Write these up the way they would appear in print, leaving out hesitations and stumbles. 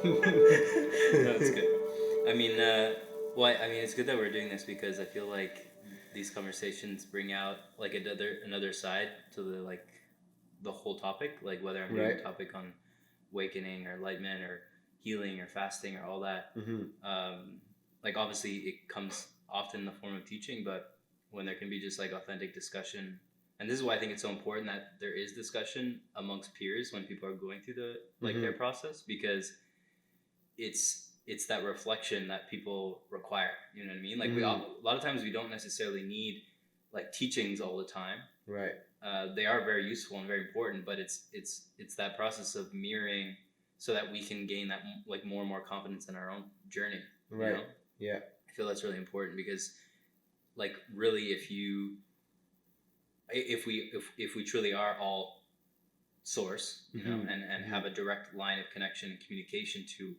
That's good. I mean, it's good that we're doing this because I feel like these conversations bring out like another side to the whole topic. Like whether I'm doing a topic on awakening or enlightenment or healing or fasting or all that. Like obviously it comes often in the form of teaching, but when there can be just like authentic discussion, and this is why I think it's so important that there is discussion amongst peers when people are going through their process, because it's that reflection that people require. You know what I mean? Like a lot of times we don't necessarily need like teachings all the time. Right. They are very useful and very important, but it's that process of mirroring so that we can gain that like more and more confidence in our own journey. Right. You know? Yeah. I feel that's really important because, like, really, if we truly are all source, you know, and have a direct line of connection and communication to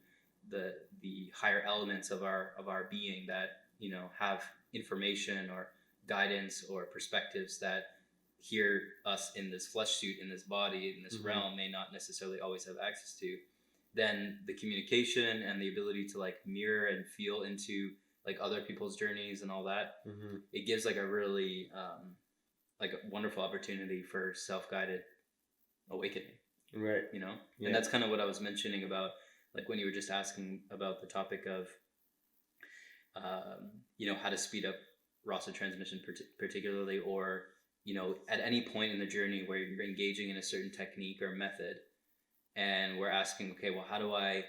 the higher elements of our being that, you know, have information or guidance or perspectives that here us in this flesh suit, in this body, in this realm may not necessarily always have access to, then the communication and the ability to like mirror and feel into like other people's journeys and all that, it gives like a really like a wonderful opportunity for self-guided awakening. Right. You know? Yeah. And that's kind of what I was mentioning about like when you were just asking about the topic of you know, how to speed up rasa transmission particularly, or, you know, at any point in the journey where you're engaging in a certain technique or method, and we're asking, okay, well, how do I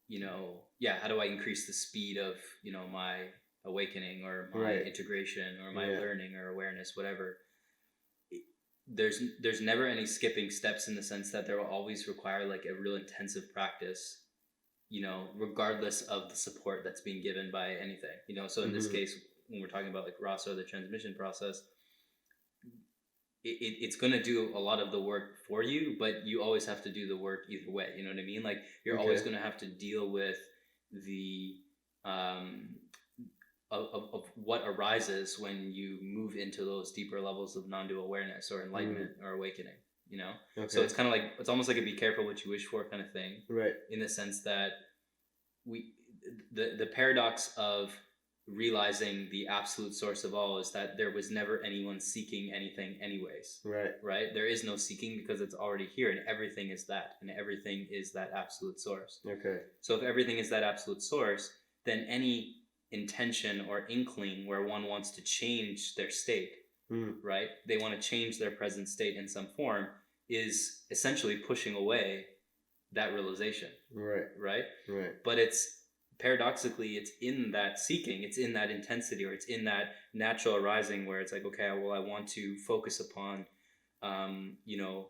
you know, how do I increase the speed of, you know, my awakening or my integration or my learning or awareness, whatever. There's never any skipping steps, in the sense that there will always require like a real intensive practice, you know, regardless of the support that's being given by anything, you know. So in this case, when we're talking about like rasa or the transmission process, it's going to do a lot of the work for you, but you always have to do the work either way. You know what I mean? Like you're always going to have to deal with the of what arises when you move into those deeper levels of non-dual awareness or enlightenment or awakening. You know, so it's kind of like, it's almost like a be careful what you wish for kind of thing, right? In the sense that the paradox of realizing the absolute source of all is that there was never anyone seeking anything anyways. Right? There is no seeking because it's already here, and everything is that, and everything is that absolute source. Okay. So if everything is that absolute source, then any intention or inkling where one wants to change their state, right? They want to change their present state in some form, is essentially pushing away that realization. Right? But it's paradoxically, it's in that seeking, it's in that intensity, or it's in that natural arising where it's like, okay, well, I want to focus upon you know,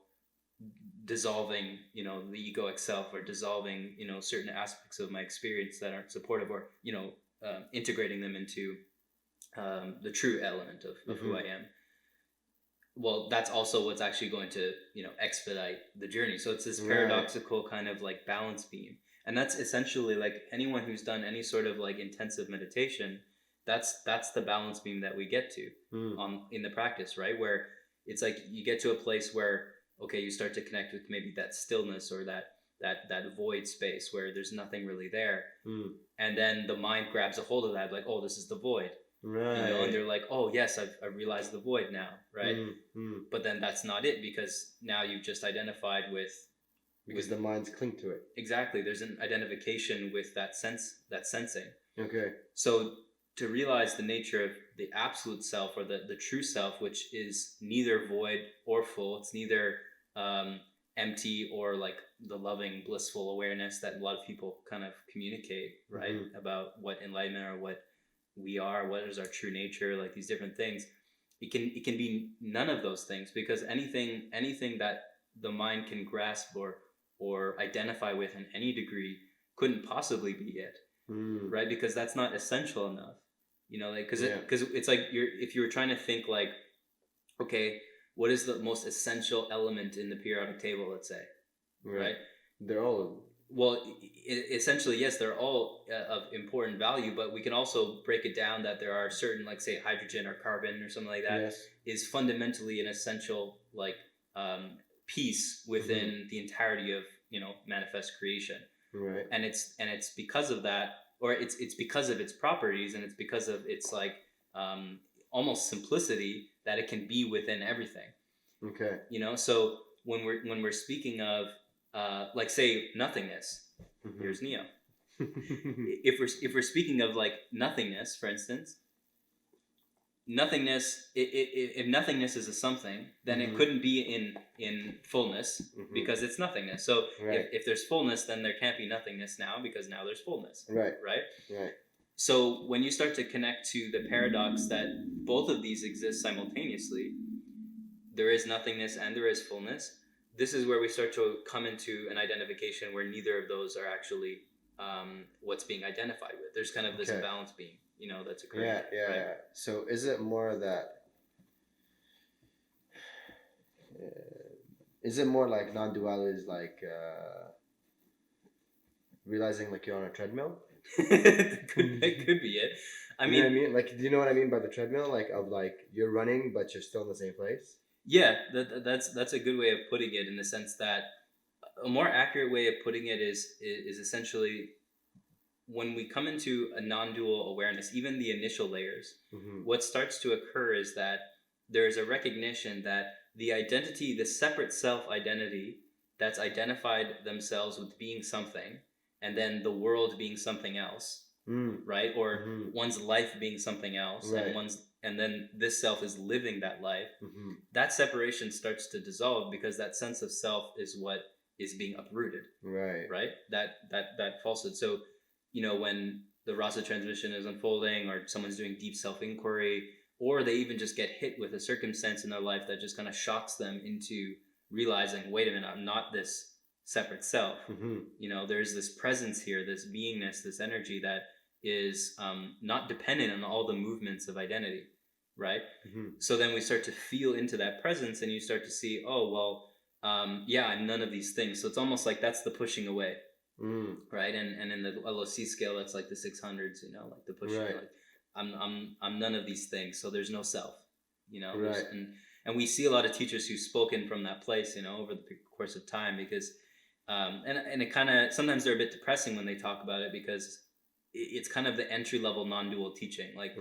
dissolving, you know, the egoic self, or dissolving, you know, certain aspects of my experience that aren't supportive, or, you know, integrating them into the true element of who I am. Well, that's also what's actually going to, you know, expedite the journey. So it's this paradoxical kind of like balance beam. And that's essentially like anyone who's done any sort of like intensive meditation, that's the balance beam that we get to in the practice, right? Where it's like you get to a place where, okay, you start to connect with maybe that stillness, or that void space where there's nothing really there. And then the mind grabs a hold of that, like, oh, this is the void. Right. You know, and they're like, oh yes, I've realized the void now, right? But then that's not it, because now you've just identified with the minds cling to it. Exactly. There's an identification with that sensing. Okay. So to realize the nature of the absolute self, or the true self, which is neither void or full, it's neither empty or like the loving, blissful awareness that a lot of people kind of communicate, right? About what enlightenment, or what we are, what is our true nature, like these different things. It can be none of those things, because anything that the mind can grasp or identify with in any degree couldn't possibly be it, right? Because that's not essential enough, you know, like because it's like if you were trying to think like, okay, what is the most essential element in the periodic table, let's say, right? They're all, well, essentially, yes, they're all of important value, but we can also break it down that there are certain, like say hydrogen or carbon or something like that, is fundamentally an essential like peace within the entirety of, you know, manifest creation. Right. And it's because of that, or it's because of its properties, and it's because of its like almost simplicity, that it can be within everything. Okay. You know, so when we're speaking of like say nothingness, here's Neo. If we're speaking of like nothingness, for instance, nothingness, if nothingness is a something, then it couldn't be in fullness, because it's nothingness. So if there's fullness, then there can't be nothingness now, because now there's fullness. Right. So when you start to connect to the paradox that both of these exist simultaneously, there is nothingness and there is fullness, this is where we start to come into an identification where neither of those are actually what's being identified with. There's kind of this balance being, you know, that's occurring. Yeah. So is it more that, is it more like non-duality is like realizing like you're on a treadmill? That could be it. I mean, you know what I mean? Like, do you know what I mean by the treadmill? Like, of like you're running, but you're still in the same place. Yeah, that's a good way of putting it, in the sense that a more accurate way of putting it is essentially, when we come into a non-dual awareness, even the initial layers, what starts to occur is that there's a recognition that the identity, the separate self identity that's identified themselves with being something, and then the world being something else, right? Or one's life being something else, and then this self is living that life. That separation starts to dissolve, because that sense of self is what is being uprooted. Right? That falsehood. So, you know, when the rasa transmission is unfolding, or someone's doing deep self-inquiry, or they even just get hit with a circumstance in their life that just kind of shocks them into realizing, wait a minute, I'm not this separate self. You know, there's this presence here, this beingness, this energy that is not dependent on all the movements of identity, right? So then we start to feel into that presence, and you start to see, oh, well, yeah, I'm none of these things. So it's almost like that's the pushing away. Right? And in the LOC scale, that's like the 600s, you know, like the pushing, like I'm none of these things, so there's no self, you know. And we see a lot of teachers who've spoken from that place, you know, over the course of time, because and it kind of, sometimes they're a bit depressing when they talk about it, because it's kind of the entry level non-dual teaching, like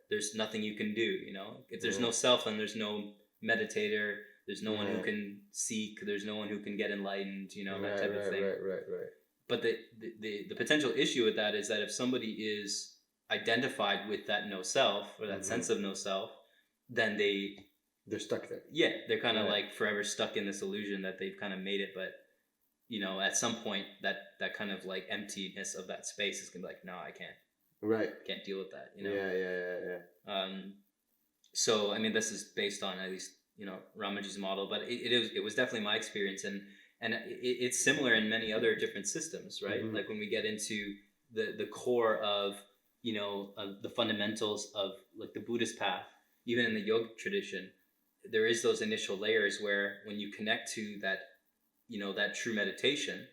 there's nothing you can do, you know. If there's no self, then there's no meditator, there's no one who can seek, there's no one who can get enlightened, you know, that type of thing. But the potential issue with that is that if somebody is identified with that no self, or that sense of no self, then they're stuck there. Yeah, they're kind of like forever stuck in this illusion that they've kind of made it. But, you know, at some point, that kind of like emptiness of that space is gonna be like, no, I can't deal with that, you know. So I mean, this is based on, at least, you know, Ramaji's model, but it was definitely my experience, and it's similar in many other different systems, right? Like when we get into the core of, you know, the fundamentals of like the Buddhist path, even in the yogic tradition, there is those initial layers where when you connect to that, you know, that true meditation,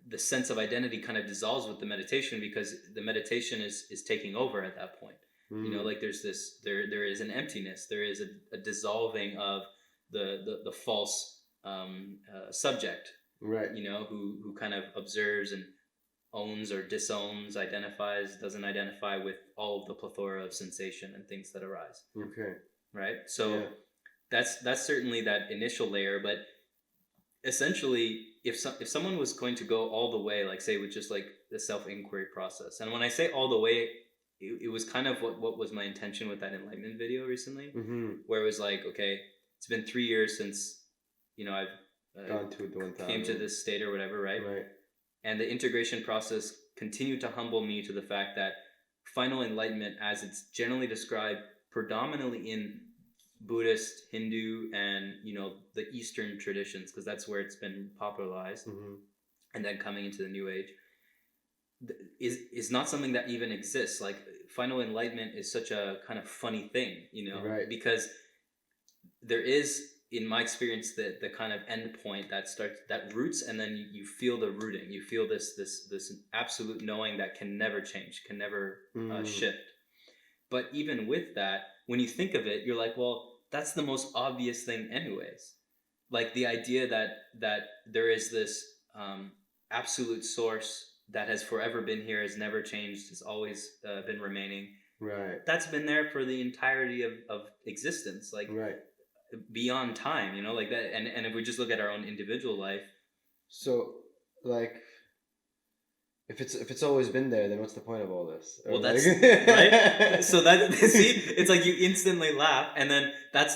the sense of identity kind of dissolves with the meditation, because the meditation is taking over at that point. You know, like there's this, there is an emptiness, there is a dissolving of the false subject, you know, who kind of observes and owns or disowns, identifies, doesn't identify with all of the plethora of sensation and things that arise. Right? So that's certainly that initial layer, but essentially, if someone was going to go all the way, like say with just like the self-inquiry process, and when I say all the way, it was kind of what was my intention with that Enlightenment video recently, where it was like, okay, it's been 3 years since, you know, I've gone to the 1,000, came to this state or whatever, right? And the integration process continued to humble me to the fact that final enlightenment, as it's generally described predominantly in Buddhist, Hindu, and, you know, the Eastern traditions, because that's where it's been popularized, and then coming into the New Age, is not something that even exists. Like final enlightenment is such a kind of funny thing, you know, because there is, in my experience, the kind of end point that roots, and then you feel the rooting, you feel this absolute knowing that can never change, can never shift. But even with that, when you think of it, you're like, well, that's the most obvious thing anyways. like the idea that there is this absolute source that has forever been here, has never changed, has always been remaining. Right. That's been there for the entirety of existence, like Right. beyond time, you know, like that. And if we just look at our own individual life, so like if it's always been there, then what's the point of all this? well, that's right. So that see, it's like you instantly laugh, and then that's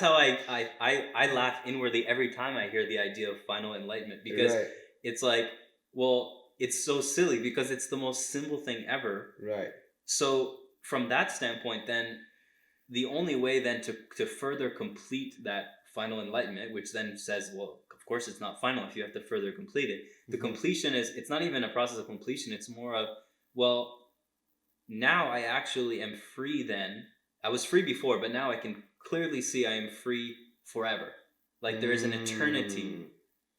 how I laugh inwardly every time I hear the idea of final enlightenment, because Right. it's like, well, it's so silly because it's the most simple thing ever. Right. So from that standpoint, then the only way then to further complete that final enlightenment, which then says, well, of course it's not final if you have to further complete it. The completion is, it's not even a process of completion. It's more of, well, now I actually am free then. I was free before, but now I can clearly see I am free forever. Like there is an eternity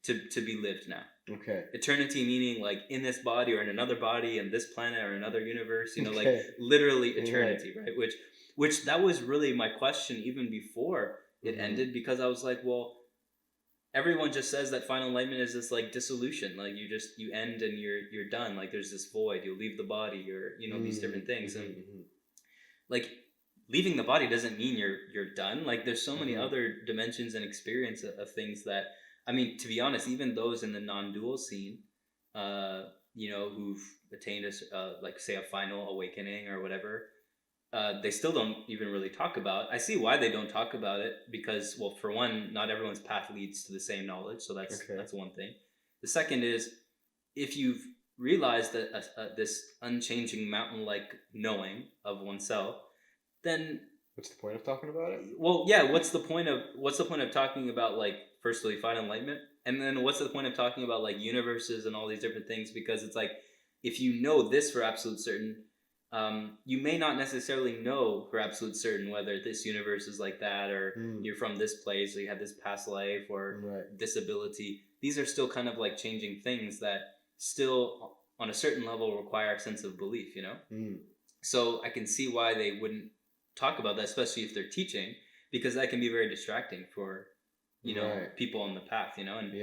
to be lived now. Okay. Eternity meaning like in this body or in another body, in this planet or another universe, you know, Okay. like literally eternity, right? Which that was really my question even before it ended, because I was like, well, everyone just says that final enlightenment is this like dissolution, like you end and you're done, like there's this void, you leave the body, or you know, these different things. And like leaving the body doesn't mean you're done. Like there's so many other dimensions and experience of things that, I mean, to be honest, even those in the non-dual scene, you know, who've attained a like say a final awakening or whatever, they still don't even really talk about. I see why they don't talk about it, because, well, for one, not everyone's path leads to the same knowledge, so that's one thing. The second is, if you've realized that this unchanging mountain-like knowing of oneself, then what's the point of talking about it? Well, yeah. What's the point of talking about, like, firstly final enlightenment, and then what's the point of talking about like universes and all these different things? Because it's like, if you know this for absolute certain, you may not necessarily know for absolute certain whether this universe is like that, or you're from this place, or you have this past life, or this ability. These are still kind of like changing things that still, on a certain level, require a sense of belief, you know? So I can see why they wouldn't talk about that, especially if they're teaching, because that can be very distracting for, you know, people on the path, you know? And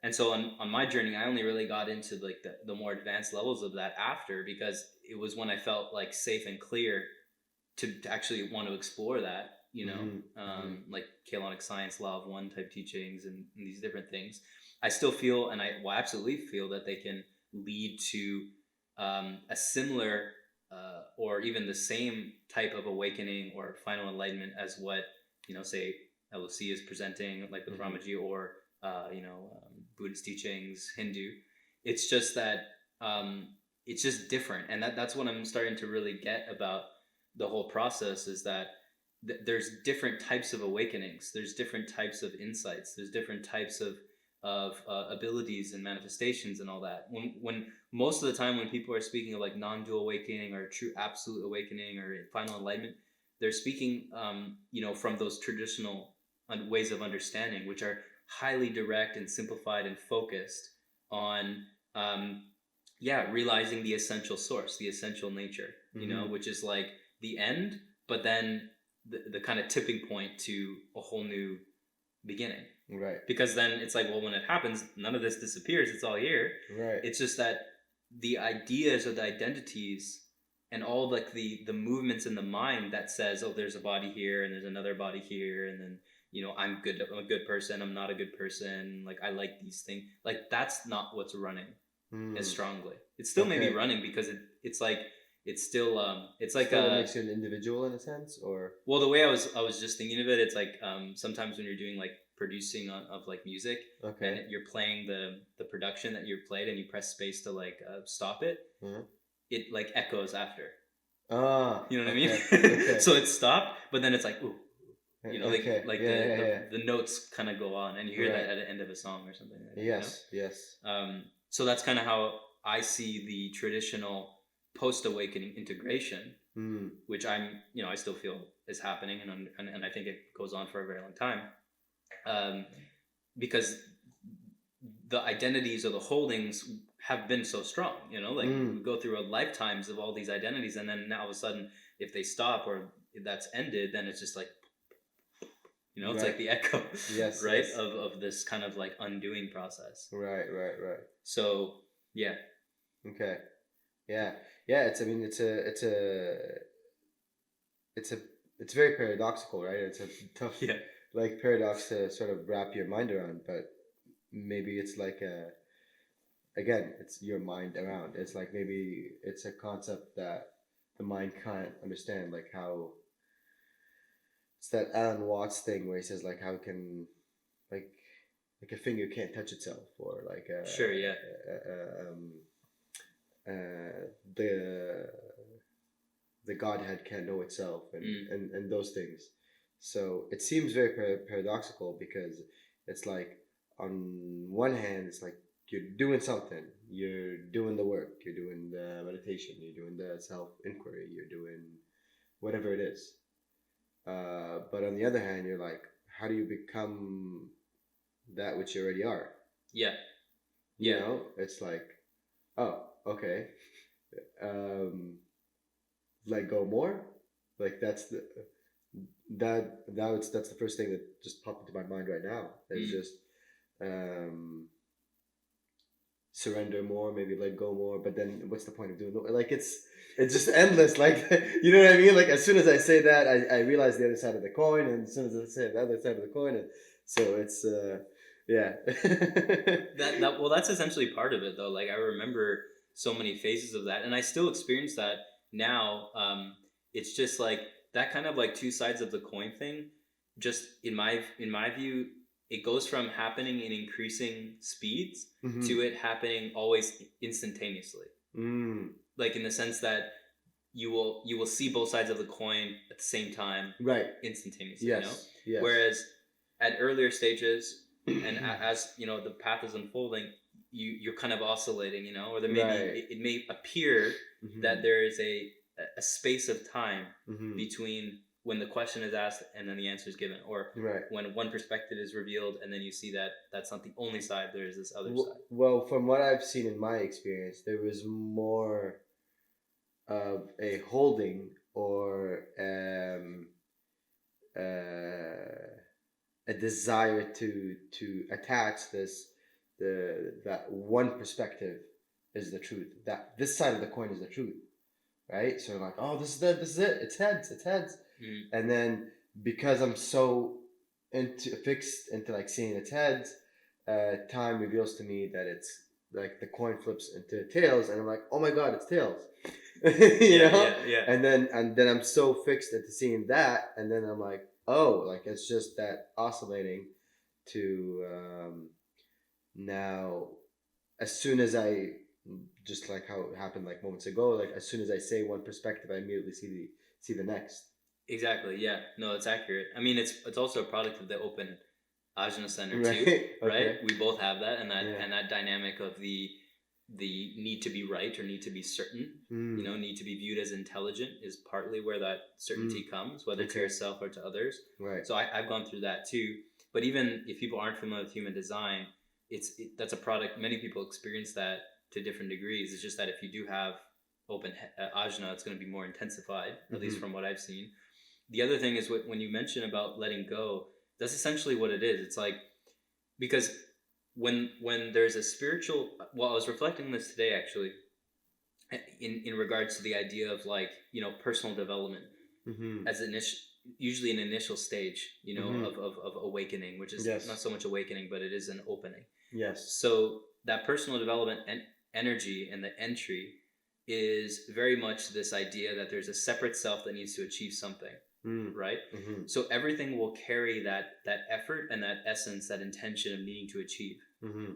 and so on my journey, I only really got into like the more advanced levels of that after, because it was when I felt like safe and clear to actually want to explore that, you know, like Kaolonic science, law of one type teachings, and these different things. I still feel, and I absolutely feel that they can lead to a similar or even the same type of awakening or final enlightenment as what, you know, say LOC is presenting, like with Ramaji, or you know, Buddhist teachings, Hindu. It's just that it's just different, and that's what I'm starting to really get about the whole process, is that there's different types of awakenings, there's different types of insights, there's different types of abilities and manifestations and all that. When most of the time when people are speaking of like non-dual awakening or true absolute awakening or final enlightenment, they're speaking you know, from those traditional ways of understanding, which are highly direct and simplified and focused on realizing the essential source, the essential nature, you know, which is like the end, but then the kind of tipping point to a whole new beginning. Right. Because then it's like, well, when it happens, none of this disappears, it's all here. Right. It's just that the ideas or the identities and all like the movements in the mind that says, oh, there's a body here and there's another body here, and then, you know, I'm a good person, I'm not a good person, like I like these things, like that's not what's running as strongly. It's still maybe running, because it's like it's still it's like still makes you an individual in a sense, or well, the way I was just thinking of it, it's like sometimes when you're doing like producing of like music, and you're playing the production that you played, and you press space to like stop it, it like echoes after. You know what I mean? So it's stopped, but then it's like, ooh, you know, like the notes kind of go on, and you hear that at the end of a song or something like that, yes, you know? Yes. So that's kind of how I see the traditional post-awakening integration, which I'm, you know, I still feel is happening, and I think it goes on for a very long time, because the identities or the holdings have been so strong, you know, like we go through lifetimes of all these identities, and then now all of a sudden, if they stop or if that's ended, then it's just like, you It's like the echo, Yes, right, yes. of this kind of like undoing process. Right. So yeah. Okay. Yeah. It's. I mean, it's very paradoxical, right? It's a tough like paradox to sort of wrap your mind around, but maybe it's like again, it's your mind around. It's like maybe it's a concept that the mind can't understand, like how it's that Alan Watts thing where he says like how can like a finger can't touch itself, or like Sure, yeah. The Godhead can't know itself, and those things. So it seems very paradoxical, because it's like on one hand it's like you're doing something, you're doing the work, you're doing the meditation, you're doing the self inquiry, you're doing whatever it is. But on the other hand, you're like, how do you become that which you already are? Yeah. You know, it's like, oh, okay. Let go more. Like that's the first thing that just popped into my mind right now. Is just surrender more, maybe let go more. But then, what's the point of doing it? Like it's just endless. Like you know what I mean? Like as soon as I say that, I realize the other side of the coin, and as soon as I say the other side of the coin, and so it's yeah. Well, that's essentially part of it, though. Like I remember so many phases of that, and I still experience that now. It's just like that kind of like two sides of the coin thing. Just in my view, it goes from happening in increasing speeds to it happening always instantaneously. Like in the sense that you will see both sides of the coin at the same time, right? Instantaneously. Yes. Yes. Whereas at earlier stages, and as the path is unfolding, you're kind of oscillating, or there may be it may appear that there is a space of time between when the question is asked and then the answer is given, or when one perspective is revealed and then you see that that's not the only side, there's this other side. Well, from what I've seen in my experience, there was more of a holding, or a desire to attach that one perspective is the truth, that this side of the coin is the truth, right? So like, oh, this is it, it's heads, and then because I'm so fixed into like seeing its heads, time reveals to me that it's like the coin flips into tails, and I'm like, oh my god, it's tails. you know? And then I'm so fixed into seeing that, and then I'm like, oh, like it's just that oscillating to now, as soon as I, just like how it happened like moments ago, like as soon as I say one perspective, I immediately see the next. Exactly. Yeah. No, it's accurate. I mean, it's also a product of the open Ajna Center too, right? We both have that, and that dynamic of the need to be right or need to be certain, need to be viewed as intelligent, is partly where that certainty comes, whether to yourself or to others. Right. So I've gone through that too. But even if people aren't familiar with human design, that's a product. Many people experience that to different degrees. It's just that if you do have open Ajna, it's going to be more intensified, at least from what I've seen. The other thing is when you mention about letting go, that's essentially what it is. It's like, because when there's a spiritual, well, I was reflecting on this today actually, in regards to the idea of like, personal development as usually an initial stage, of awakening, which is not so much awakening, but it is an opening. Yes. So that personal development and energy and the entry is very much this idea that there's a separate self that needs to achieve something. Right? So everything will carry that effort and that essence, that intention of needing to achieve.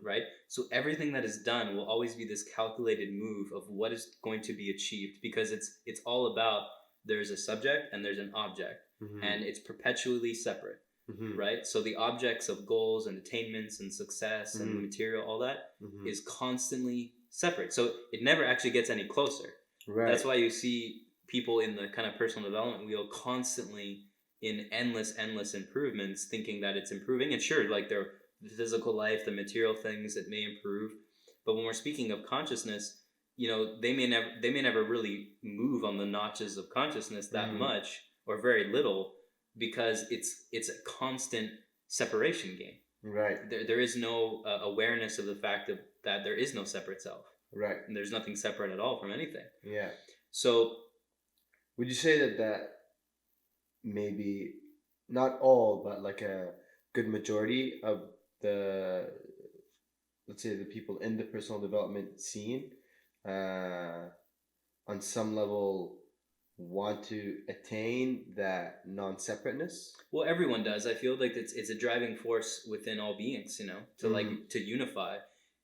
Right? So everything that is done will always be this calculated move of what is going to be achieved, because it's all about, there's a subject and there's an object, and it's perpetually separate. Right? So the objects of goals and attainments and success and material, all that is constantly separate. So it never actually gets any closer. Right. That's why you see people in the kind of personal development wheel constantly in endless improvements, thinking that it's improving. And sure, like their physical life, the material things, it may improve, but when we're speaking of consciousness, they may never really move on the notches of consciousness that much, or very little, because it's a constant separation game. Right. There is no awareness of the fact that there is no separate self. Right. And there's nothing separate at all from anything. Yeah. So would you say that maybe not all, but like a good majority of the, let's say, the people in the personal development scene, on some level, want to attain that non-separateness? Well, everyone does. I feel like it's a driving force within all beings, you know, to like to unify.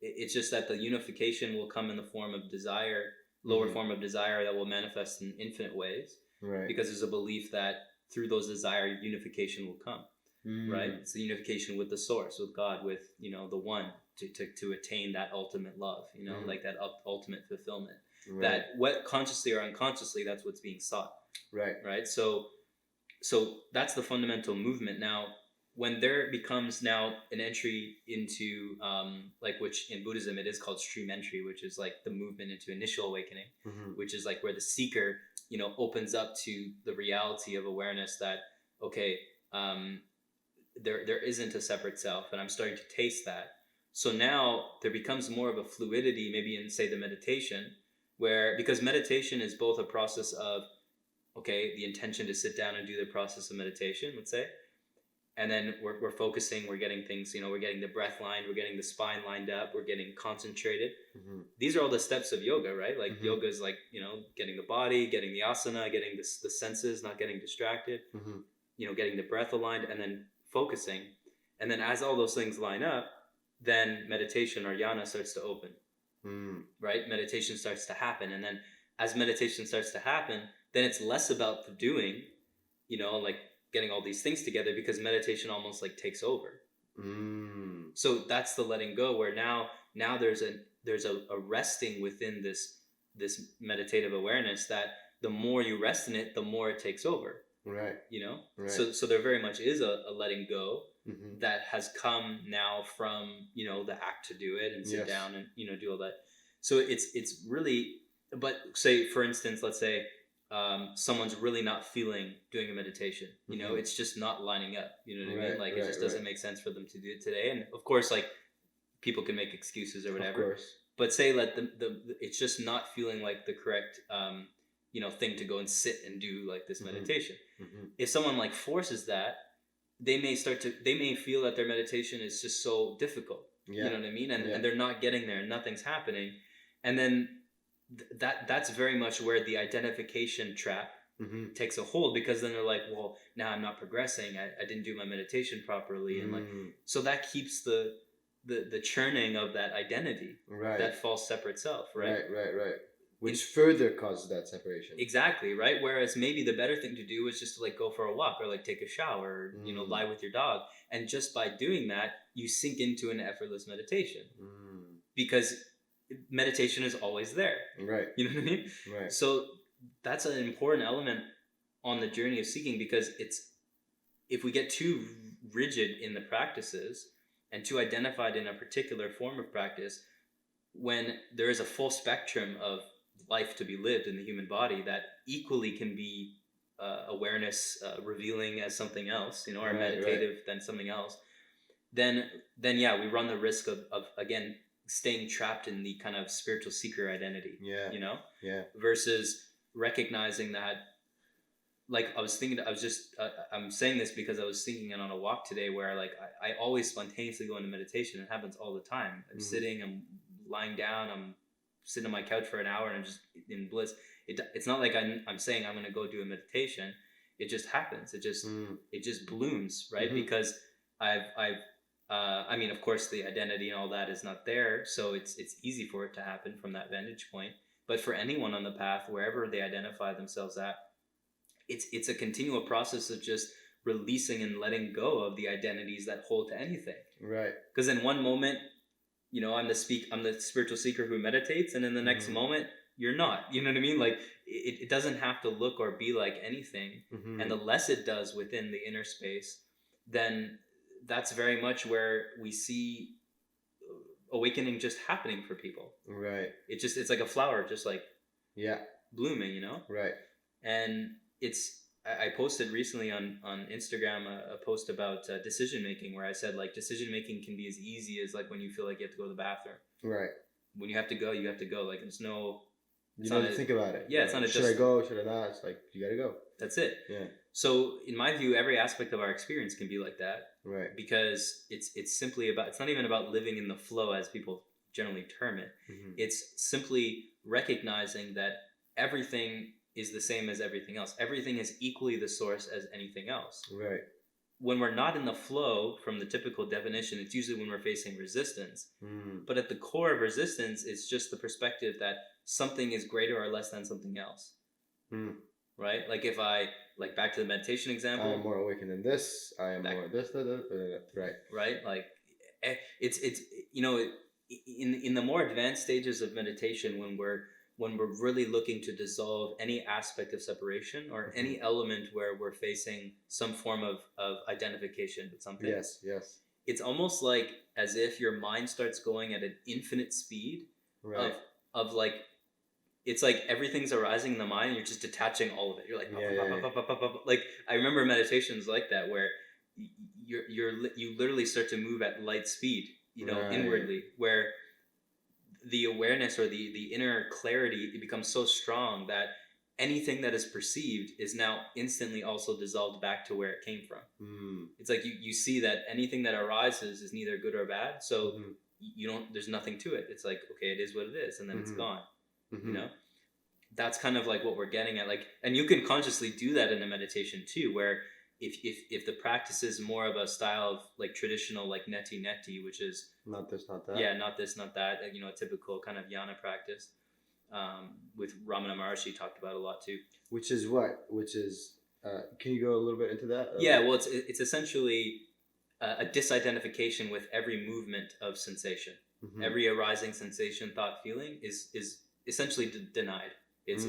It's just that the unification will come in the form of desire, lower form of desire that will manifest in infinite ways. Right. Because there's a belief that through those desires, unification will come. Right. It's the unification with the source, with God, with, you know, the one, to attain that ultimate love, you know, like that ultimate fulfillment. Right. That what consciously or unconsciously, that's what's being sought. Right. Right. So that's the fundamental movement. Now, when there becomes now an entry into like, which in Buddhism it is called stream entry, which is like the movement into initial awakening, which is like where the seeker, you know, opens up to the reality of awareness that, okay, there isn't a separate self, and I'm starting to taste that. So now there becomes more of a fluidity, maybe in, say, the meditation, where, because meditation is both a process of, okay, the intention to sit down and do the process of meditation, let's say, and then we're focusing, we're getting things, you know, we're getting the breath lined, we're getting the spine lined up, we're getting concentrated. These are all the steps of yoga, right? Like yoga is like, you know, getting the body, getting the asana, getting the senses, not getting distracted, you know, getting the breath aligned, and then focusing. And then as all those things line up, then meditation or jhana starts to open, right? Meditation starts to happen. And then as meditation starts to happen, then it's less about the doing, you know, like getting all these things together, because meditation almost like takes over. So that's the letting go, where now there's a resting within this meditative awareness, that the more you rest in it, the more it takes over. Right. You know? Right. So there very much is a letting go that has come now from, you know, the act to do it and sit down and, you know, do all that. So it's really, but say, for instance, let's say someone's really not feeling doing a meditation, you know, it's just not lining up, you know what I mean? Like it just doesn't make sense for them to do it today. And of course, like, people can make excuses or whatever. Of course. But say let the it's just not feeling like the correct you know, thing to go and sit and do like this meditation. If someone like forces that, they may feel that their meditation is just so difficult. You know what I mean? And they're not getting there, and nothing's happening. And then that's very much where the identification trap takes a hold, because then they're like, well, now I'm not progressing. I didn't do my meditation properly. And like, so that keeps the churning of that identity, that false separate self, right? Right. Which further causes that separation. Exactly, right? Whereas maybe the better thing to do is just to like go for a walk, or like take a shower, or, you know, lie with your dog. And just by doing that, you sink into an effortless meditation. Because meditation is always there. Right. You know what I mean? Right. So that's an important element on the journey of seeking, because if we get too rigid in the practices and too identified in a particular form of practice, when there is a full spectrum of life to be lived in the human body that equally can be awareness revealing as something else, you know, or meditative than something else, then yeah, we run the risk of again staying trapped in the kind of spiritual seeker identity. You know? Versus recognizing that, like, I'm saying this because I was thinking it on a walk today, where like I always spontaneously go into meditation. It happens all the time. I'm sitting, I'm lying down, I'm sitting on my couch for an hour, and I'm just in bliss. It's not like I'm saying I'm going to go do a meditation. It just happens. It just blooms, right? Because I mean, of course, the identity and all that is not there, so it's easy for it to happen from that vantage point. But for anyone on the path, wherever they identify themselves at, it's a continual process of just releasing and letting go of the identities that hold to anything. Right. Because in one moment, you know, I'm the spiritual seeker who meditates, and in the next moment, you're not. You know what I mean? Like, it doesn't have to look or be like anything. And the less it does within the inner space, then that's very much where we see awakening just happening for people. Right. It's like a flower, just like blooming, you know? Right. And it's I posted recently on Instagram a post about decision making, where I said like decision making can be as easy as like when you feel like you have to go to the bathroom. Right. When you have to go, you have to go. Like there's no. You don't have to think about it. Yeah, it's not a should I go? Should I not? It's like you gotta go. That's it. Yeah. So in my view, every aspect of our experience can be like that. Right. Because it's simply about, it's not even about living in the flow as people generally term it. Mm-hmm. It's simply recognizing that everything is the same as everything else. Everything is equally the source as anything else. Right. When we're not in the flow, from the typical definition, it's usually when we're facing resistance. Mm. But at the core of resistance, it's just the perspective that something is greater or less than something else. Mm. Right? Like if I, like back to the meditation example. I am more awakened than this. I am more this. Right. Right? Like it's you know, in the more advanced stages of meditation, when we're really looking to dissolve any aspect of separation or Mm-hmm. any element where we're facing some form of identification with something. Yes. It's almost like as if your mind starts going at an infinite speed. Right. of like, it's like everything's arising in the mind and you're just detaching all of it. You're like, like I remember meditations like that where you literally start to move at light speed, you know, Right. inwardly, where the awareness or the inner clarity, it becomes so strong that anything that is perceived is now instantly also dissolved back to where it came from. Mm. It's like you see that anything that arises is neither good or bad, so Mm-hmm. you don't, there's nothing to it. It's like, okay, it is what it is, and then it's Mm-hmm. gone. Mm-hmm. You know, that's kind of like what we're getting at. Like, and you can consciously do that in a meditation too, where if the practice is more of a style of like traditional, like neti, which is not this, not that. Yeah, not this, not that. You know, a typical kind of jnana practice, with Ramana Maharshi talked about a lot too. Which is what? Which is, can you go a little bit into that? Yeah, well, it's essentially a disidentification with every movement of sensation. Mm-hmm. Every arising sensation, thought, feeling is essentially denied. It's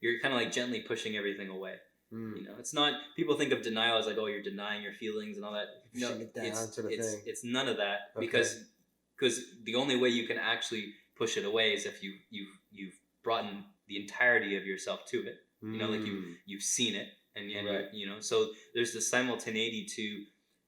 you're kind of like gently pushing everything away. Mm. You know, it's not, people think of denial as like, oh, you're denying your feelings and all that. No, it down, sort of thing. It's none of that. Okay. because the only way you can actually push it away is if you've brought in the entirety of yourself to it. You know, like you've seen it, and Right. you know, so there's the simultaneity to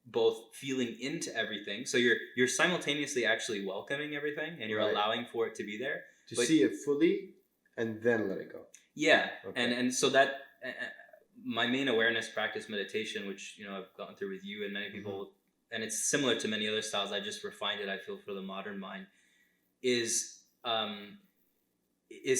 both feeling into everything. So you're simultaneously actually welcoming everything, and you're Right. allowing for it to be there. To see it fully and then let it go. Yeah, Okay. and so that my main awareness practice, meditation, which, you know, I've gone through with you and many people, and it's similar to many other styles. I just refined it, I feel, for the modern mind, is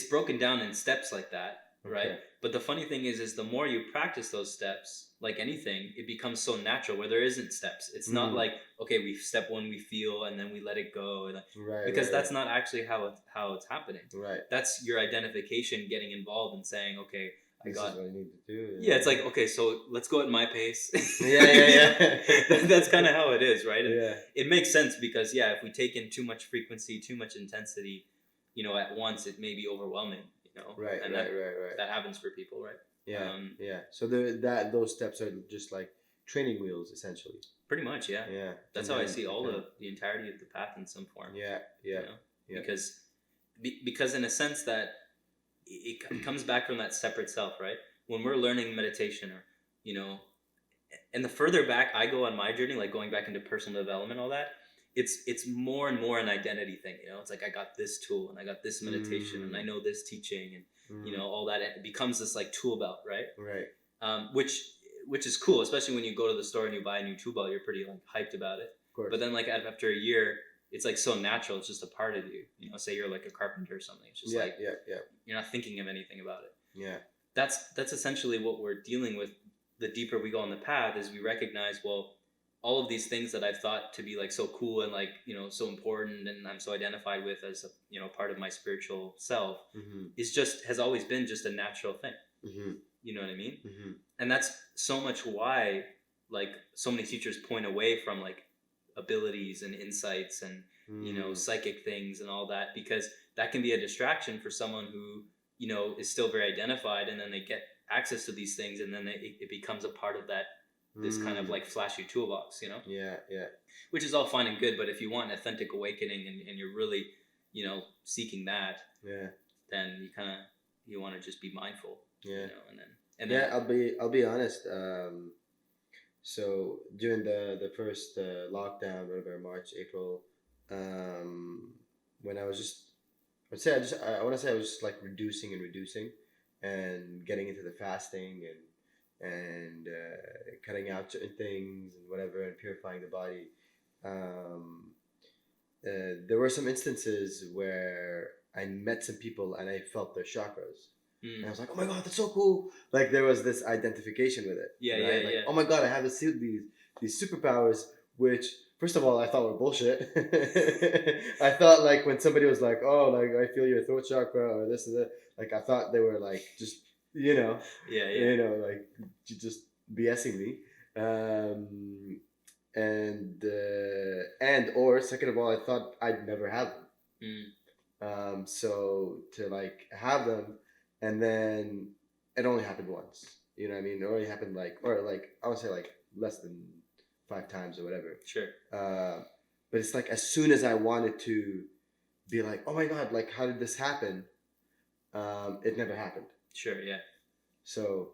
broken down in steps like that, right? Okay. But the funny thing is the more you practice those steps, like anything, it becomes so natural where there isn't steps. It's not like, okay, we step one, we feel, and then we let it go, Right. because right, that's right. not actually how it's happening. Right. That's your identification getting involved and saying, okay, This is what I need to do. yeah, it's like, okay, so let's go at my pace. Yeah. That's kind of how it is, right? And Yeah. it makes sense because, yeah, if we take in too much frequency, too much intensity, you know, at once, it may be overwhelming, you know? Right. And right. that happens for people, right? Yeah. Yeah. So those steps are just like training wheels, essentially. Pretty much, yeah. Yeah. That's how I see all the entirety of the path in some form. Yeah. Yeah. You know? Yeah. Because in a sense that it comes back from that separate self, right? When we're learning meditation, or, you know, and the further back I go on my journey, like going back into personal development, all that, it's more and more an identity thing. You know, it's like, I got this tool and I got this meditation and I know this teaching, and you know, all that. It becomes this like tool belt, right? Right. Which is cool, especially when you go to the store and you buy a new tool belt. You're pretty like hyped about it. Of course. But then like after a year, it's like so natural. It's just a part of you. You know, say you're like a carpenter or something. It's just yeah. you're not thinking of anything about it. Yeah. That's essentially what we're dealing with. The deeper we go on the path is we recognize, well, all of these things that I've thought to be like so cool and like, you know, so important and I'm so identified with as a, you know, part of my spiritual self, has always been just a natural thing. You know what I mean? And that's so much why like so many teachers point away from like abilities and insights and you know, psychic things and all that, because that can be a distraction for someone who, you know, is still very identified, and then they get access to these things, and then it becomes a part of that, this kind of like flashy toolbox, you know? Yeah. Which is all fine and good, but if you want an authentic awakening and you're really, you know, seeking that, then you want to just be mindful, you know, and then And Yeah, then I'll be honest. So during the first lockdown, whatever, March, April, um, when I was just, I'd say I want to say I was just like reducing and reducing, and getting into the fasting and cutting out certain things and whatever, and purifying the body. Um, there were some instances where I met some people and I felt their chakras. And I was like, oh my god, that's so cool. Like there was this identification with it. yeah, Right? yeah, Like, yeah, oh my god, I have these superpowers, which first of all I thought were bullshit. I thought like when somebody was like, oh, like I feel your throat chakra or this and that, like I thought they were like just yeah, yeah. like just BSing me. And or second of all, I thought I'd never have them. Mm. So to like have them, and then it only happened once. You know what I mean? It only happened like, or like I would say like less than 5 times or whatever. Sure. But it's like as soon as I wanted to be like, oh my god, like how did this happen? It never happened. Sure. Yeah. So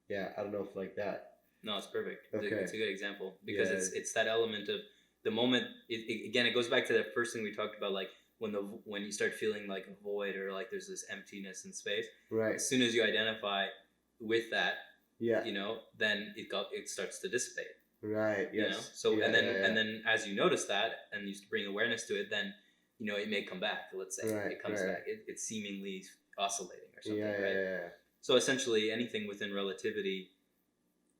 yeah, I don't know if like that. No, it's perfect. Okay. It's a good example because Yeah. it's that element of the moment. Again, it goes back to the first thing we talked about, like when you start feeling like a void or like there's this emptiness in space. Right. As soon as you identify with that, Yeah. then it starts to dissipate. Right. Yes. So yeah, and then as you notice that and you bring awareness to it, then it may come back. Let's say Right, it comes right. back. It's seemingly oscillating or something, yeah, right? yeah. So essentially, anything within relativity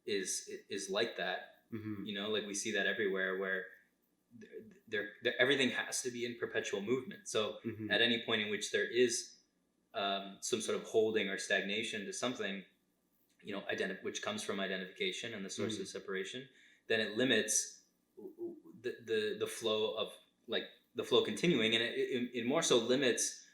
is like that. Mm-hmm. Like we see that everywhere, where everything has to be in perpetual movement. So Mm-hmm. at any point in which there is some sort of holding or stagnation to something, which comes from identification and the source of separation, then it limits the flow of like the flow continuing, and it more so limits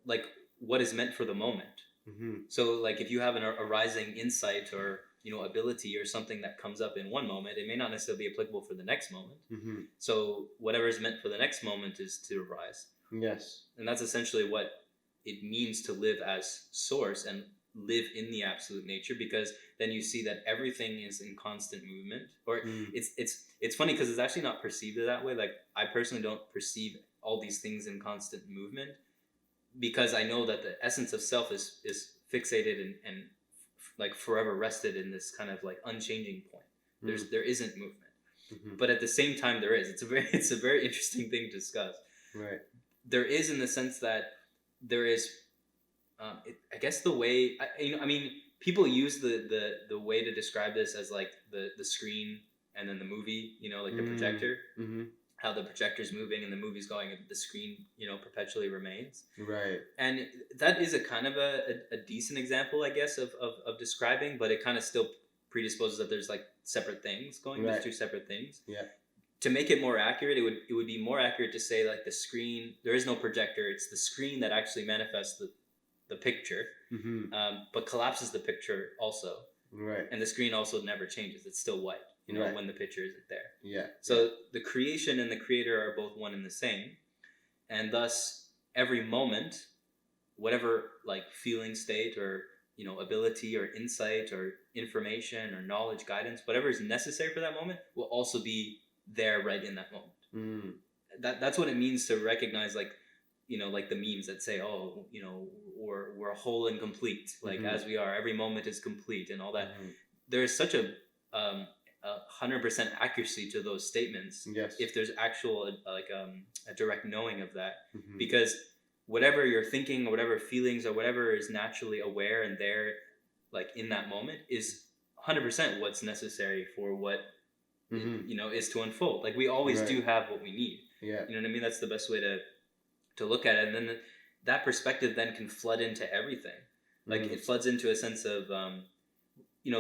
like what is meant for the moment. Mm-hmm. So like if you have an arising insight or ability or something that comes up in one moment, it may not necessarily be applicable for the next moment. Mm-hmm. So whatever is meant for the next moment is to arise. Yes. And that's essentially what it means to live as source and live in the absolute nature, because then you see that everything is in constant movement. Or it's funny because it's actually not perceived that way. Like I personally don't perceive all these things in constant movement, because I know that the essence of self is fixated and like forever rested in this kind of like unchanging point. There isn't movement. Mm-hmm. But at the same time there is. It's a very interesting thing to discuss. Right. There is, in the sense that there is I guess the way I mean people use the way to describe this as like the screen and then the movie, like the projector. Mm-hmm. How the projector's moving and the movie's going and the screen perpetually remains. Right. And that is a kind of a decent example, I guess, of describing, but it kind of still predisposes that there's like separate things going. Right. There's two separate things. Yeah. To make it more accurate, it would be more accurate to say like the screen, there is no projector, it's the screen that actually manifests the picture, but collapses the picture also. Right. And the screen also never changes, it's still white, right. when the picture isn't there. Yeah. So the creation and the creator are both one and the same, and thus every moment, whatever like feeling state or ability or insight or information or knowledge, guidance, whatever is necessary for that moment will also be there right in that moment. That's what it means to recognize, like like the memes that say, oh, we're whole and complete, like as we are, every moment is complete and all that. There is such a 100% accuracy to those statements. Yes. If there's actual a direct knowing of that, because whatever you're thinking or whatever feelings or whatever is naturally aware and there like in that moment is 100% what's necessary for what is to unfold. Like we always do have what we need. Yeah. You know what I mean? That's the best way to look at it. And then that perspective then can flood into everything. Like it floods into a sense of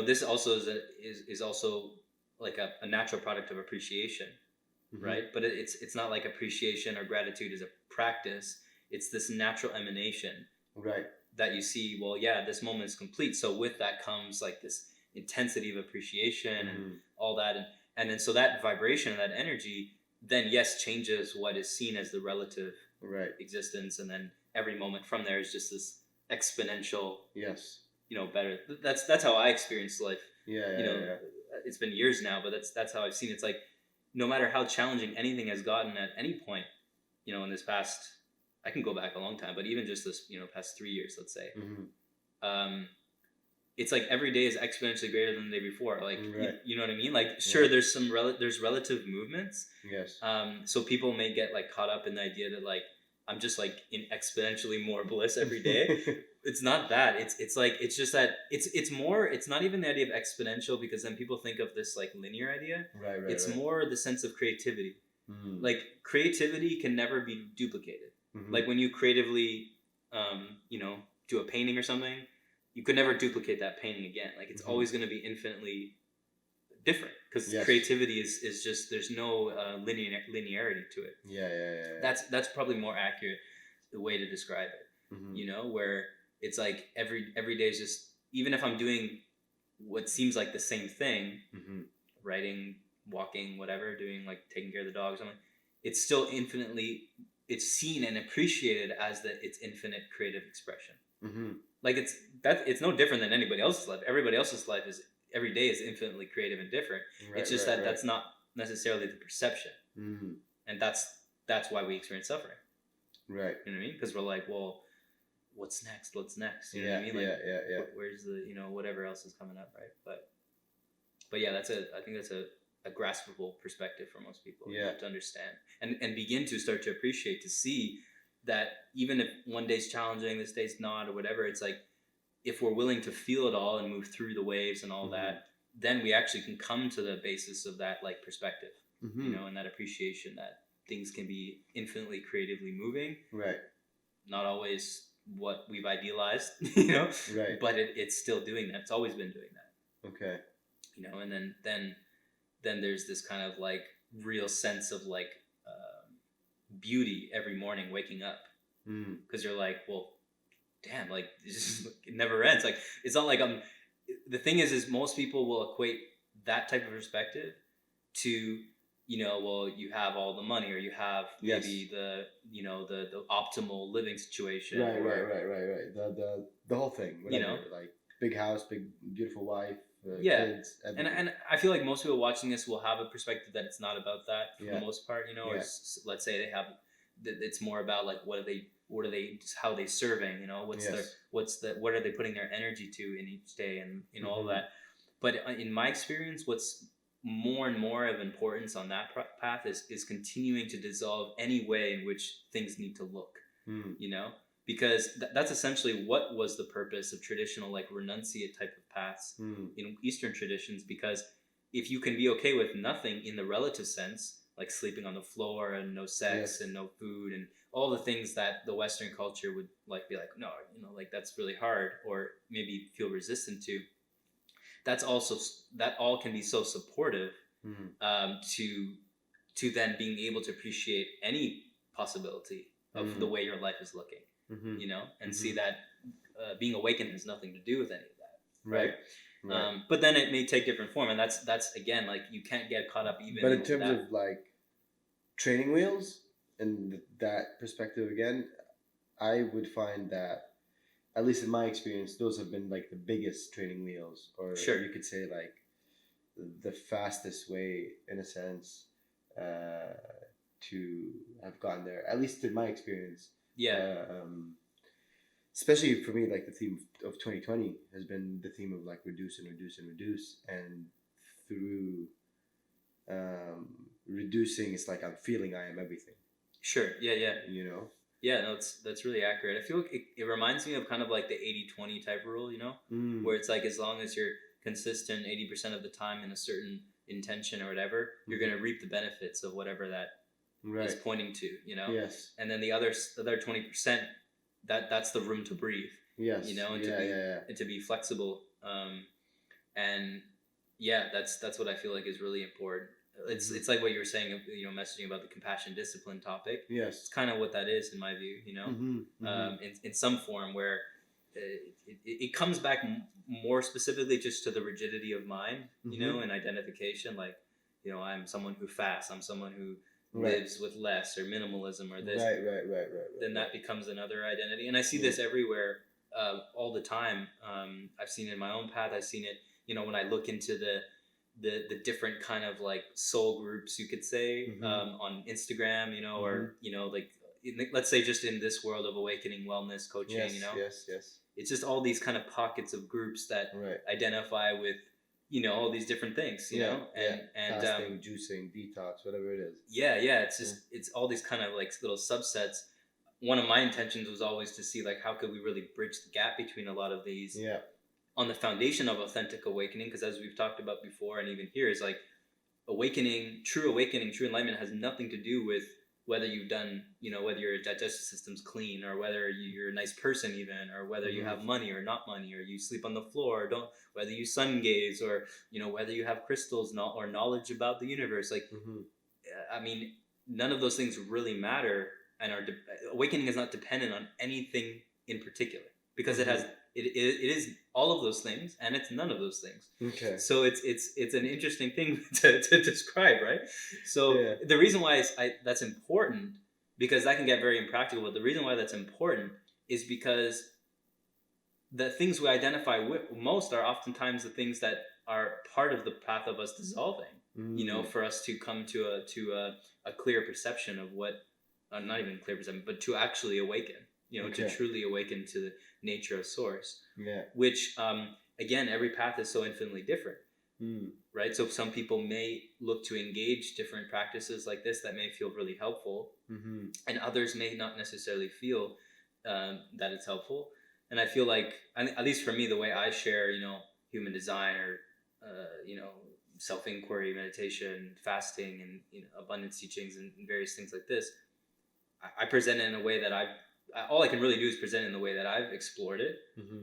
this also is also like a natural product of appreciation, right? But it's not like appreciation or gratitude is a practice. It's this natural emanation, right? That you see. Well, yeah, this moment is complete. So with that comes like this intensity of appreciation and all that, and then so that vibration, that energy, then yes, changes what is seen as the relative existence, and then every moment from there is just this exponential, Yes. better. That's how I experienced life. Yeah. Yeah. It's been years now, but that's how I've seen it. It's like no matter how challenging anything has gotten at any point, in this past, I can go back a long time, but even just this, past 3 years, let's say, it's like every day is exponentially greater than the day before. Like, Right. you know what I mean? Like, sure, there's there's relative movements. Yes. So people may get like caught up in the idea that like I'm just like in exponentially more bliss every day. It's not that. It's like it's just that it's more. It's not even the idea of exponential, because then people think of this like linear idea. Right. It's more the sense of creativity. Mm-hmm. Like creativity can never be duplicated. Mm-hmm. Like when you creatively, do a painting or something, you could never duplicate that painting again. Like it's always going to be infinitely different, because creativity is just, there's no linearity to it. Yeah. That's probably more accurate, the way to describe it. Mm-hmm. Where it's like every day is just, even if I'm doing what seems like the same thing, writing, walking, whatever, doing like taking care of the dog or something, it's still infinitely, it's seen and appreciated as its infinite creative expression. Like it's no different than anybody else's life. Everybody else's life is, every day is infinitely creative and different. It's just that's not necessarily the perception. And that's why we experience suffering. Right. You know what I mean? Because we're like, well, what's next? What's next? You know what I mean? Like, where's the, whatever else is coming up, right? But yeah, I think that's a graspable perspective for most people. You have to understand and begin to start to appreciate, to see that even if one day's challenging, this day's not, or whatever, it's like, if we're willing to feel it all and move through the waves and all that, then we actually can come to the basis of that like perspective, and that appreciation that things can be infinitely creatively moving. Right. Not always what we've idealized, Right. But it's still doing that. It's always been doing that. Okay. And then there's this kind of like real sense of like beauty every morning waking up, because you're like, well, damn, like it never ends. Like it's not like the thing is most people will equate that type of perspective to, well, you have all the money, or you have maybe the optimal living situation. Right. The whole thing, whatever, like big house, big beautiful wife, kids, everything. And I feel like most people watching this will have a perspective that it's not about that for the most part, or let's say they have, it's more about like what are they, how are they serving, what are they putting their energy to in each day, and all that. But in my experience, what's more and more of importance on that path is continuing to dissolve any way in which things need to look, because that's essentially what was the purpose of traditional like renunciate type of paths in Eastern traditions. Because if you can be okay with nothing in the relative sense, like sleeping on the floor and no sex and no food and all the things that the Western culture would like be like, no, like that's really hard, or maybe feel resistant to, that all can be so supportive to then being able to appreciate any possibility of the way your life is looking, and see that being awakened has nothing to do with any of that, right? But then it may take different form, and that's again, like you can't get caught up even. But in terms of like training wheels and that perspective again, I would find that, at least in my experience, those have been like the biggest training wheels, or you could say like the fastest way, in a sense, to have gotten there. At least in my experience. Yeah. Especially for me, like the theme of 2020 has been the theme of like reduce, and through reducing, it's like I'm feeling I am everything. Sure. Yeah. Yeah, no, that's really accurate. I feel like it reminds me of kind of like the 80-20 type rule, where it's like as long as you're consistent 80% of the time in a certain intention or whatever, you're going to reap the benefits of whatever that is pointing to, Yes. And then the other 20%, that's the room to breathe. Yes. And to be flexible. And yeah, that's what I feel like is really important. It's like what you were saying, messaging about the compassion discipline topic. Yes, it's kind of what that is in my view. In some form, where it comes back more specifically just to the rigidity of mind, and identification. Like, I'm someone who fasts. I'm someone who lives with less, or minimalism, or this. Right. Then that becomes another identity, and I see this everywhere. all the time. I've seen it in my own path. I've seen it, when I look into the different kind of like soul groups, you could say, on Instagram, or like, let's say just in this world of awakening wellness coaching, Yes. it's just all these kind of pockets of groups that Right. identify with all these different things, and fasting, juicing, detox, whatever it is. it's just it's all these kind of like little subsets. One of my intentions was always to see like how could we really bridge the gap between a lot of these on the foundation of authentic awakening, because as we've talked about before and even here is like true enlightenment has nothing to do with whether you've done, whether your digestive system's clean, or whether you're a nice person even, or whether you have money or not money, or you sleep on the floor, or don't, whether you sun gaze, or, whether you have crystals or knowledge about the universe. Like, I mean, none of those things really matter, and awakening is not dependent on anything in particular, because it is all of those things, and it's none of those things. Okay. So it's an interesting thing to describe, right? So the reason why that's important, because that can get very impractical, but the reason why that's important is because the things we identify with most are oftentimes the things that are part of the path of us dissolving. For us to come to a clear perception of what, not even clear perception, but to actually awaken. To truly awaken to the nature of source. Which, again, every path is so infinitely different. Right? So some people may look to engage different practices like this that may feel really helpful, and others may not necessarily feel that it's helpful. And I feel like, at least for me, the way I share, human design, or, self-inquiry, meditation, fasting, and abundance teachings, and various things like this, I present it in a way that all I can really do is present it in the way that I've explored it,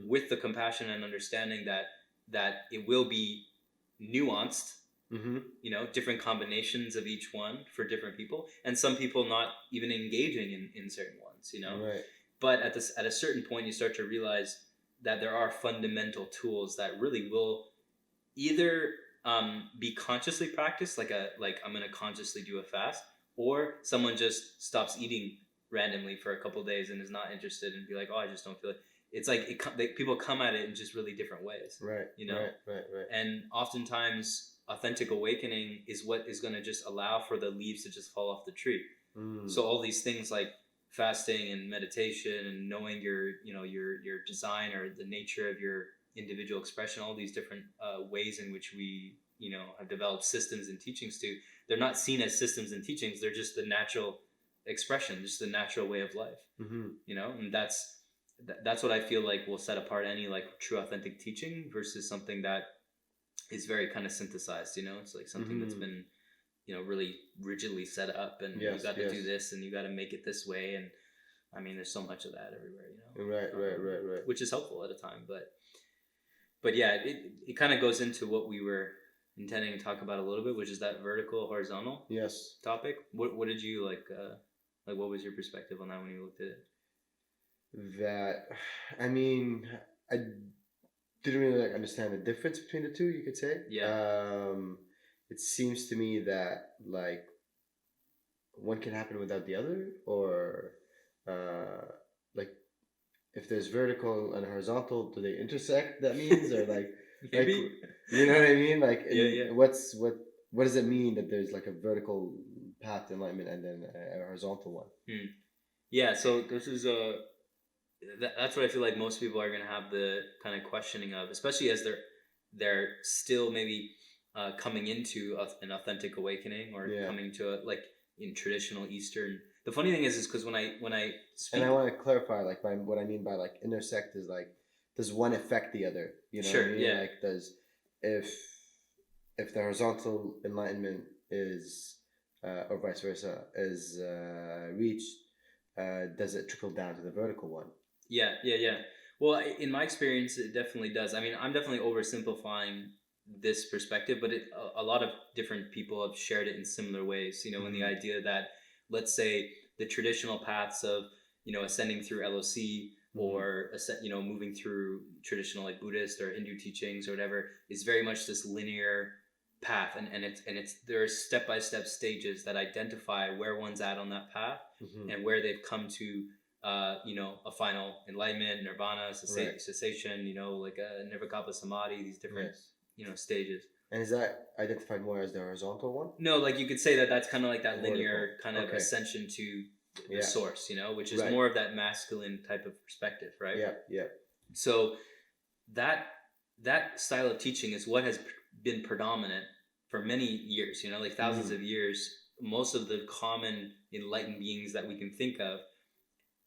with the compassion and understanding that it will be nuanced, different combinations of each one for different people, and some people not even engaging in certain ones, Right. But at a certain point, you start to realize that there are fundamental tools that really will either be consciously practiced, like I'm going to consciously do a fast, or someone just stops eating randomly for a couple of days and is not interested, and be like, oh, I just don't feel it. It's like people come at it in just really different ways, right? Right. And oftentimes, authentic awakening is what is going to just allow for the leaves to just fall off the tree. So all these things like fasting and meditation, and knowing your design, or the nature of your individual expression, all these different ways in which we have developed systems and teachings they're not seen as systems and teachings. They're just the natural expression, just the natural way of life. And that's what I feel like will set apart any like true authentic teaching versus something that is very kind of synthesized. It's like something that's been really rigidly set up, and you got to do this, and you got to make it this way, and I mean there's so much of that everywhere. Right. Which is helpful at a time, but yeah, it kind of goes into what we were intending to talk about a little bit, which is that vertical horizontal topic. What did you like what was your perspective on that when you looked at it? That, I mean, I didn't really understand the difference between the two, you could say. It seems to me that like one can happen without the other, or like if there's vertical and horizontal, do they intersect? That means, or like maybe, like, you know what I mean? Like, yeah. what does it mean that there's like a vertical path to enlightenment and then a horizontal one? Yeah, so this is that's what I feel like most people are going to have the kind of questioning of, especially as they're still maybe coming into an authentic awakening, or coming to like in traditional Eastern. The funny thing is because when I speak, and I want to clarify, like, what I mean by like intersect is like, does one affect the other? Sure, what I mean? Like, does if the horizontal enlightenment is or vice versa is reached, does it trickle down to the vertical one? Yeah. Well, in my experience, it definitely does. I mean, I'm definitely oversimplifying this perspective, but a lot of different people have shared it in similar ways. In the idea that, let's say, the traditional paths of ascending through LOC, or moving through traditional like Buddhist or Hindu teachings or whatever, is very much this linear path, and it's there are step-by-step stages that identify where one's at on that path, and where they've come to a final enlightenment, nirvana, Right. cessation, like a nirvakapa samadhi, these different, Yes. stages. And is that identified more as the horizontal one? No, like you could say that that's kind of like that Vertical. linear kind of Okay. ascension to the Yeah. source, which is Right. more of that masculine type of perspective, right? Yeah. So that style of teaching is what has been predominant for many years, like thousands of years. Most of the common enlightened beings that we can think of,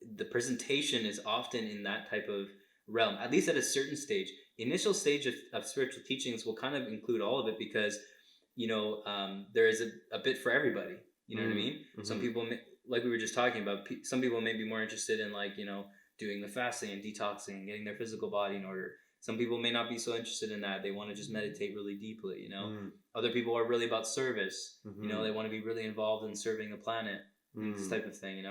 the presentation is often in that type of realm, at least at a certain stage. Initial stage of spiritual teachings will kind of include all of it because there is a bit for everybody. You know what I mean? Some people like we were just talking about, some people may be more interested in like doing the fasting and detoxing and getting their physical body in order. Some people may not be so interested in that. They want to just meditate really deeply. Other people are really about service. They want to be really involved in serving the planet and this type of thing.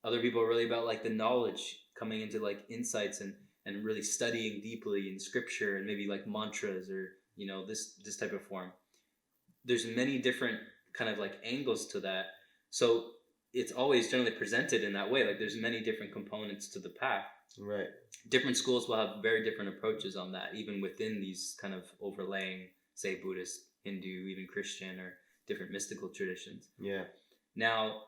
Other people are really about like the knowledge, coming into like insights and really studying deeply in scripture and maybe like mantras or this type of form. There's many different kind of like angles to that, so it's always generally presented in that way. Like there's many different components to the path. Right. Different schools will have very different approaches on that, even within these kind of overlaying, say, Buddhist, Hindu, even Christian, or different mystical traditions. Yeah. Now,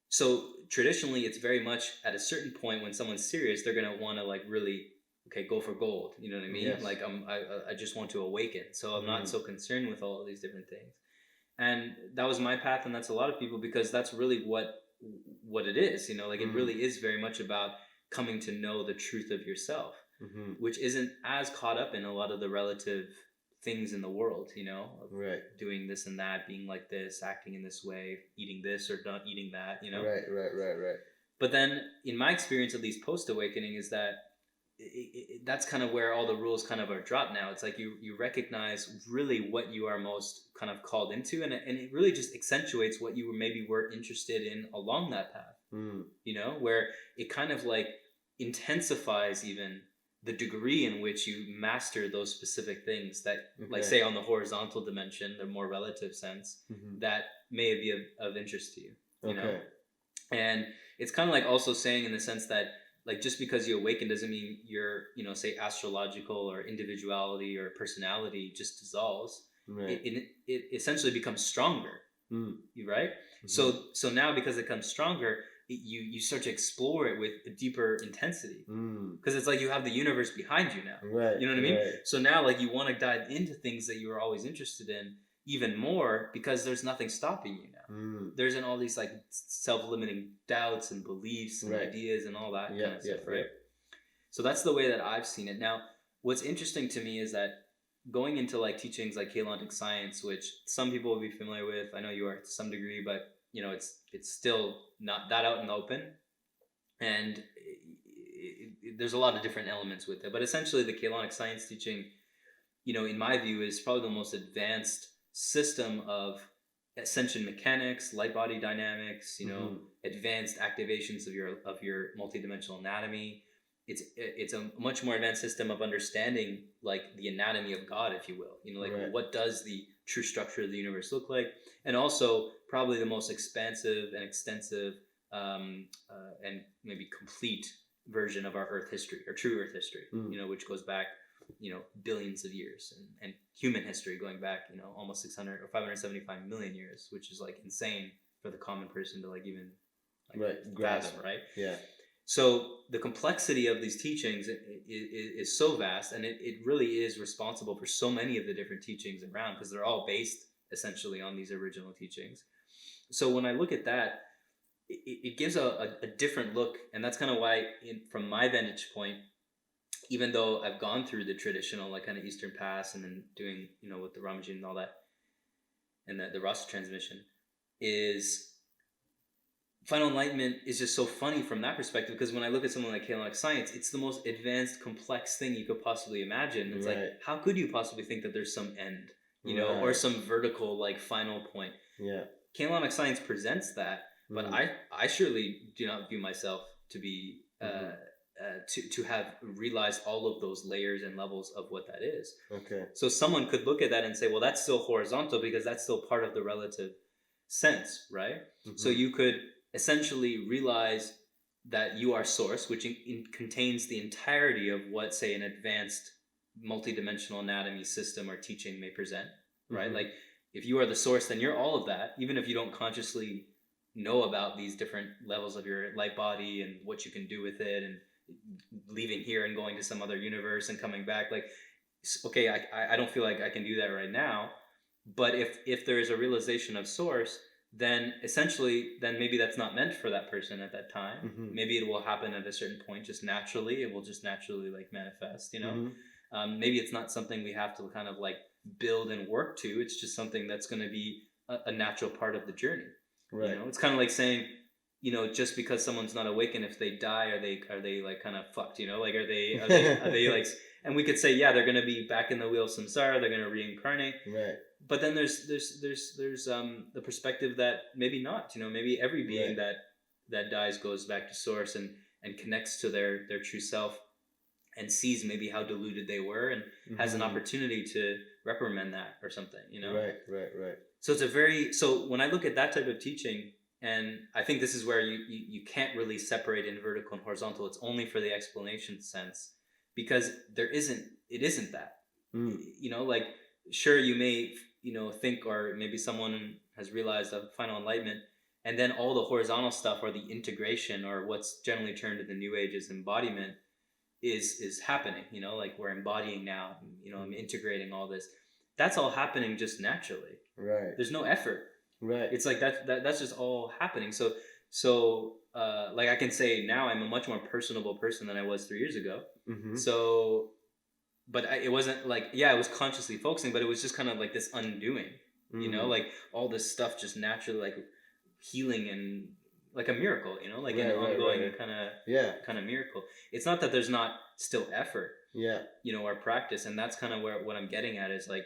so traditionally, it's very much at a certain point when someone's serious, they're gonna want to like really, okay, go for gold. You know what I mean? Yes. Like I just want to awaken, so I'm not so concerned with all of these different things. And that was my path, and that's a lot of people, because that's really what it is. Like it really is very much about coming to know the truth of yourself, which isn't as caught up in a lot of the relative things in the world, right, doing this and that, being like this, acting in this way, eating this or not eating that, right. But then in my experience, at least post-awakening, is that that's kind of where all the rules kind of are dropped now. It's like you recognize really what you are most kind of called into, and it really just accentuates what you maybe were interested in along that path, where it kind of like intensifies even the degree in which you master those specific things that, like say on the horizontal dimension, the more relative sense, that may be of interest to you, you know? And it's kind of like also saying in the sense that, like, just because you awaken doesn't mean your, say astrological or individuality or personality just dissolves. Right. It essentially becomes stronger. Right? So now, because it comes stronger, you start to explore it with a deeper intensity. Because it's like you have the universe behind you now. Right. You know what I mean? So now, like, you want to dive into things that you were always interested in even more, because there's nothing stopping you now. There isn't all these like self-limiting doubts and beliefs and ideas and all that kind of stuff, right? So that's the way that I've seen it. Now, what's interesting to me is that going into like teachings like Kalantic science, which some people will be familiar with, I know you are to some degree, but it's still not that out in the open, and there's a lot of different elements with it. But essentially, the Kalantic science teaching, in my view, is probably the most advanced system of ascension mechanics, light body dynamics, advanced activations of your multidimensional anatomy. It's a much more advanced system of understanding like the anatomy of God, if you will. What does the true structure of the universe look like, and also probably the most expansive and extensive and maybe complete version of our Earth history, or true Earth history, which goes back billions of years, and human history going back almost 600 or 575 million years, which is like insane for the common person to like even fathom, right? So the complexity of these teachings is so vast, and it really is responsible for so many of the different teachings around, because they're all based essentially on these original teachings. So when I look at that, it gives a different look, and that's kind of why, from my vantage point, even though I've gone through the traditional like kind of Eastern paths and then doing with the Ramajin and all that, and the Rasa transmission, is Final Enlightenment is just so funny from that perspective, because when I look at something like Kalantic science, it's the most advanced, complex thing you could possibly imagine. It's like, how could you possibly think that there's some end, or some vertical like final point? Kalantic science presents that, but I surely do not view myself to be to have realized all of those layers and levels of what that is. So someone could look at that and say, well, that's still horizontal, because that's still part of the relative sense, right? So you could essentially realize that you are source, which contains the entirety of what, say, an advanced multidimensional anatomy system or teaching may present, right? Like, if you are the source, then you're all of that, even if you don't consciously know about these different levels of your light body and what you can do with it, and leaving here and going to some other universe and coming back. Like, okay, I don't feel like I can do that right now, but if there is a realization of source, then essentially, then maybe that's not meant for that person at that time. Maybe it will happen at a certain point, just naturally. It will just naturally like manifest, you know. Maybe it's not something we have to kind of like build and work to. It's just something that's going to be a natural part of the journey. Right. You know, it's kind of like saying, you know, just because someone's not awakened, if they die, are they like kind of fucked? You know, like are they like? And we could say, yeah, they're going to be back in the wheel of samsara. They're going to reincarnate. Right. But then there's the perspective that maybe not. You know, maybe every being that dies goes back to source and connects to their true self, and sees maybe how deluded they were, and has an opportunity to reprimand that or something. You know. Right. So when I look at that type of teaching, and I think this is where you can't really separate in vertical and horizontal. It's only for the explanation sense, because it isn't that. You know, like, sure, you may, you know, think, or maybe someone has realized a final enlightenment, and then all the horizontal stuff, or the integration, or what's generally termed in the New Age as embodiment, is happening. You know, like, we're embodying now. You know, I'm integrating all this. That's all happening just naturally. Right. There's no effort. Right. It's like that's just all happening. So like, I can say now I'm a much more personable person than I was 3 years ago. So, but it wasn't like, yeah, I was consciously focusing, but it was just kind of like this undoing, you know, like all this stuff just naturally, like, healing, and like a miracle, you know, like an ongoing kind of miracle. It's not that there's not still effort, you know, or practice. And that's kind of what I'm getting at is, like,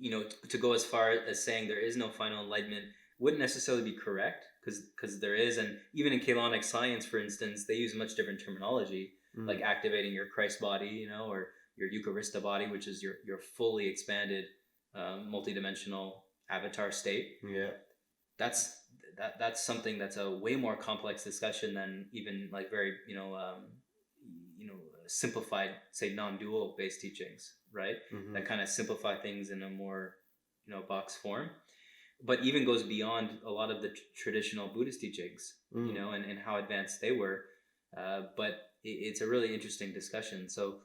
you know, to go as far as saying there is no final enlightenment wouldn't necessarily be correct, because there is. And even in Kalonic science, for instance, they use much different terminology, like activating your Christ body, you know, or your Eucharista body, which is your fully expanded multidimensional avatar state. Yeah, that's something that's a way more complex discussion than even like very simplified, say, non-dual based teachings, right? That kind of simplify things in a more, you know, box form, but even goes beyond a lot of the traditional Buddhist teachings, you know, and how advanced they were. But it's a really interesting discussion. So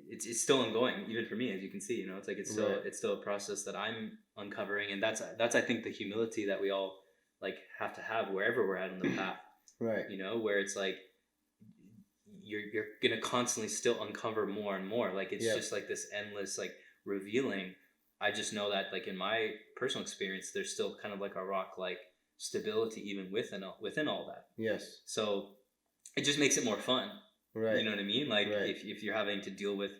it's still ongoing, even for me, as you can see. You know, it's like it's still a process that I'm uncovering, and that's I think the humility that we all like have to have wherever we're at on the path. Right. You know, where it's like you're gonna constantly still uncover more and more. Like, it's just like this endless like revealing. I just know that, like, in my personal experience, there's still kind of like a rock like stability even within all that. Yes. So it just makes it more fun. Right. You know what I mean? Like, if you're having to deal with,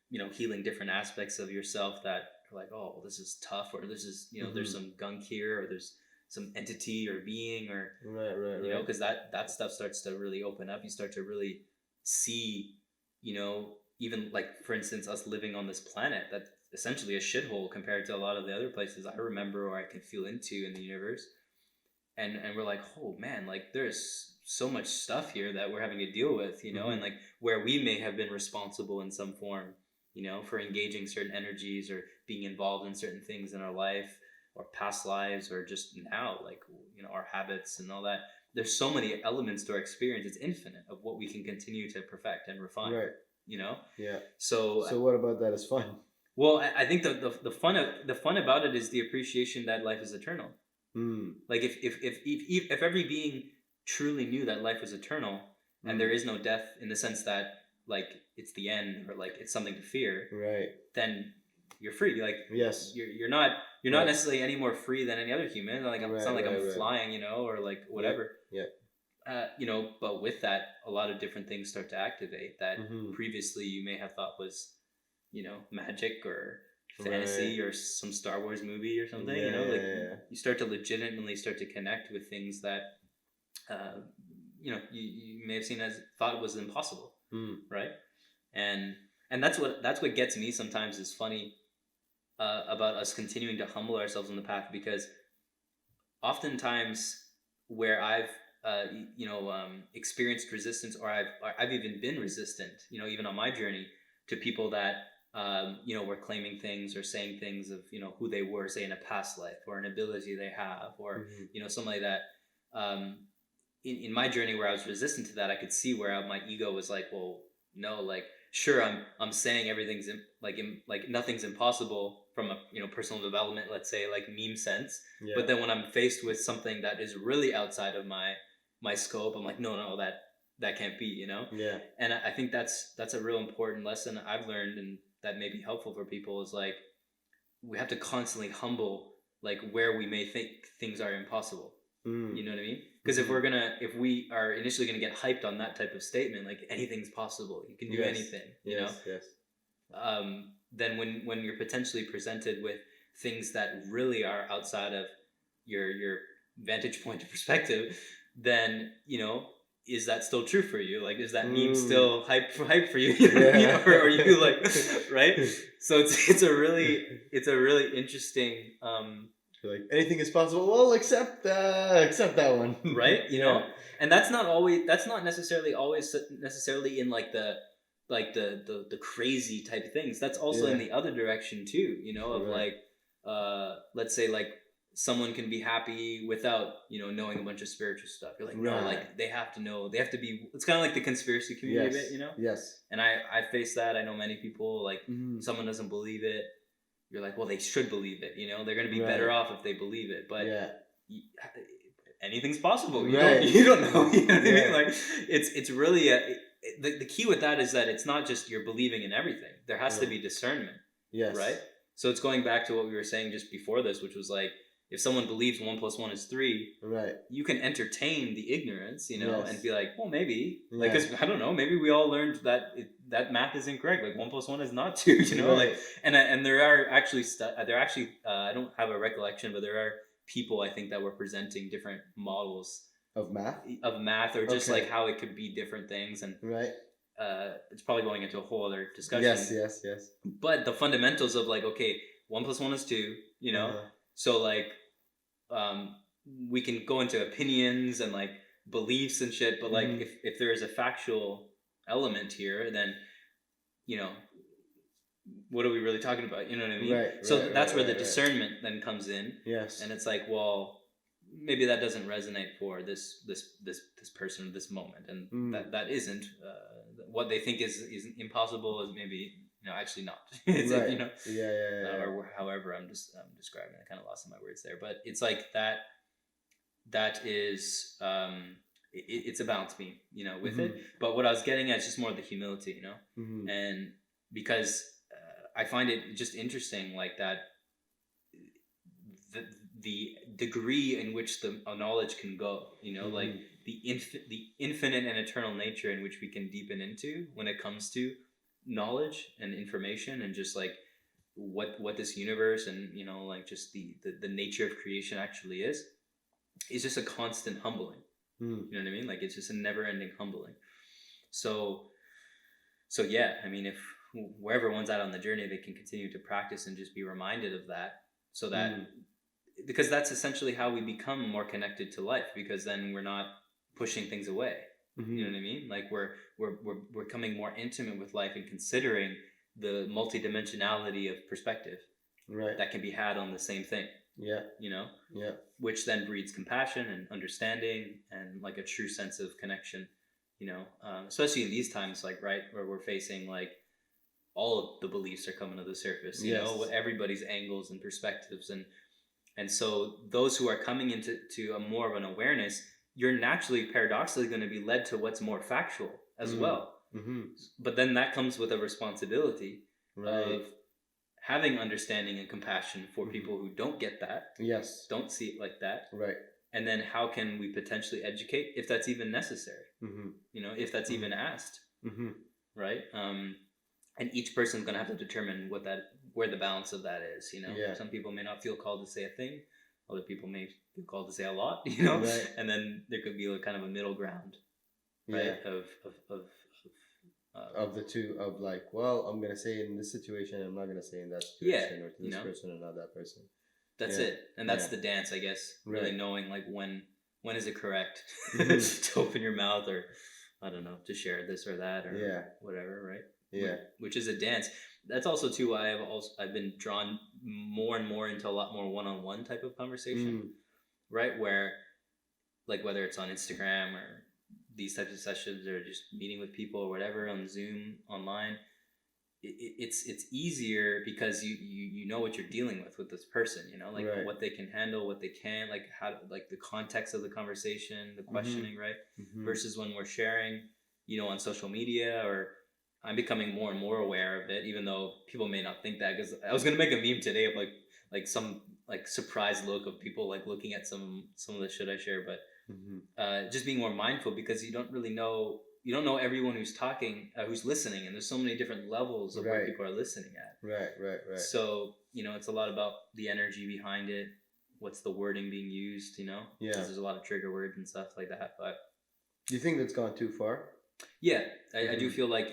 you know, healing different aspects of yourself that are like, oh, well, this is tough, or this is, you know, there's some gunk here, or there's some entity or being, or you know, because that stuff starts to really open up. You start to really see, you know, even like, for instance, us living on this planet that's essentially a shithole compared to a lot of the other places I remember or I can feel into in the universe. And we're like, oh man, like, there's so much stuff here that we're having to deal with, you know, and like where we may have been responsible in some form, you know, for engaging certain energies or being involved in certain things in our life or past lives, or just now, like, you know, our habits and all that. There's so many elements to our experience. It's infinite of what we can continue to perfect and refine. Right. You know. Yeah. So what about that is fun? Well, I think the fun about it is the appreciation that life is eternal. Like, if every being truly knew that life was eternal, and there is no death in the sense that, like, it's the end, or like it's something to fear, right? Then you're free. Like, yes, you're not necessarily any more free than any other human. Like, it's not like I'm flying, you know, or like whatever. Yeah. You know, but with that, a lot of different things start to activate that previously you may have thought was, you know, magic or fantasy or some Star Wars movie or something. You know, like you start to legitimately start to connect with things that you know, you may have seen as thought was impossible. Right. And that's what gets me sometimes is funny about us continuing to humble ourselves on the path, because oftentimes where I've experienced resistance, or I've even been resistant, even on my journey, to people that were claiming things or saying things of who they were, say in a past life, or an ability they have, or something like that. In my journey where I was resistant to that, I could see where my ego was like, well, no, like sure, I'm saying everything's like nothing's impossible from a personal development, let's say, like meme sense. Yeah. But then when I'm faced with something that is really outside of my scope, I'm like, no, that can't be, Yeah. And I think that's a real important lesson I've learned, and that may be helpful for people, is like we have to constantly humble like where we may think things are impossible. You know what I mean? Because if we are initially gonna get hyped on that type of statement, like anything's possible, you can do anything, Yes. then when you're potentially presented with things that really are outside of your vantage point of perspective, then is that still true for you? Like, is that meme still hype for you? You know what I mean? Or are you like, right? So it's a really interesting. Like anything is possible. Well, except that one, right? And that's not necessarily always in like the crazy type things. That's also in the other direction too. Of like, let's say like someone can be happy without knowing a bunch of spiritual stuff. You're like, no, like they have to know. They have to be. It's kind of like the conspiracy community a bit, Yes. And I face that. I know many people like someone doesn't believe it. You're like, well, they should believe it. They're going to be better off if they believe it. But anything's possible. You don't know. You know what I mean? Like, it's really the key with that is that it's not just you're believing in everything. There has to be discernment. Yes. Right. So it's going back to what we were saying just before this, which was like, if someone believes 1 + 1 is 3, right, you can entertain the ignorance, and be like, well, maybe, like, because I don't know, maybe we all learned that that math is incorrect. Like 1 + 1 is not 2, like, and there are actually I don't have a recollection, but there are people I think that were presenting different models of math, or just like how it could be different things, and it's probably going into a whole other discussion. Yes. But the fundamentals of like, okay, 1 + 1 is 2, so like, we can go into opinions and like beliefs and shit, but like if there is a factual element here, then what are we really talking about? You know what I mean? So that's where the discernment then comes in. Yes. And it's like, well, maybe that doesn't resonate for this person at this moment, and that isn't what they think is impossible is maybe actually not. It's like, or however I'm describing. I kind of lost in my words there, but it's like that is it's a balance beam, with it. But what I was getting at is just more the humility, and because I find it just interesting, like that the degree in which the knowledge can go, like the infinite and eternal nature in which we can deepen into when it comes to knowledge and information, and just like what this universe and like just the nature of creation actually is just a constant humbling. You know what I mean? Like, it's just a never-ending humbling. So yeah, I mean, if wherever one's at on the journey, they can continue to practice and just be reminded of that, so that because that's essentially how we become more connected to life, because then we're not pushing things away. You know what I mean? Like, we're becoming more intimate with life and considering the multidimensionality of perspective that can be had on the same thing. Which then breeds compassion and understanding and like a true sense of connection, especially in these times, like, right, where we're facing like all of the beliefs are coming to the surface, everybody's angles and perspectives, and so those who are coming into a more of an awareness, you're naturally, paradoxically, going to be led to what's more factual as well. But then that comes with a responsibility of having understanding and compassion for people who don't get that, don't see it like that, and then how can we potentially educate if that's even necessary, if that's even asked, right? And each person's going to have to determine where the balance of that is. Some people may not feel called to say a thing, other people may feel called to say a lot, and then there could be a kind of a middle ground, right? Of the two, of like, well, I'm gonna say in this situation, I'm not gonna say in that situation, or to this person and not that person. That's it, and that's the dance, I guess. Really knowing like when when is it correct Mm-hmm. to open your mouth, or I don't know, to share this or that or whatever, right? Yeah. Which is a dance. That's also too why I've been drawn more and more into a lot more one-on-one type of conversation, right? Where, like, whether it's on Instagram or these types of sessions or just meeting with people or whatever on Zoom online, it's easier because you know what you're dealing with this person, you know, like Right. what they can handle, what they can't, like how, like the context of the conversation, the questioning, right? Versus when we're sharing, you know, on social media, or I'm becoming more and more aware of it, even though people may not think that, because I was gonna make a meme today of like some like surprised look of people like looking at some of the shit I share, but just being more mindful, because you don't really know, you don't know everyone who's talking, who's listening, and there's so many different levels of where people are listening at. Right. So, you know, it's a lot about the energy behind it. What's the wording being used, you know? Yeah. Because there's a lot of trigger words and stuff like that. But do you think that's gone too far? Yeah, I do feel like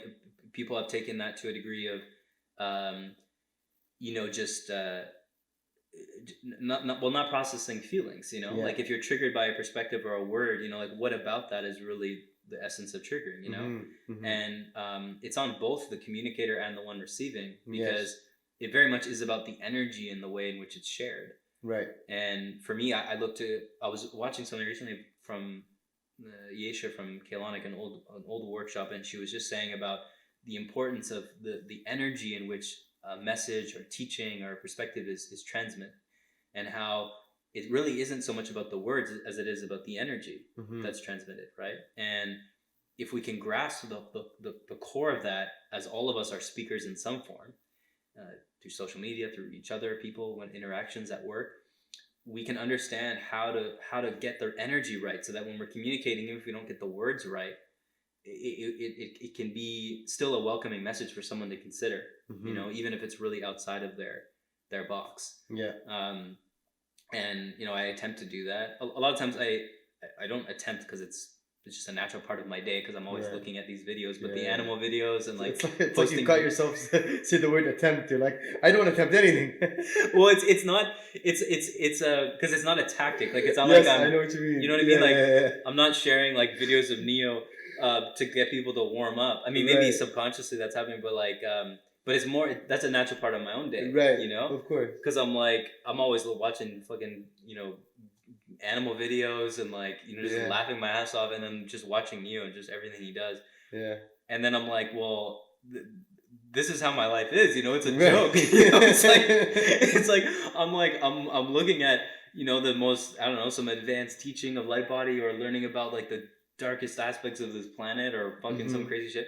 people have taken that to a degree of, you know, just not processing feelings, you know? Like if you're triggered by a perspective or a word, you know, like what about that is really the essence of triggering, you know? And it's on both the communicator and the one receiving, because it very much is about the energy and the way in which it's shared. Right. And for me, I was watching something recently from Yesha from Kailanic, an old workshop, and she was just saying about the importance of the energy in which a message or teaching or perspective is transmitted, and how it really isn't so much about the words as it is about the energy that's transmitted, right? And if we can grasp the core of that, as all of us are speakers in some form, through social media, through each other, people, when interactions at work, we can understand how to get their energy right, so that when we're communicating, even if we don't get the words right, it can be still a welcoming message for someone to consider, you know, even if it's really outside of their box. And you know, I attempt to do that. A lot of times I don't attempt, because it's just a natural part of my day, because I'm always looking at these videos, but the animal videos and like it's like you got yourself say the word attempt. You're like, I don't attempt anything. Well, it's not, it's because it's not a tactic. Like it's not like I know what you mean. You know what I mean? Like I'm not sharing like videos of Neo to get people to warm up. I mean, maybe subconsciously that's happening, but like but it's more, that's a natural part of my own day, right? You know, of course, because I'm always watching fucking, you know, animal videos, and like, you know, just laughing my ass off, and then just watching Neo and just everything he does. And then I'm like, well, this is how my life is, you know, it's a joke. You know, it's like I'm looking at, you know, the most, I don't know, some advanced teaching of light body, or learning about like the darkest aspects of this planet, or fucking some crazy shit,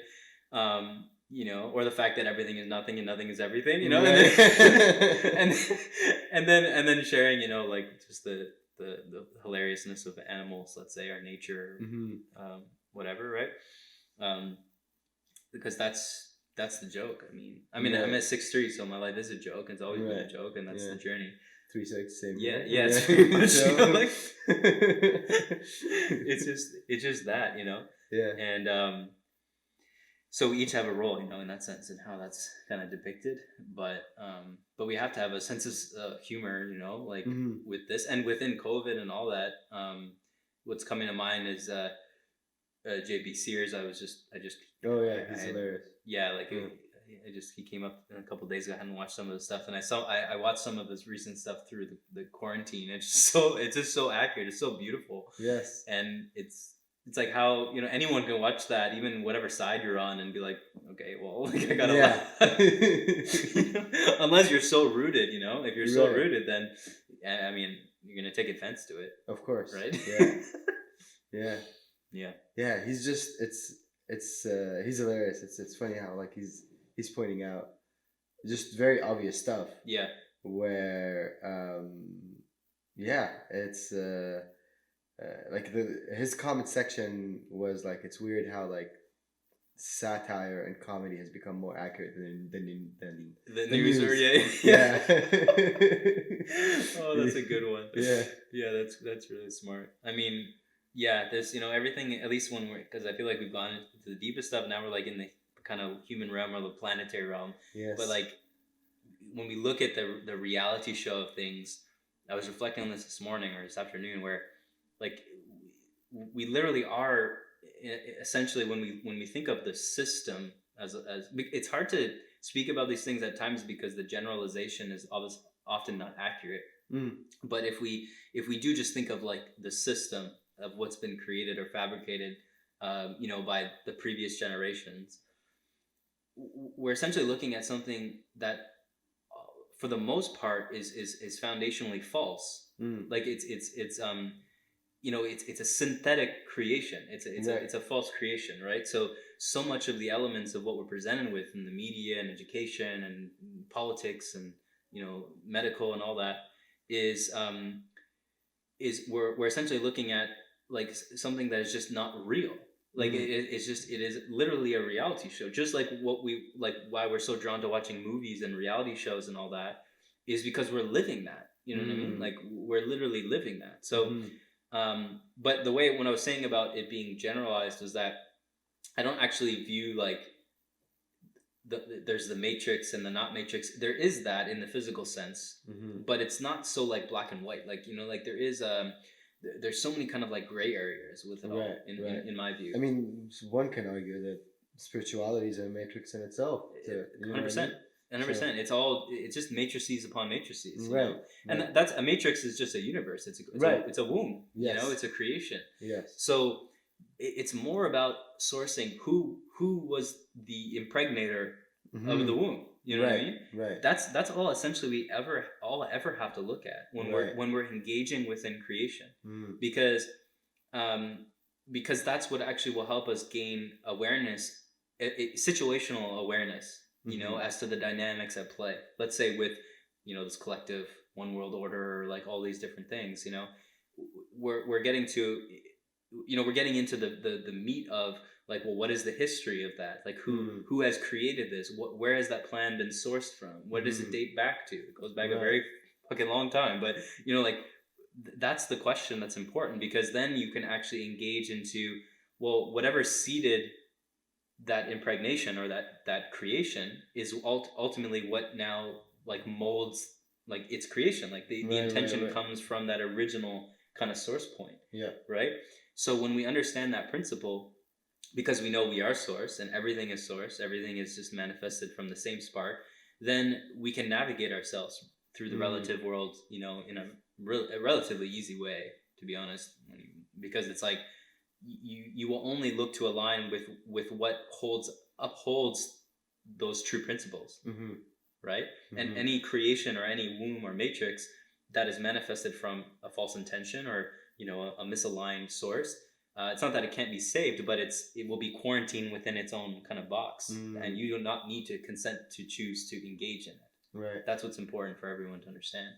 you know, or the fact that everything is nothing and nothing is everything, you know, and then sharing, you know, like just the hilariousness of animals, let's say, or nature, whatever, right? Because that's the joke. I mean, I'm at 6'3", so my life is a joke. It's always been a joke, and that's the journey. 3'6", same. It's pretty much, you know, like, it's just that, you know. And so we each have a role, you know, in that sense, and how that's kind of depicted. But we have to have a sense of humor, you know, like with this, and within COVID and all that. What's coming to mind is JB Sears. I just he's hilarious. Yeah, like he came up a couple of days ago. I hadn't watched some of the stuff, and I watched some of his recent stuff through the quarantine. It's just so accurate. It's so beautiful. Yes. And it's how, you know, anyone can watch that, even whatever side you're on, and be like, okay, well, like, I gotta laugh. You know? Unless you're so rooted, you know. If you're so rooted, then I mean, you're gonna take offense to it. Of course. Right. Yeah. He's just he's hilarious. It's funny how like he's pointing out just very obvious stuff. Where it's like his comment section was like, it's weird how like satire and comedy has become more accurate than the news. Yeah. Oh, that's a good one. Yeah, that's really smart. I mean, there's, you know, everything, at least when because I feel like we've gone into the deepest stuff. Now we're like in the kind of human realm, or the planetary realm. But like, when we look at the reality show of things, I was reflecting on this morning or this afternoon, where like we literally are essentially when we think of the system as it's hard to speak about these things at times because the generalization is often not accurate. But if we do just think of like the system of what's been created or fabricated, by the previous generations, we're essentially looking at something that, for the most part, is foundationally false. Like it's a synthetic creation. It's a false creation, right? So much of the elements of what we're presented with in the media and education and politics and medical and all that is we're essentially looking at like something that is just not real. Like it is literally a reality show. Just like why we're so drawn to watching movies and reality shows and all that is because we're living that. You know what I mean? Like we're literally living that. So, but when I was saying about it being generalized was that I don't actually view like there's the matrix and the not matrix. There is that in the physical sense, but it's not so like black and white. Like like there's so many kind of like gray areas with it all in my view. I mean, one can argue that spirituality is a matrix in itself. 100%. 100%. It's just matrices upon matrices, right? And that's a matrix is just a universe. It's a womb. Yes. It's a creation. Yes. So it's more about sourcing who was the impregnator of the womb. You know what I mean? Right. That's all essentially we ever have to look at when we're engaging within creation, because that's what actually will help us gain awareness, situational awareness, as to the dynamics at play. Let's say with this collective one world order, or like all these different things. We're getting to we're getting into the meat of like, well, what is the history of that? Like who has created this? Where has that plan been sourced from? What does it date back to? It goes back a very fucking long time, but that's the question that's important, because then you can actually engage into, well, whatever seeded that impregnation or that creation is ultimately what now like molds like its creation. Like the intention comes from that original kind of source point. Yeah. Right. So when we understand that principle, because we know we are source and everything is source, everything is just manifested from the same spark, then we can navigate ourselves through the relative world, in a relatively easy way, to be honest, because it's like you will only look to align with what upholds those true principles, right? And any creation or any womb or matrix that is manifested from a false intention or a misaligned source, it's not that it can't be saved, but it will be quarantined within its own kind of box, and you do not need to consent to choose to engage in it. Right. That's what's important for everyone to understand,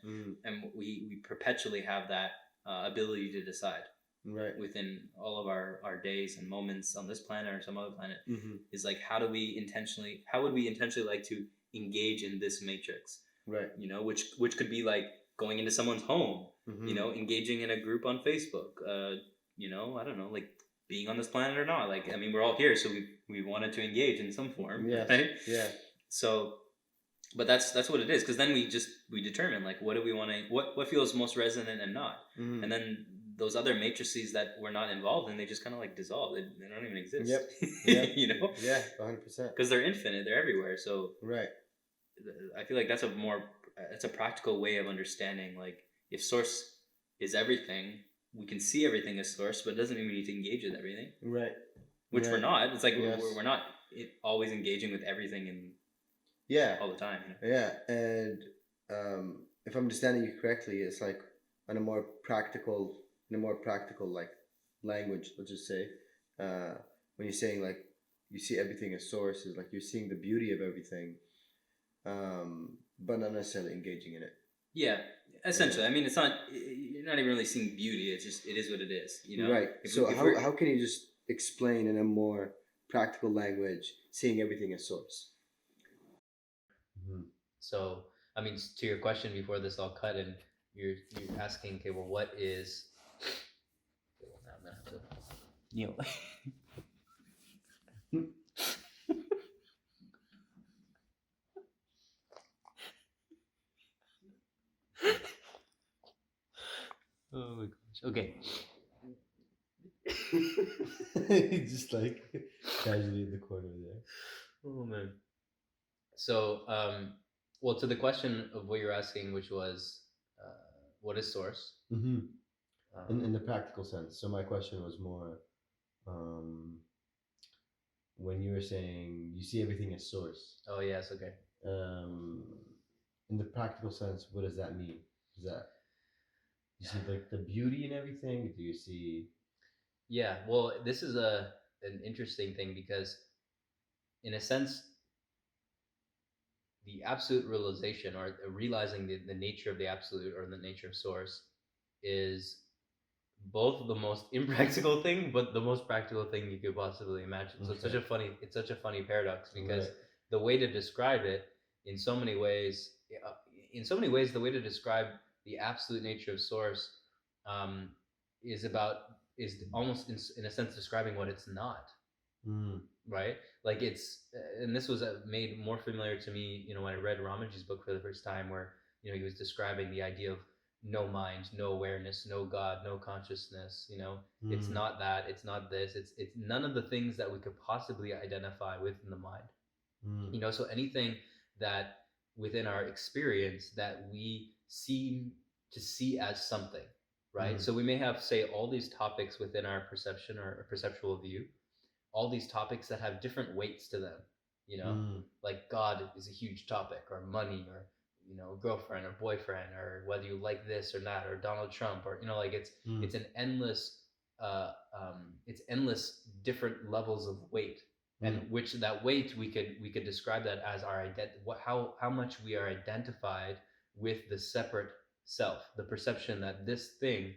and we perpetually have that ability to decide. Right. Within all of our days and moments on this planet or some other planet, is like, how would we intentionally like to engage in this matrix? Right. Which could be like going into someone's home, engaging in a group on Facebook, I don't know, like being on this planet or not. Like, I mean, we're all here, so we wanted to engage in some form. Yes. Right? Yeah. So, but that's what it is, because then we determine like what do we want to, what feels most resonant and not, and then those other matrices that we're not involved in, they just kind of like dissolve. They don't even exist. Yep. Yeah, 100%. Because they're infinite, they're everywhere. So right. I feel like that's a practical way of understanding, like, if source is everything, we can see everything as source, but it doesn't mean we need to engage with everything. Right. Which we're not. It's like we're not always engaging with everything and all the time. Yeah, and if I'm understanding you correctly, it's like in a more practical like language, let's just say, when you're saying like you see everything as source, is like you're seeing the beauty of everything, but not necessarily engaging in it. Yeah, essentially. I mean, it's not, you're not even really seeing beauty. It's just, it is what it is, Right. So how can you just explain in a more practical language seeing everything as source? So, I mean, to your question before this all cut, and you're asking, okay, well, what is? Okay, well, now I'm gonna have to, Oh my gosh. Okay. Just like casually in the corner there. Oh man. So, well, to the question of what you're asking, which was, what is source? Mm-hmm. In Um, the practical sense. So my question was more, um, when you were saying you see everything as source. oh yes, okay. Um, in the practical sense, what does that mean? Is that you see like the beauty in everything? Do you see? Yeah. Well, this is an interesting thing because, in a sense, the absolute realization or realizing the nature of the absolute or the nature of source is both the most impractical thing but the most practical thing you could possibly imagine. So Okay. it's such a funny paradox because Right. the way to describe it in so many ways uh, in so many ways the way to describe the absolute nature of source um, is about is almost in a sense describing what it's not, Mm. right? Like it's and this was made more familiar to me, when I read Ramaji's book for the first time, where he was describing the idea of no mind, no awareness, no God, no consciousness. It's Mm. not that, it's not this, it's none of the things that we could possibly identify within the mind. Mm. So anything that within our experience that we seem to see as something, right? Mm. So we may have, say, all these topics within our perception or perceptual view, all these topics that have different weights to them, you know, Mm. like God is a huge topic, or money, or girlfriend or boyfriend, or whether you like this or that, or Donald Trump, or like Mm. it's an endless it's endless different levels of weight, and Mm. which that weight we could describe that as our how much we are identified with the separate self, the perception that this thing,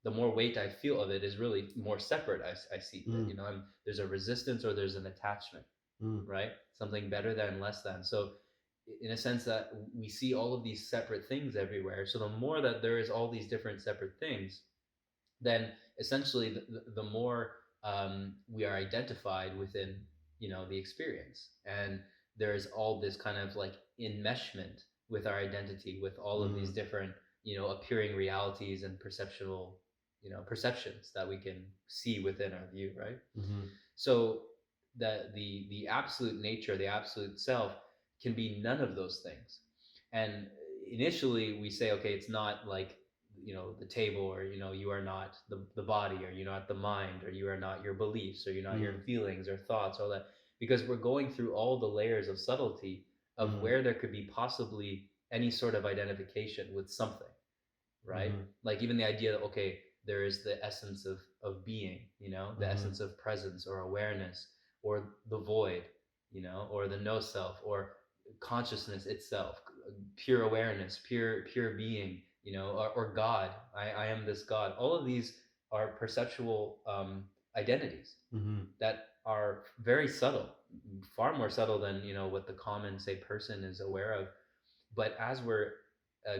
the more weight I feel of it, is really more separate. I see that, Mm. there's a resistance or there's an attachment, Mm. right? Something better than, less than. So, in a sense, that we see all of these separate things everywhere. So the more that there is all these different separate things, then essentially the more we are identified within the experience, and there's all this kind of like enmeshment with our identity, with all of these Mm. different appearing realities and perceptual perceptions that we can see within our view, right? Mm-hmm. So the absolute nature, the absolute self, can be none of those things. And initially we say, okay, it's not like the table, or you are not the body, or you're not the mind, or you are not your beliefs, or you're not your Mm. feelings or thoughts, all that, because we're going through all the layers of subtlety of Mm. where there could be possibly any sort of identification with something, right? Mm-hmm. Like even the idea that, okay, there is the essence of being, the Mm-hmm. essence of presence or awareness, or the void, or the no self, or consciousness itself, pure awareness, pure being, or God. I am this God. All of these are perceptual identities Mm-hmm. that are very subtle, far more subtle than what the common, say, person is aware of. But as we're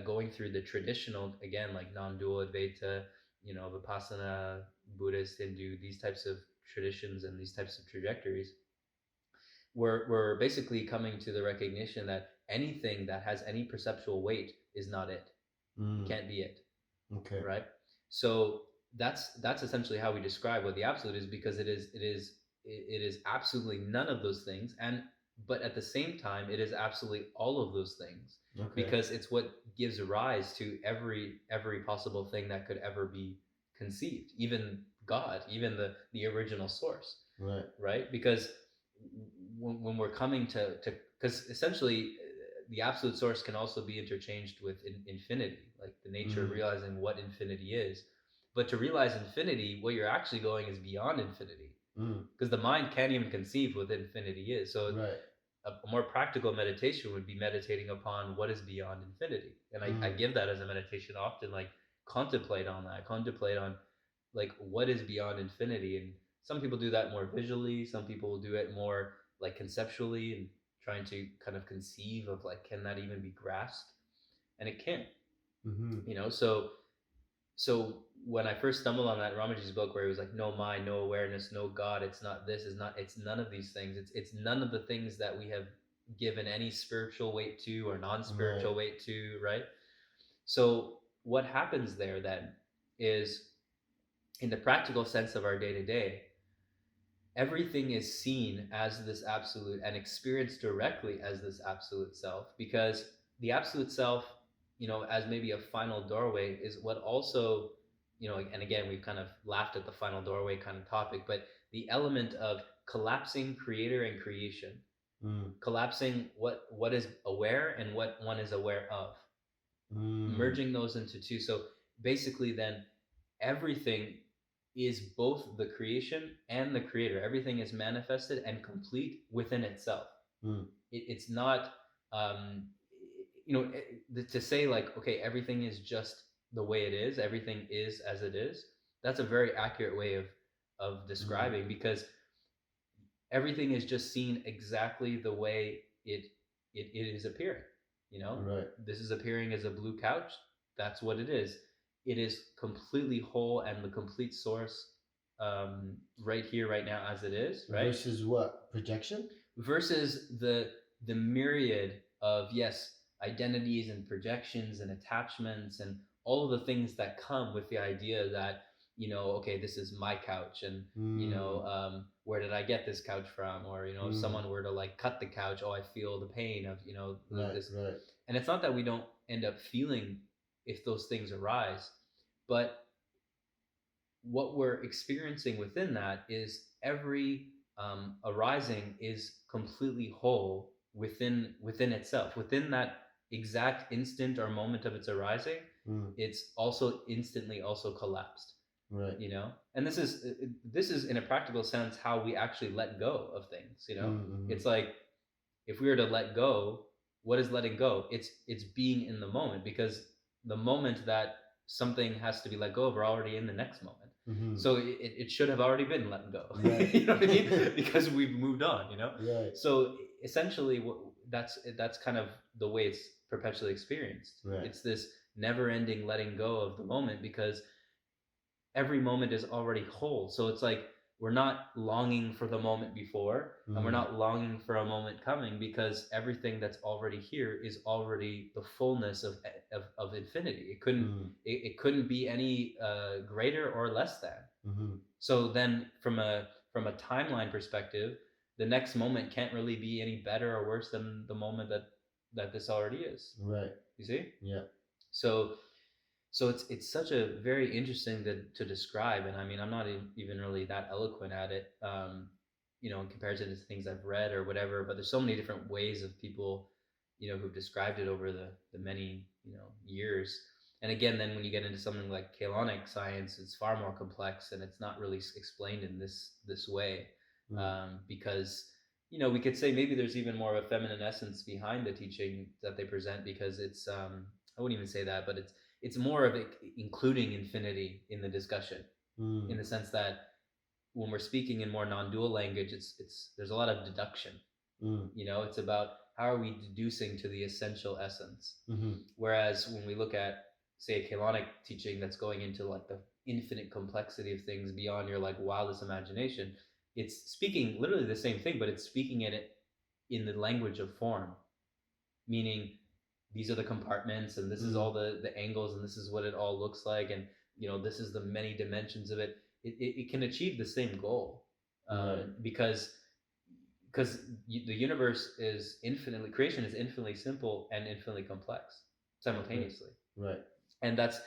going through the traditional, again, like non-dual Advaita, Vipassana, Buddhist, Hindu, these types of traditions and these types of trajectories, we're basically coming to the recognition that anything that has any perceptual weight is not it. It Mm. can't be it, Okay. right? So that's essentially how we describe what the absolute is, because it is absolutely none of those things, and but at the same time it is absolutely all of those things, Okay. because it's what gives rise to every possible thing that could ever be conceived, even God, even the original source, Right. right? Because when we're coming to because essentially the absolute source can also be interchanged with infinity, like the nature of Mm. realizing what infinity is. But to realize infinity, what you're actually going is beyond infinity, Mm. because the mind can't even conceive what infinity is. So Right. a more practical meditation would be meditating upon what is beyond infinity. And I Mm. give that as a meditation often, like contemplate on that, contemplate on like what is beyond infinity. And some people do that more visually, some people will do it more like conceptually, and trying to kind of conceive of like, can that even be grasped? And it can't, Mm-hmm. so when I first stumbled on that Ramaji's book, where he was like, no mind, no awareness, no God, it's not this, it's none of these things. It's none of the things that we have given any spiritual weight to or Right. non-spiritual weight to, right? So what happens there then is in the practical sense of our day to day, everything is seen as this absolute and experienced directly as this absolute self, because the absolute self, as maybe a final doorway, is what also, and again, we've kind of laughed at the final doorway kind of topic, but the element of collapsing creator and creation, collapsing what is aware and what one is aware of, merging those into two. So basically, then everything is both the creation and the creator. Everything is manifested and complete within itself. It's not, um, to say like, okay, everything is just the way it is. Everything is as it is. That's a very accurate way of describing, because everything is just seen exactly the way it is appearing. Right. This is appearing as a blue couch. That's what it is. It is completely whole and the complete source, right here, right now, as it is. Right. Versus what? Projection? Versus the myriad of, yes, identities and projections and attachments and all of the things that come with the idea that, okay, this is my couch, and where did I get this couch from? Or if someone were to like cut the couch, oh, I feel the pain of this. Right. And it's not that we don't end up feeling if those things arise, but what we're experiencing within that is every arising is completely whole within itself. Within that exact instant or moment of its arising, it's also instantly also collapsed. Right. And this is in a practical sense how we actually let go of things. It's like, if we were to let go, what is letting go? It's being in the moment, because the moment that something has to be let go of, we're already in the next moment. So it should have already been let go. Right. You know what I mean? Because we've moved on. Right. So essentially, that's kind of the way it's perpetually experienced. Right. It's this never-ending letting go of the moment, because every moment is already whole. So it's like, we're not longing for the moment before, and we're not longing for a moment coming, because everything that's already here is already the fullness of infinity. It couldn't be any greater or less than. So then, from a timeline perspective, the next moment can't really be any better or worse than the moment that this already is. Right. You see? Yeah. So it's such a very interesting to describe, and I mean, I'm not even really that eloquent at it, in comparison to things I've read or whatever. But there's so many different ways of people, who've described it over the many years. And again, then when you get into something like Kalonic science, it's far more complex, and it's not really explained in this way, because we could say maybe there's even more of a feminine essence behind the teaching that they present, because it's I wouldn't even say that, but it's more of including infinity in the discussion, in the sense that when we're speaking in more non-dual language, it's there's a lot of deduction. It's about how are we deducing to the essential essence. Whereas when we look at, say, a Kalonic teaching that's going into like the infinite complexity of things beyond your like wildest imagination, it's speaking literally the same thing, but it's speaking it in the language of form, meaning these are the compartments, and this is all the angles, and this is what it all looks like, and this is the many dimensions of it. It can achieve the same goal, because the universe is infinitely, creation is infinitely simple and infinitely complex simultaneously. Right. And that's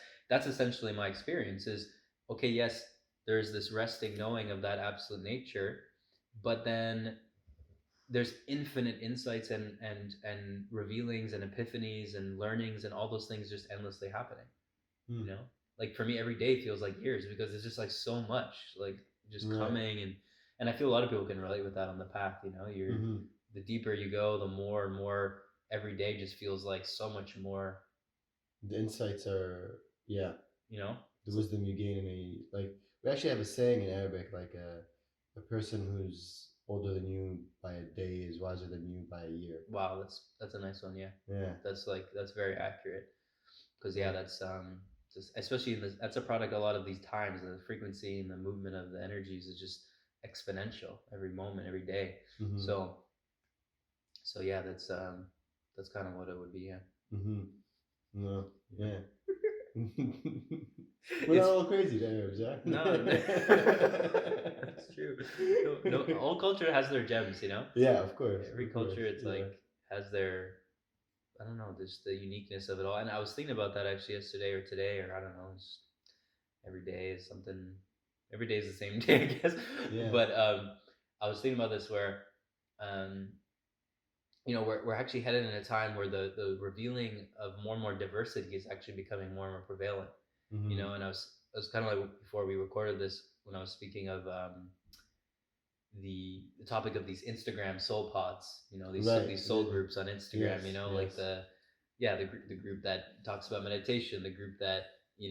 essentially my experience is, okay, yes, there's this resting knowing of that absolute nature, but then there's infinite insights and revealings and epiphanies and learnings and all those things just endlessly happening. Like for me, every day feels like years, because there's just like so much like just coming, and I feel a lot of people can relate with that on the path. You're the deeper you go, the more and more every day just feels like so much more. The insights are the wisdom you gain we actually have a saying in Arabic, like a person who's older than you by a day is wiser than you by a year. Wow, that's a nice one. Yeah. That's very accurate, because that's just, especially that's a product a lot of these times, the frequency and the movement of the energies is just exponential every moment, every day. So yeah, that's kind of what it would be. No. Yeah. We're not all crazy, the Arabs, yeah? No, that's true. No, all culture has their gems, you know. Yeah, of course. Every Of course, culture, it's yeah. like has their, I don't know, just the uniqueness of it all. And I was thinking about that actually yesterday or today, or I don't know. It's every day is something. Every day is the same day, I guess. Yeah. But I was thinking about this where, um, we're actually headed in a time where the revealing of more and more diversity is actually becoming more and more prevalent. Mhm. And I was kind of like before we recorded this when I was speaking of the topic of these Instagram soul pods, Right. these soul groups on Instagram, Yes. like Yes. the group that talks about meditation, the group that I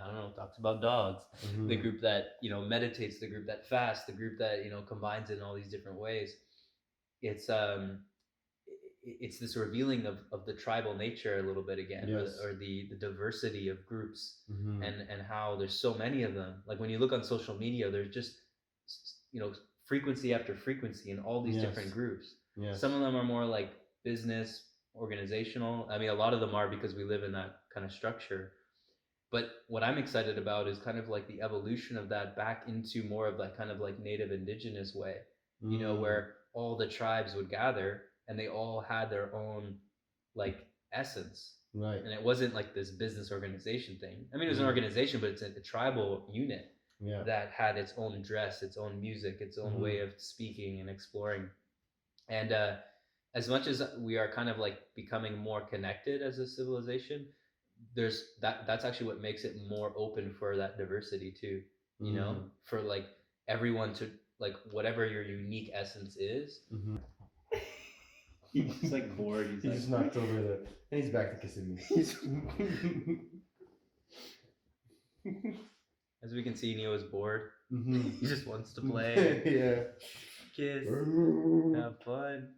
don't know, talks about dogs, the Mhm. group that meditates, the group that fasts, the group that combines it in all these different ways. It's it's this revealing of the tribal nature a little bit again, Yes. or the diversity of groups, Mhm. and how there's so many of them. Like when you look on social media, there's just frequency after frequency in all these different Yes. groups. Yes. Some of them are more like business, organizational. I mean, a lot of them are because we live in that kind of structure. But what I'm excited about is kind of like the evolution of that back into more of that kind of like native indigenous way, where all the tribes would gather and they all had their own like essence. Right. And it wasn't like this business organization thing. I mean, it was an organization, but it's a tribal unit that had its own dress, its own music, its own way of speaking and exploring. And as much as we are kind of like becoming more connected as a civilization, that's actually what makes it more open for that diversity too. For like everyone to like whatever your unique essence is. Mhm. He's just like bored. He just knocked over the, and he's back to kissing me. As we can see, Neo is bored. Mhm. He just wants to play, Yeah. kiss, have fun.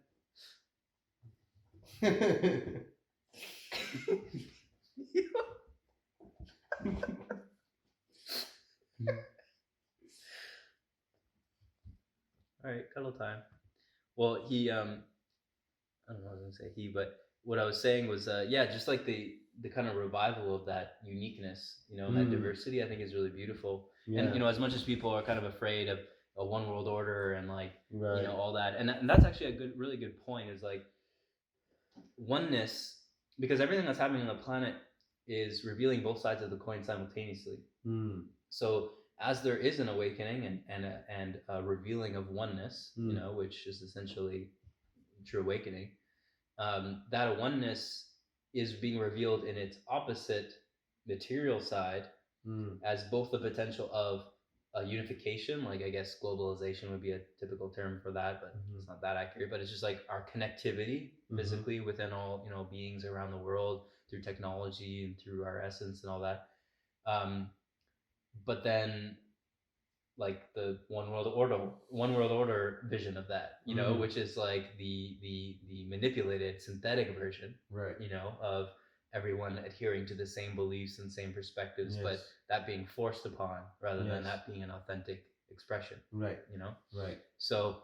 All right, cuddle time. Well, I don't know what I was gonna say he, but what I was saying was, just like the kind of revival of that uniqueness, and that diversity, I think is really beautiful. Yeah. And as much as people are kind of afraid of a one world order and like Right. all that, and that's actually a really good point. Is like oneness, because everything that's happening on the planet is revealing both sides of the coin simultaneously. So as there is an awakening and a revealing of oneness, which is essentially true awakening, that oneness is being revealed in its opposite material side as both the potential of a unification, like I guess globalization would be a typical term for that, but it's not that accurate. But it's just like our connectivity physically within all beings around the world through technology and through our essence and all that. But then like the one world order vision of that, which is like the manipulated synthetic version, Right. Of everyone adhering to the same beliefs and same perspectives, but that being forced upon rather than that being an authentic expression. Right. Right. So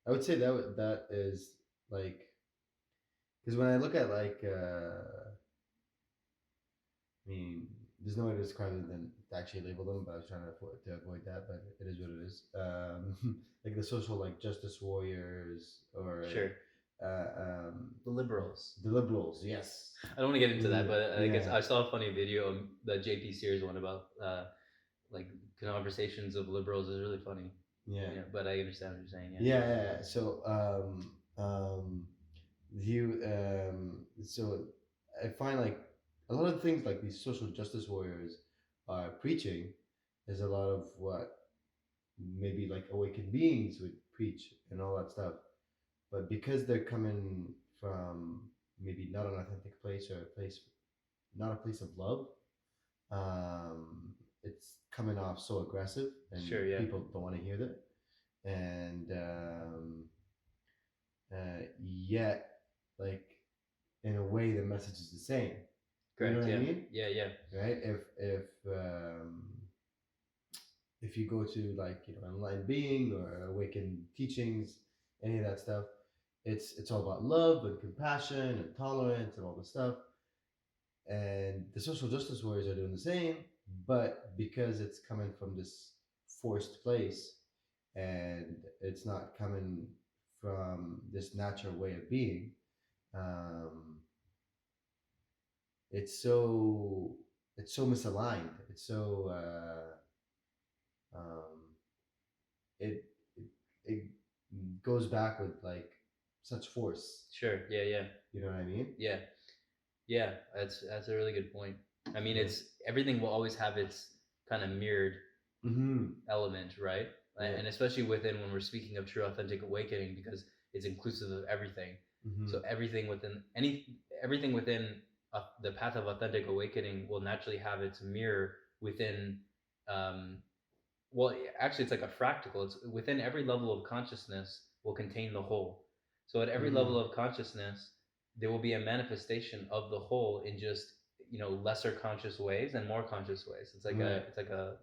I would say that is like, because when I look at like I mean, there's no way to describe them than to actually label them, but I was trying to avoid that, but it is what it is. Like the social like justice warriors or sure, the liberals. Yes. I don't want to get into that, but I guess Yeah. I saw a funny video of the JP Sears one about like conversations of liberals is really funny. Yeah. But I understand what you're saying. Yeah. So you so I find like a lot of things like these social justice warriors are preaching is a lot of what maybe like awakened beings would preach and all that stuff. But because they're coming from maybe not an authentic place or a place, not a place of love, it's coming off so aggressive, and Sure, yeah. people don't want to hear that. And yet, like in a way, the message is the same. Correct. You know what yeah. I mean? Yeah. Right? If you go to like enlightened being or awakened teachings, any of that stuff, it's all about love and compassion and tolerance and all this stuff. and the social justice warriors are doing the same, but because it's coming from this forced place and it's not coming from this natural way of being, um, it's so it's so misaligned. It's so um, it, it it goes back with like such force. Sure. Yeah. Yeah. You know what I mean? Yeah. Yeah. That's a really good point. I mean, it's everything will always have its kind of mirrored element, right? Yeah. And especially within when we're speaking of true authentic awakening, because it's inclusive of everything. So everything within the path of authentic awakening will naturally have its mirror within. Well, actually, it's like a fractal. It's within every level of consciousness will contain the whole. So at every level of consciousness, there will be a manifestation of the whole in just lesser conscious ways and more conscious ways. It's like a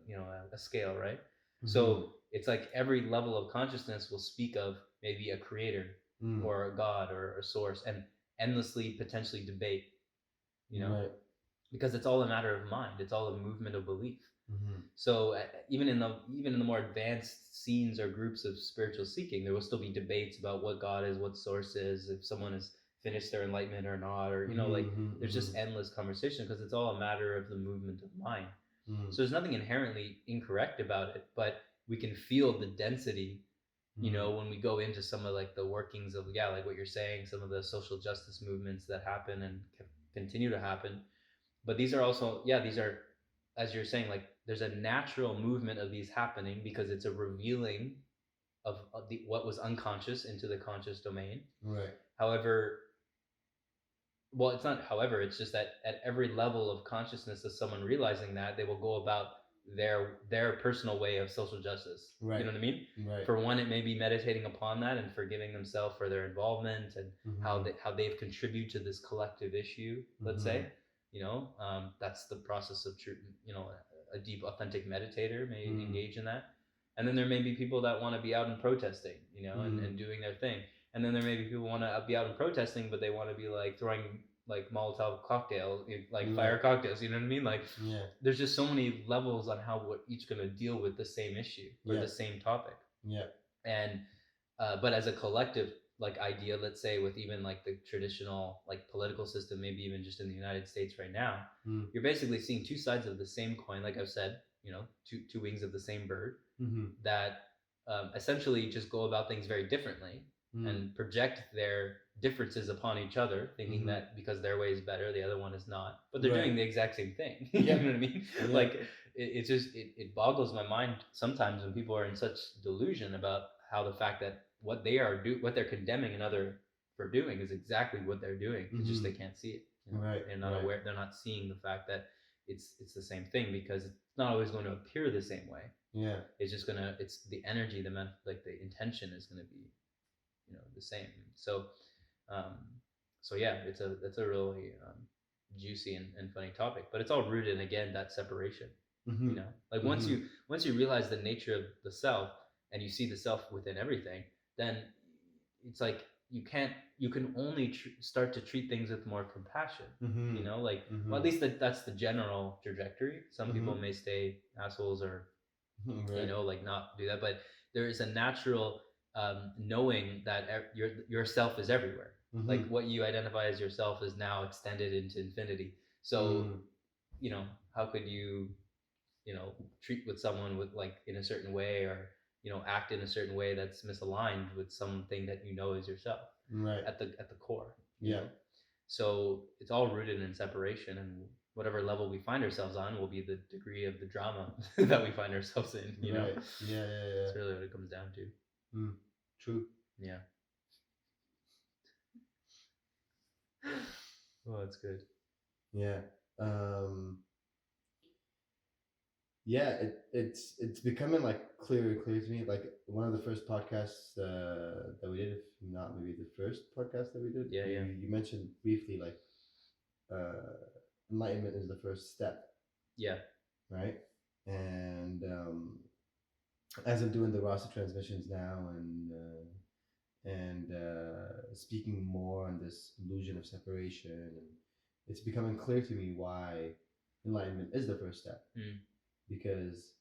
a scale, right? So it's like every level of consciousness will speak of maybe a creator or a god or a source, and endlessly potentially debate, Right. because it's all a matter of mind. It's all a movement of belief. So even in the more advanced scenes or groups of spiritual seeking, there will still be debates about what God is, what source is, if someone has finished their enlightenment or not, or there's just endless conversation, because it's all a matter of the movement of mind. So there's nothing inherently incorrect about it, but we can feel the density, when we go into some of like the workings of, like what you're saying, some of the social justice movements that happen and continue to happen. But these are also, these are, as you're saying, like there's a natural movement of these happening because it's a revealing of what was unconscious into the conscious domain. Right. However, well, it's not however, it's just that at every level of consciousness of someone realizing that, they will go about their personal way of social justice. Right. You know what I mean? Right. For one, it may be meditating upon that and forgiving themselves for their involvement and how they've contributed to this collective issue, let's say. That's the process of true, a deep authentic meditator may engage in that. And then there may be people that want to be out and protesting, and doing their thing. And then there may be people who want to be out and protesting, but they want to be like throwing like Molotov cocktails, like fire cocktails. You know what I mean? Like, there's just so many levels on how we're each going to deal with the same issue or the same topic. Yeah. And but as a collective like idea, let's say with even like the traditional like political system, maybe even just in the United States right now, you're basically seeing two sides of the same coin. Like I've said, two wings of the same bird that essentially just go about things very differently and project their differences upon each other, thinking that because their way is better, the other one is not. But they're doing the exact same thing. You know what I mean? Yeah. Like it just it boggles my mind sometimes when people are in such delusion about how the fact that what they're condemning another for doing is exactly what they're doing. It's just they can't see it. Right. They're not aware. They're not seeing the fact that it's the same thing, because it's not always going to appear the same way. Yeah. It's just it's the energy, like the intention is gonna be, the same. So, it's a really juicy and funny topic, but it's all rooted in, again, that separation. Like once you realize the nature of the self and you see the self within everything, then it's like you can only start to treat things with more compassion. Well, at least that's the general trajectory. Some people may stay assholes or like not do that, but there is a natural knowing that your self is everywhere. Like what you identify as yourself is now extended into infinity. So how could you treat with someone with like in a certain way, or act in a certain way that's misaligned with something that is yourself, right, at the core. So it's all rooted in separation, and whatever level we find ourselves on will be the degree of the drama that we find ourselves in. Right. Yeah. That's really what it comes down to. True. Yeah. Oh, that's good. Yeah. It's becoming like clearer and clearer to me. Like one of the first podcasts that we did, if not maybe the first podcast that we did. You mentioned briefly like enlightenment is the first step. Yeah. Right. And as I'm doing the roster transmissions now and speaking more on this illusion of separation it's becoming clear to me why enlightenment is the first step. Because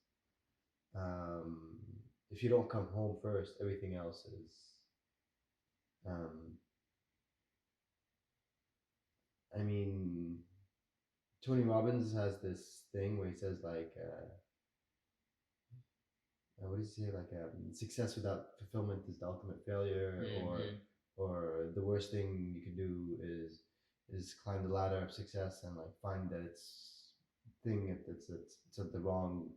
um, if you don't come home first, everything else is. I mean, Tony Robbins has this thing where he says like, what does he say? Like, success without fulfillment is the ultimate failure, or the worst thing you can do is climb the ladder of success and like find that it's at the wrong,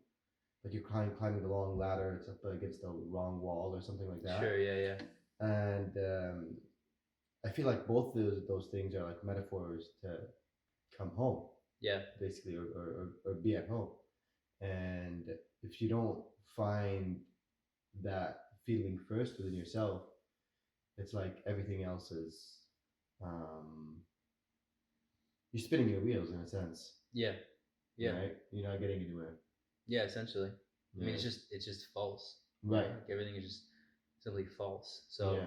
like you're climbing the wrong ladder, it's up against the wrong wall or something like that. Sure, yeah. And I feel like both those things are like metaphors to come home. Yeah. Basically, or be at home. And if you don't find that feeling first within yourself, it's like everything else is you're spinning your wheels in a sense. Yeah. Right? You're not getting anywhere. Yeah, essentially. Yeah. I mean, it's just false. Right. Like everything is just simply false. So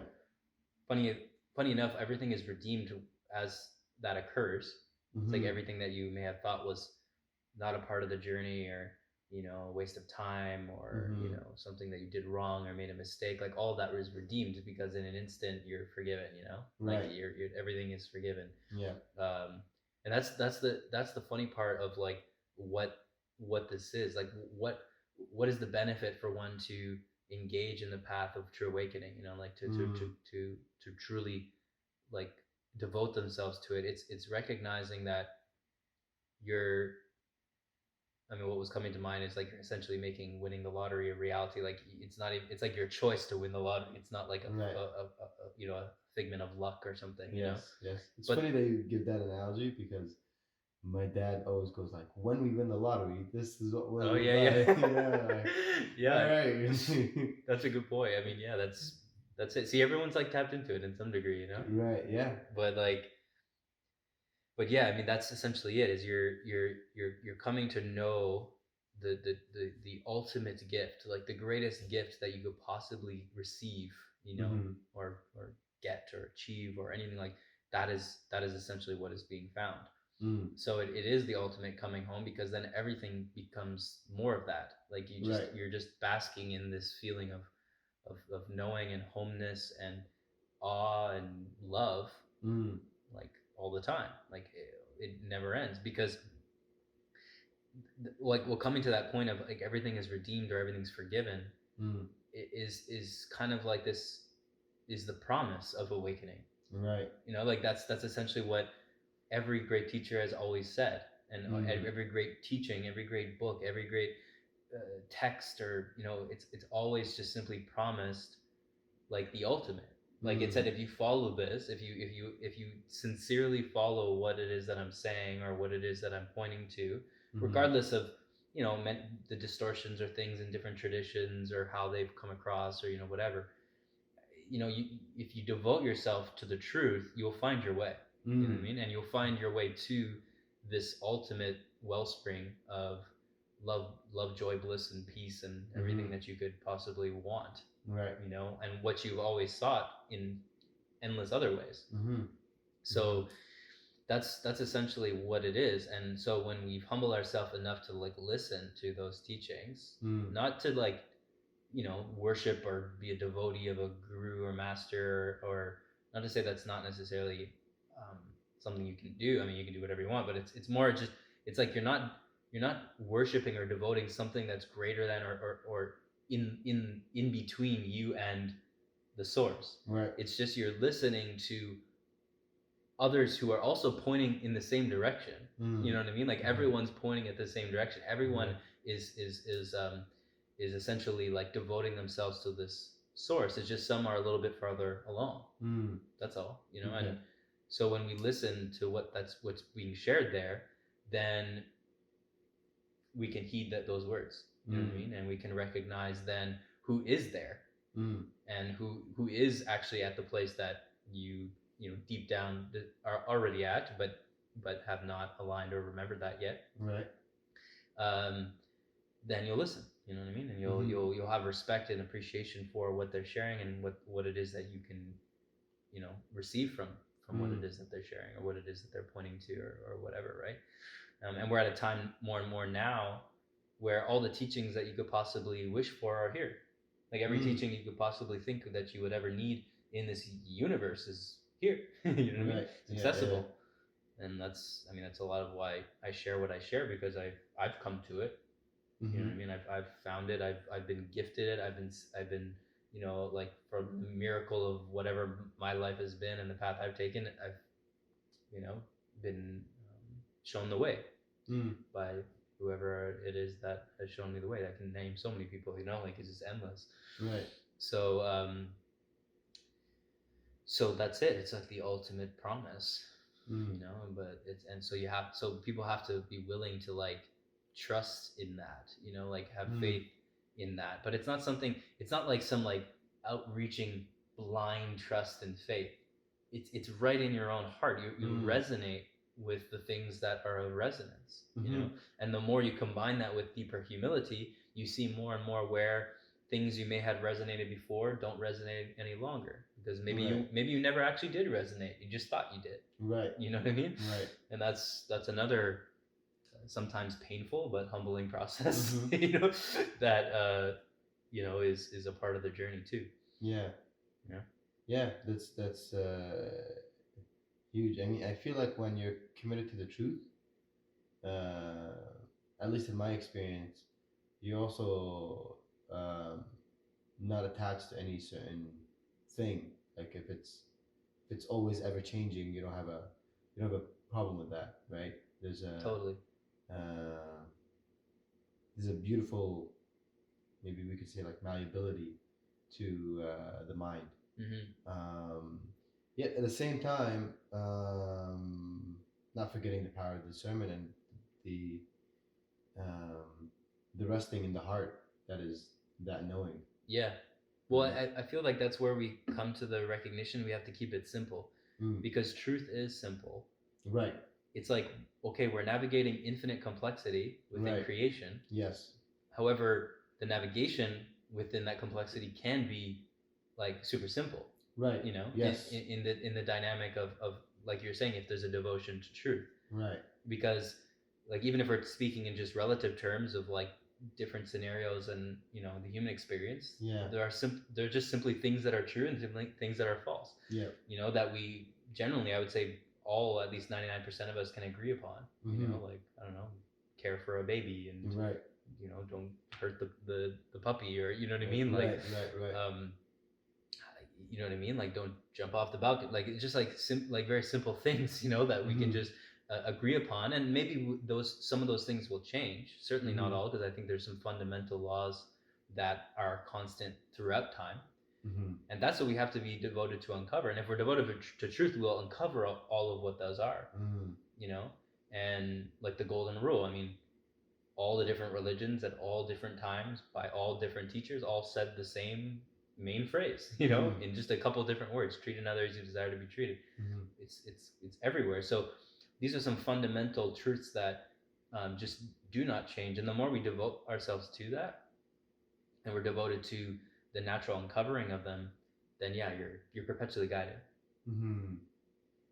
funny enough, everything is redeemed as that occurs. It's like everything that you may have thought was not a part of the journey, or a waste of time, or something that you did wrong or made a mistake, like all of that was redeemed because in an instant you're forgiven. Like you're everything is forgiven. And that's the funny part of like what this is. Like what is the benefit for one to engage in the path of true awakening, like to truly like devote themselves to it. It's recognizing that what was coming to mind is like you're essentially making winning the lottery a reality. Like it's not even, it's like your choice to win the lottery. It's not like a figment of luck or something. Yes. It's funny that you give that analogy because my dad always goes like, when we win the lottery, this is what we'll buy. Yeah. All right. That's a good point. I mean, yeah, that's it. See, everyone's like tapped into it in some degree, Right. Yeah. But yeah, I mean that's essentially it. Is you're coming to know the ultimate gift, like the greatest gift that you could possibly receive, or get or achieve or anything like that is essentially what is being found. So it is the ultimate coming home, because then everything becomes more of that. Like you're just basking in this feeling of knowing and homeness and awe and love, like all the time. Like it never ends, because like coming to that point of like everything is redeemed or everything's forgiven is kind of like this is the promise of awakening. Right. Like that's essentially what every great teacher has always said, and every great teaching, every great book, every great text, or it's always just simply promised like the ultimate. Like it said, if you follow this, if you sincerely follow what it is that I'm saying or what it is that I'm pointing to, regardless of the distortions or things in different traditions or how they've come across, or whatever, if you devote yourself to the truth, you'll find your way. You know what I mean? And you'll find your way to this ultimate wellspring of love, joy, bliss, and peace, and everything that you could possibly want. Right. And what you've always sought in endless other ways. So that's essentially what it is. And so when we humble ourselves enough to like listen to those teachings, not to like worship or be a devotee of a guru or master, or not to say that's not necessarily something you can do. I mean, you can do whatever you want, but it's more just, it's like you're not worshiping or devoting something that's greater than or in between you and the source. Right. It's just you're listening to others who are also pointing in the same direction. You know what I mean? Like everyone's pointing at the same direction. Everyone is essentially like devoting themselves to this source. It's just some are a little bit farther along. That's all. And so when we listen to what's being shared there, then we can heed those words. You know what I mean? And we can recognize then who is there, and who is actually at the place that you deep down are already at, but have not aligned or remembered that yet. Right. Then you'll listen. You know what I mean? And you'll have respect and appreciation for what they're sharing and what it is that you can receive from from what it is that they're sharing or what it is that they're pointing to or whatever, right? And we're at a time more and more now where all the teachings that you could possibly wish for are here. Like every teaching you could possibly think that you would ever need in this universe is here. You know what I mean? It's accessible. And that's a lot of why I share what I share, because I've come to it. You know what I mean? I've found it. I've been gifted it. I've been like, from the miracle of whatever my life has been and the path I've taken, I've been shown the way by whoever it is that has shown me the way. I can name so many people, like it's just endless. Right. So so that's it. It's like the ultimate promise, but so people have to be willing to like trust in that, like have faith in that. But it's not like some like outreaching blind trust and faith. It's right in your own heart. You resonate with the things that are of resonance, and the more you combine that with deeper humility, you see more and more where things you may have resonated before don't resonate any longer, because maybe you never actually did resonate. You just thought you did. Right. You know what I mean? Right. And that's another sometimes painful but humbling process, that is a part of the journey too. Yeah. Yeah, that's huge. I mean, I feel like when you're committed to the truth, at least in my experience, you're also not attached to any certain thing. Like if it's always ever changing, you don't have a problem with that, right? There's a Totally. There's a beautiful, maybe we could say, like, malleability to the mind. Yet at the same time, not forgetting the power of discernment and the resting in the heart, that is that knowing. Yeah. Well, I feel like that's where we come to the recognition we have to keep it simple, because truth is simple. Right. It's like, okay, we're navigating infinite complexity within creation. Yes. However, the navigation within that complexity can be like super simple. Right. Yes. In the dynamic of like you're saying, if there's a devotion to truth. Right. Because like, even if we're speaking in just relative terms of like different scenarios and the human experience, there are just simply things that are true and things that are false. Yeah. That we generally, I would say, all at least 99% of us can agree upon. Like, I don't know, care for a baby and don't hurt the puppy, or you know what I mean, like right. You know what I mean, like don't jump off the balcony. Like it's just like very simple things, that we can just agree upon, and maybe some of those things will change. Certainly not all, because I think there's some fundamental laws that are constant throughout time. And that's what we have to be devoted to uncover. And if we're devoted to truth, we'll uncover all of what those are. And like the golden rule, I mean, all the different religions at all different times by all different teachers all said the same main phrase, in just a couple of different words: treat another as you desire to be treated. It's everywhere. So these are some fundamental truths that just do not change. And the more we devote ourselves to that, and we're devoted to the natural uncovering of them, then you're perpetually guided.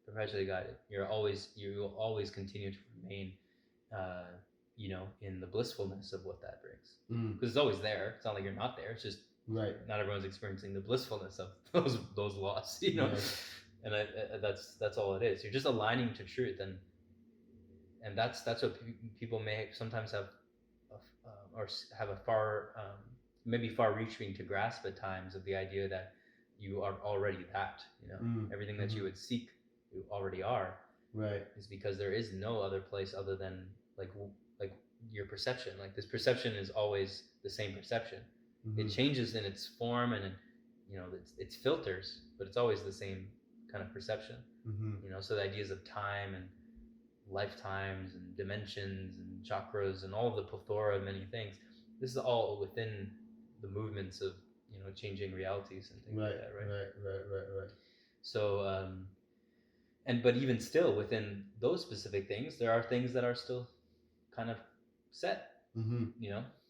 Perpetually guided. You will always continue to remain in the blissfulness of what that brings, because it's always there. It's not like you're not there. It's just not everyone's experiencing the blissfulness of those laws, and that's all it is. You're just aligning to truth, and that's what people may sometimes have or have a maybe far-reaching to grasp at times, of the idea that you are already that, everything that you would seek, you already are. Right. Is because there is no other place other than like your perception. Like this perception is always the same perception. It changes in its form and its filters, but it's always the same kind of perception. So the ideas of time and lifetimes and dimensions and chakras and all of the plethora of many things, this is all within the movements of changing realities and things like that, right? So but even still, within those specific things, there are things that are still kind of set.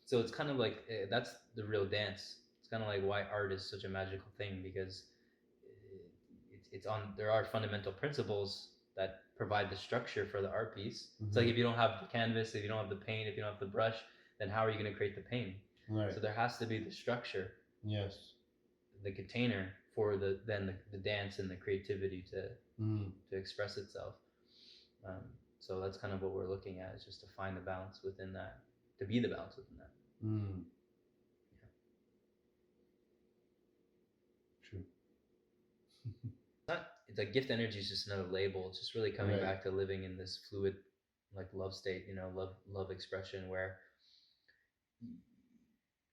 So it's kind of like that's the real dance. It's kind of like why art is such a magical thing, because it's on, there are fundamental principles that provide the structure for the art piece. It's like if you don't have the canvas, if you don't have the paint, if you don't have the brush, then how are you going to create the painting? Right. So there has to be the structure, Yes. the container for the dance and the creativity to express itself. So that's kind of what we're looking at, is just to find the balance within that, to be the balance within that. True. It's like gift energy is just another label. It's just really coming back to living in this fluid, like love state, love expression, where,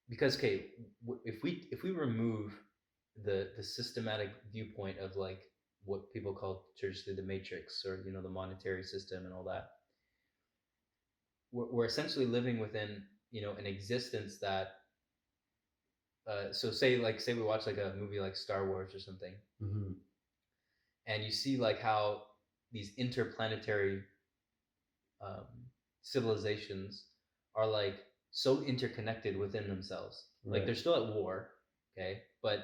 because okay, if we remove the systematic viewpoint of like what people call traditionally the matrix, or the monetary system and all that, we're essentially living within an existence that so say we watch like a movie like Star Wars or something, and you see like how these interplanetary civilizations are like so interconnected within themselves. Like they're still at war, okay, but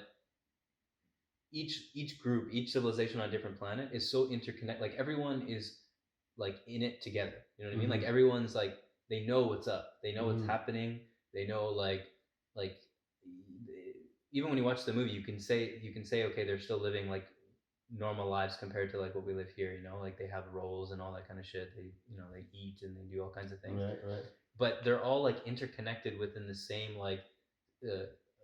each group, each civilization on a different planet is so interconnected. Like everyone is like in it together. You know what I mean? Like everyone's like, they know what's up. They know what's happening. They know like even when you watch the movie, you can say okay, they're still living like normal lives compared to like what we live here. Like they have roles and all that kind of shit. They they eat and they do all kinds of things. Right. But they're all like interconnected within the same like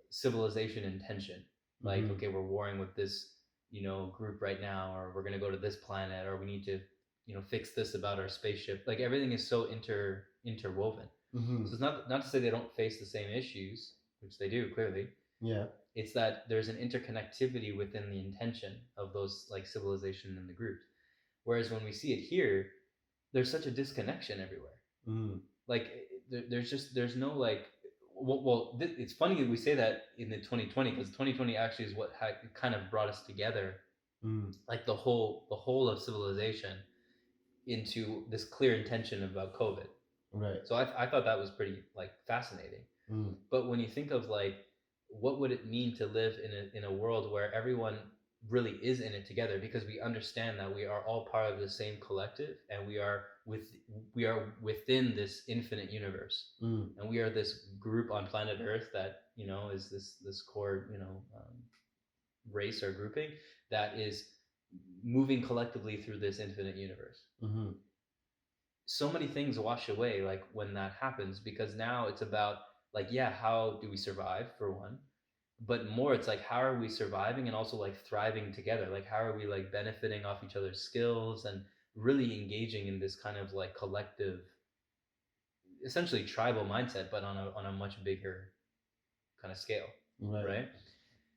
civilization intention. Like okay, we're warring with this group right now, or we're gonna go to this planet, or we need to fix this about our spaceship. Like everything is so interwoven. So it's not to say they don't face the same issues, which they do clearly. Yeah. It's that there's an interconnectivity within the intention of those like civilization and the groups. Whereas when we see it here, there's such a disconnection everywhere. Like there's no like, it's funny that we say that in the 2020, because 2020 actually is what kind of brought us together, like the whole of civilization, into this clear intention about COVID. Right. So I thought that was pretty like fascinating. But when you think of like, what would it mean to live in a world where everyone really is in it together, because we understand that we are all part of the same collective, and we are within this infinite universe, and we are this group on planet Earth that is this core race or grouping that is moving collectively through this infinite universe. So many things wash away like when that happens, because now it's about like, yeah, how do we survive, for one, but more it's like, how are we surviving and also like thriving together? Like how are we like benefiting off each other's skills and really engaging in this kind of like collective, essentially tribal mindset, but on a much bigger kind of scale. Right.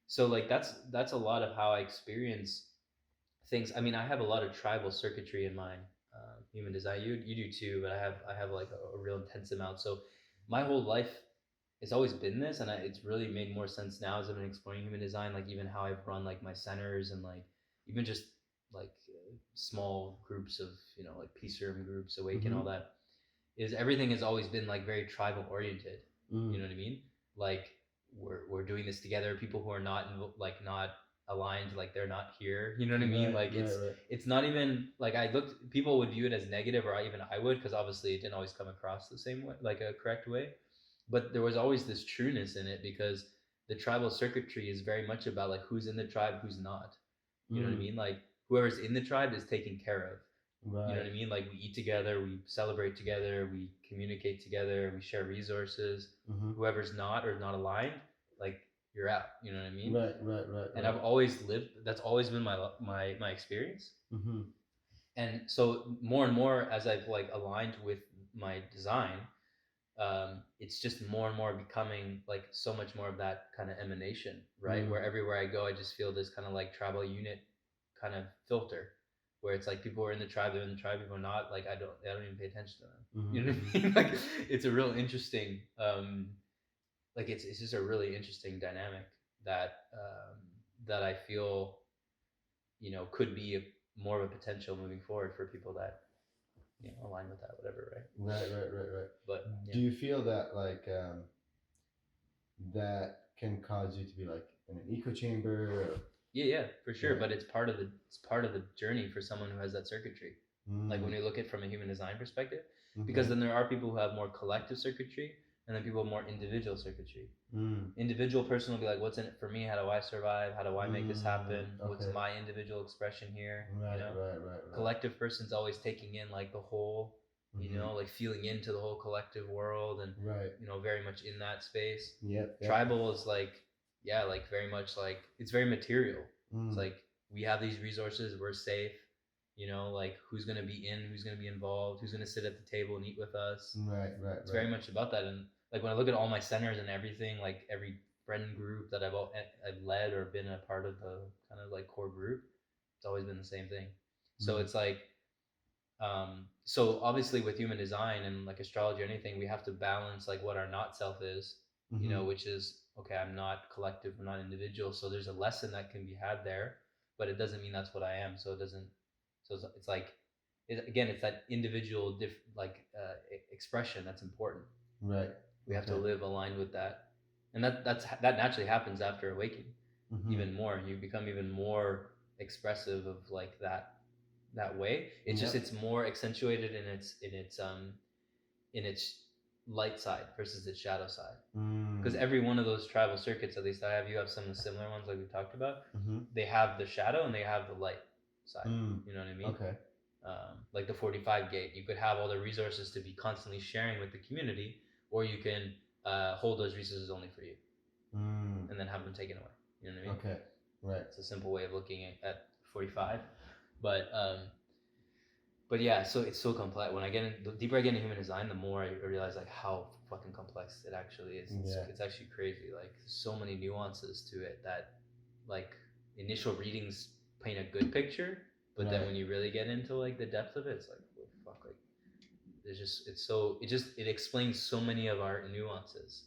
So like that's a lot of how I experience things. I mean, I have a lot of tribal circuitry in my human design. You do too, but I have like a real intense amount. So my whole life, it's always been this, and it's really made more sense now as I've been exploring human design. Like even how I've run like my centers, and like even just like small groups of like peace room groups, Awaken, all that, is everything has always been like very tribal oriented. You know what I mean? Like we're doing this together. People who are not not aligned, like they're not here. You know what I mean? Like it's not even like, people would view it as negative, or even I would, because obviously it didn't always come across the same way, like a correct way. But there was always this trueness in it, because the tribal circuitry is very much about like who's in the tribe, who's not. You know what I mean? Like whoever's in the tribe is taken care of. You know what I mean? Like we eat together, we celebrate together, we communicate together, we share resources. Whoever's not or not aligned, like you're out. You know what I mean? Right. And I've always lived. That's always been my experience. And so more and more as I've like aligned with my design, it's just more and more becoming like so much more of that kind of emanation, right? Where everywhere I go, I just feel this kind of like tribal unit kind of filter, where it's like people are in the tribe, they're in the tribe, people are not. Like I don't even pay attention to them. You know what I mean? Like it's a real interesting, like it's just a really interesting dynamic that that I feel could be more of a potential moving forward for people that align with that, whatever, right? Right. But do you feel that like that can cause you to be like in an echo chamber? Or... Yeah, for sure. Yeah. But it's part of the journey for someone who has that circuitry. Like when you look at it from a human design perspective, because then there are people who have more collective circuitry, and then people have more individual circuitry. Individual person will be like, what's in it for me? How do I survive? How do I make this happen? What's Okay. my individual expression here? Right, You know, right. collective person's always taking in like the whole, you know, like feeling into the whole collective world, and Right. you know, very much in that space. Yep. Tribal is like, yeah, like very much like it's very material. It's like we have these resources, we're safe. You know, like who's gonna be in, who's gonna be involved, who's gonna sit at the table and eat with us. Right. It's very much about that. And like when I look at all my centers and everything, like every friend group that I've led or been a part of the kind of like core group, it's always been the same thing. So it's like, so obviously with human design and like astrology or anything, we have to balance like what our not self is, you know, which is, okay, I'm not collective, I'm not individual. So there's a lesson that can be had there, but it doesn't mean that's what I am. So it doesn't, so it's like, again, it's that individual expression that's important. Right. We have to live aligned with that. And that naturally happens after awakening. Even more, you become even more expressive of like that way. It's just it's more accentuated in its light side versus its shadow side. Because every one of those tribal circuits, at least I have, you have some of the similar ones like we talked about. They have the shadow and they have the light side. You know what I mean? Okay. Like the 45 gate, you could have all the resources to be constantly sharing with the community, or you can hold those resources only for you, and then have them taken away. You know what I mean? Okay. Right. It's a simple way of looking at 45, but yeah, so it's so complex. When I get in, the deeper I get into human design, the more I realize like how fucking complex it actually is. It's actually crazy. Like so many nuances to it that like initial readings paint a good picture, but then when you really get into like the depth of it, it's like, what the fuck, like there's just it explains so many of our nuances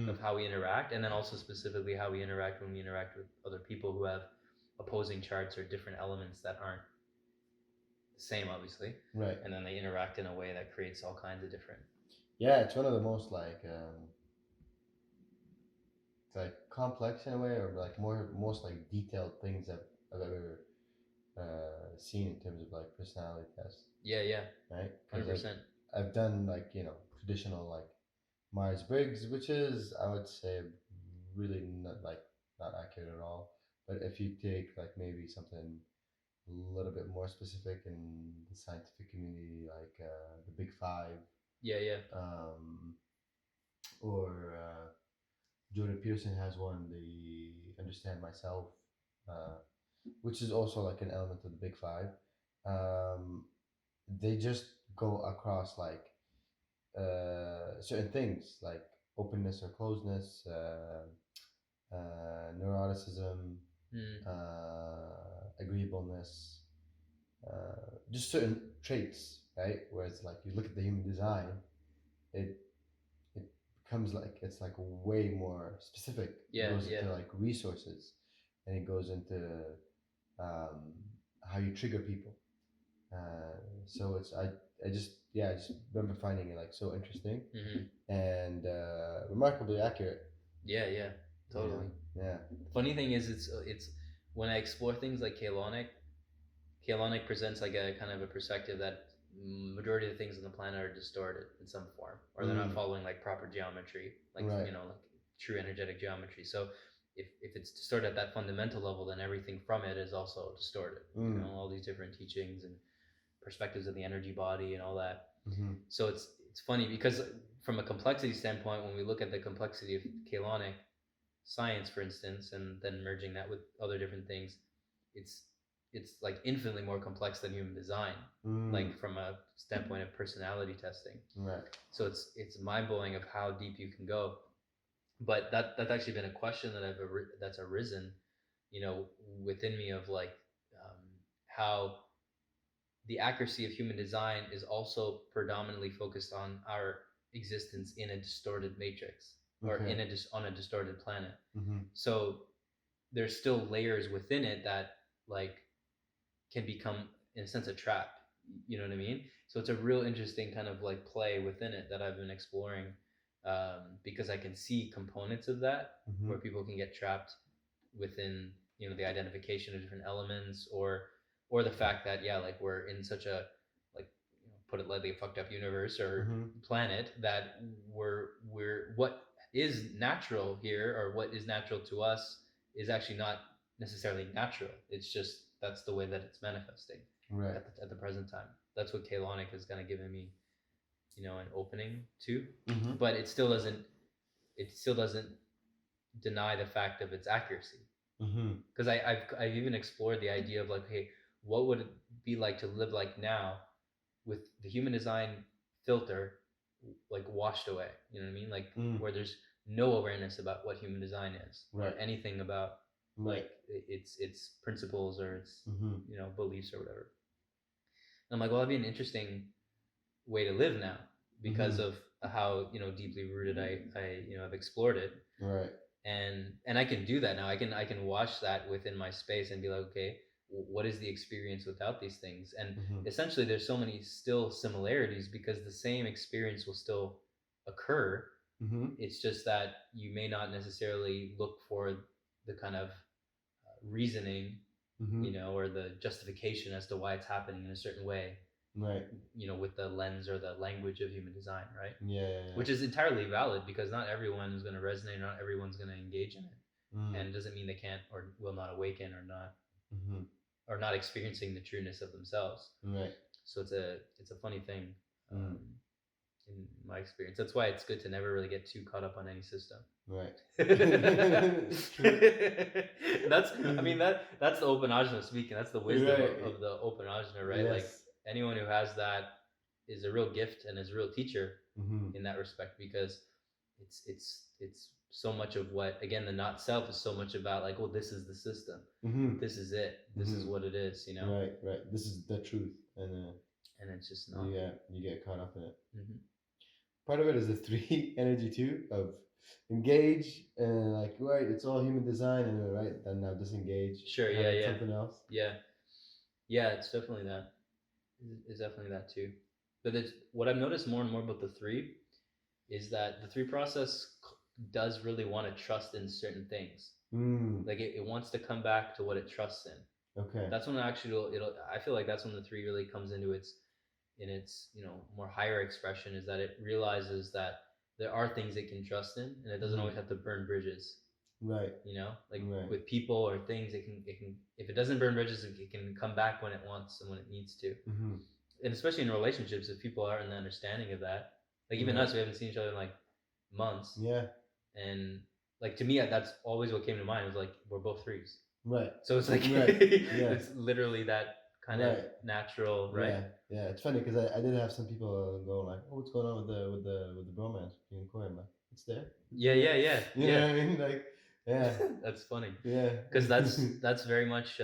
of how we interact, and then also specifically how we interact when we interact with other people who have opposing charts or different elements that aren't the same, obviously. Right. And then they interact in a way that creates all kinds of different. Yeah, it's one of the most like it's like complex in a way, or like most like detailed things I've ever seen in terms of like personality tests. Yeah. Right. 100%. I've done like traditional like Myers-Briggs, which is I would say really not accurate at all. But if you take like maybe something a little bit more specific in the scientific community, like the Big Five. Yeah. Or Jordan Peterson has one, the Understand Myself, which is also like an element of the Big Five. They just go across like certain things like openness or closeness, neuroticism, agreeableness, just certain traits, right? Whereas like you look at the human design, it becomes like it's like way more specific. It goes into like resources, and it goes into how you trigger people. So it's I just remember finding it like so interesting and remarkably accurate. Yeah, totally. Yeah. Funny thing is, it's when I explore things like Kaolonic presents like a kind of a perspective that majority of the things on the planet are distorted in some form, or they're not following like proper geometry, like you know, like true energetic geometry. So if it's distorted at that fundamental level, then everything from it is also distorted. You know, all these different teachings and perspectives of the energy body and all that. So it's funny because from a complexity standpoint, when we look at the complexity of Kaolonic science, for instance, and then merging that with other different things, it's like infinitely more complex than human design, like from a standpoint of personality testing. Right. So it's mind blowing of how deep you can go. But that's actually been a question that that's arisen, you know, within me of like how the accuracy of human design is also predominantly focused on our existence in a distorted matrix or on a distorted planet. So there's still layers within it that like can become in a sense a trap. You know what I mean? So it's a real interesting kind of like play within it that I've been exploring, because I can see components of that where people can get trapped within the identification of different elements, or the fact that like we're in such a, like, put it lightly, a fucked up universe or planet, that we're what is natural here, or what is natural to us, is actually not necessarily natural. It's just that's the way that it's manifesting at the present time. That's what Kalonic has kind of given me, an opening to. But it still doesn't deny the fact of its accuracy. Because I've even explored the idea of, like, hey, what would it be like to live like now with the human design filter, like, washed away? You know what I mean? Like, where there's no awareness about what human design is, or anything about like its principles, or its beliefs or whatever. And I'm like, well, that'd be an interesting way to live now, because of how deeply rooted I have explored it. Right. And I can do that now. I can watch that within my space and be like, okay, what is the experience without these things? And essentially, there's so many still similarities, because the same experience will still occur. It's just that you may not necessarily look for the kind of reasoning, or the justification as to why it's happening in a certain way, right? With the lens or the language of human design, right? Yeah. Which is entirely valid, because not everyone is going to resonate, not everyone's going to engage in it. And it doesn't mean they can't or will not awaken, or not or not experiencing the trueness of themselves. Right. So it's a funny thing, in my experience. That's why it's good to never really get too caught up on any system. Right. That's the open ajna speaking. That's the wisdom of the open ajna, right? Yes. Like, anyone who has that is a real gift and is a real teacher in that respect, because it's so much of what, again, the not self is so much about, like, well, this is the system, this is it, this is what it is, right, this is the truth, and it's just not. You get caught up in it. Part of it is the 3 energy too, of engage, and like, right, it's all human design, and right, then now disengage. Sure. Something else. Yeah, it's definitely that. It's definitely that too. But what I've noticed more and more about the 3 is that the 3 process does really want to trust in certain things. Like, it wants to come back to what it trusts in. Okay. That's when actually I feel like that's when the 3 really comes into its more higher expression, is that it realizes that there are things it can trust in, and it doesn't always have to burn bridges. Right. With people or things, it can if it doesn't burn bridges, it can come back when it wants and when it needs to. And especially in relationships, if people are in the understanding of that, like, even us, we haven't seen each other in like months. Yeah. And like, to me, that's always what came to mind, was like, we're both 3s. Right. So it's like, it's literally that kind of natural, right? Yeah. It's funny, because I did have some people go like, "Oh, what's going on with the bromance between Koi?" I'm like, "It's there." Yeah. You know what I mean? Like, yeah. That's funny. Yeah. Because that's very much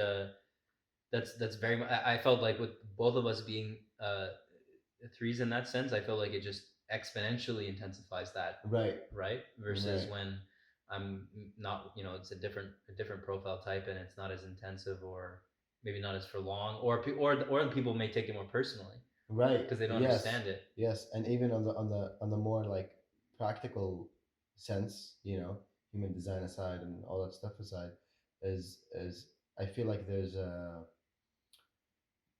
that's very much. I felt like with both of us being 3s in that sense, I feel like it just exponentially intensifies that. Right. Versus when I'm not, it's a different profile type, and it's not as intensive, or maybe not as for long, or people may take it more personally, right, because they don't understand it. Yes, and even on the more like practical sense, human design aside and all that stuff aside, is I feel like there's a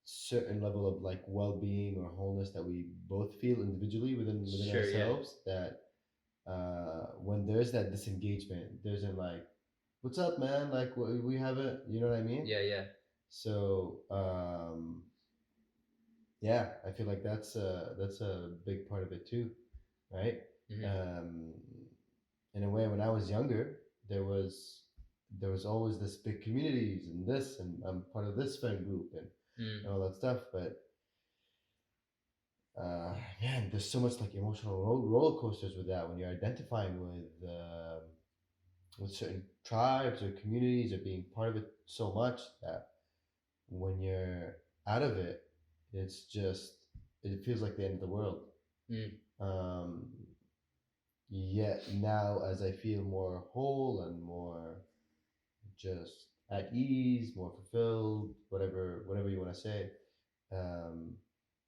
certain level of like well-being or wholeness that we both feel individually within ourselves, that when there's that disengagement, there's like, "What's up, man? Like, we haven't," you know what I mean? Yeah. So yeah, I feel like that's a big part of it too, right? In a way, when I was younger, there was always this big communities and this, and I'm part of this friend group and all that stuff. But man, there's so much like emotional roller coasters with that, when you're identifying with certain tribes or communities, or being part of it so much, that when you're out of it, it's just, it feels like the end of the world. Yet now, as I feel more whole and more just at ease, more fulfilled, whatever you want to say,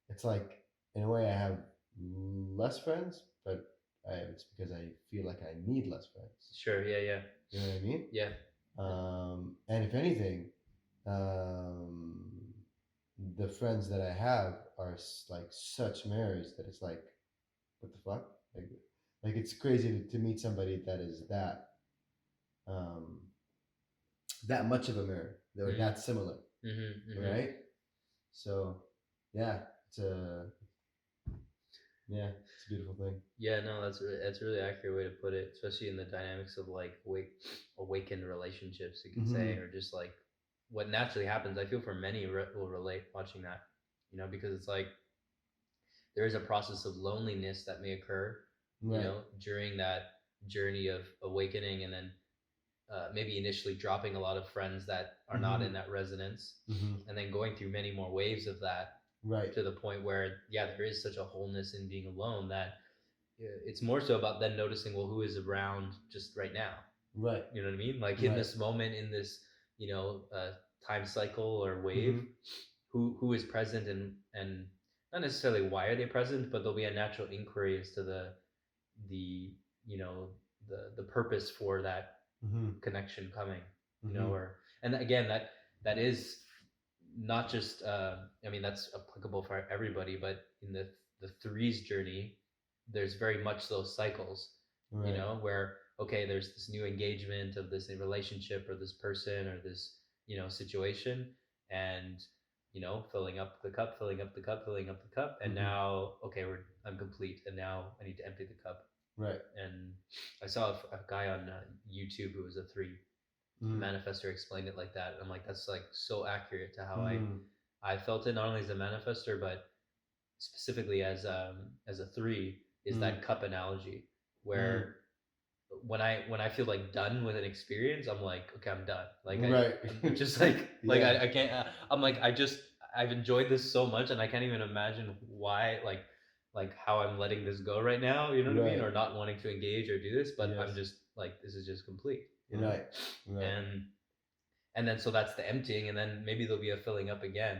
it's like, in a way, I have less friends, but it's because I feel like I need less friends. Sure. Yeah. You know what I mean? Yeah. And if anything, um, the friends that I have are like such mirrors that it's like, what the fuck? Like it's crazy to meet somebody that is um, that much of a mirror. They're Mm-hmm. that similar, right? So, yeah, it's a yeah, it's a beautiful thing. Yeah, no, that's a really accurate way to put it, especially in the dynamics of like awakened relationships, you can say, or just like what naturally happens. I feel for many will relate watching that, because it's like there is a process of loneliness that may occur, Right. during that journey of awakening, and then maybe initially dropping a lot of friends that are not in that resonance, and then going through many more waves of that, Right. to the point where, yeah, there is such a wholeness in being alone that it's more so about then noticing, well, who is around just right now. Right. You know what I mean? Like in this moment, in this, time cycle or wave, who is present, and not necessarily why are they present, but there'll be a natural inquiry as to the you know the purpose for that connection coming, or, and again, that is not just I mean, that's applicable for everybody, but in the threes journey, there's very much those cycles, Right. where, okay, there's this new engagement of this relationship or this person or this, situation, and, filling up the cup, filling up the cup, filling up the cup, and now, okay, I'm complete, and now I need to empty the cup. Right. And I saw a guy on YouTube who was a three manifester, explained it like that. And I'm like, that's like so accurate to how I felt it, not only as a manifester, but specifically as a three, is that cup analogy, where when I feel like done with an experience, I'm like, okay, I'm done. Like I'm just like Yeah. I can't. I'm like, I've enjoyed this so much, and I can't even imagine why, like how I'm letting this go right now. You know what I mean? Or not wanting to engage or do this, but Yes. I'm just like, this is just complete. Right. And then so that's the emptying, and then maybe there'll be a filling up again.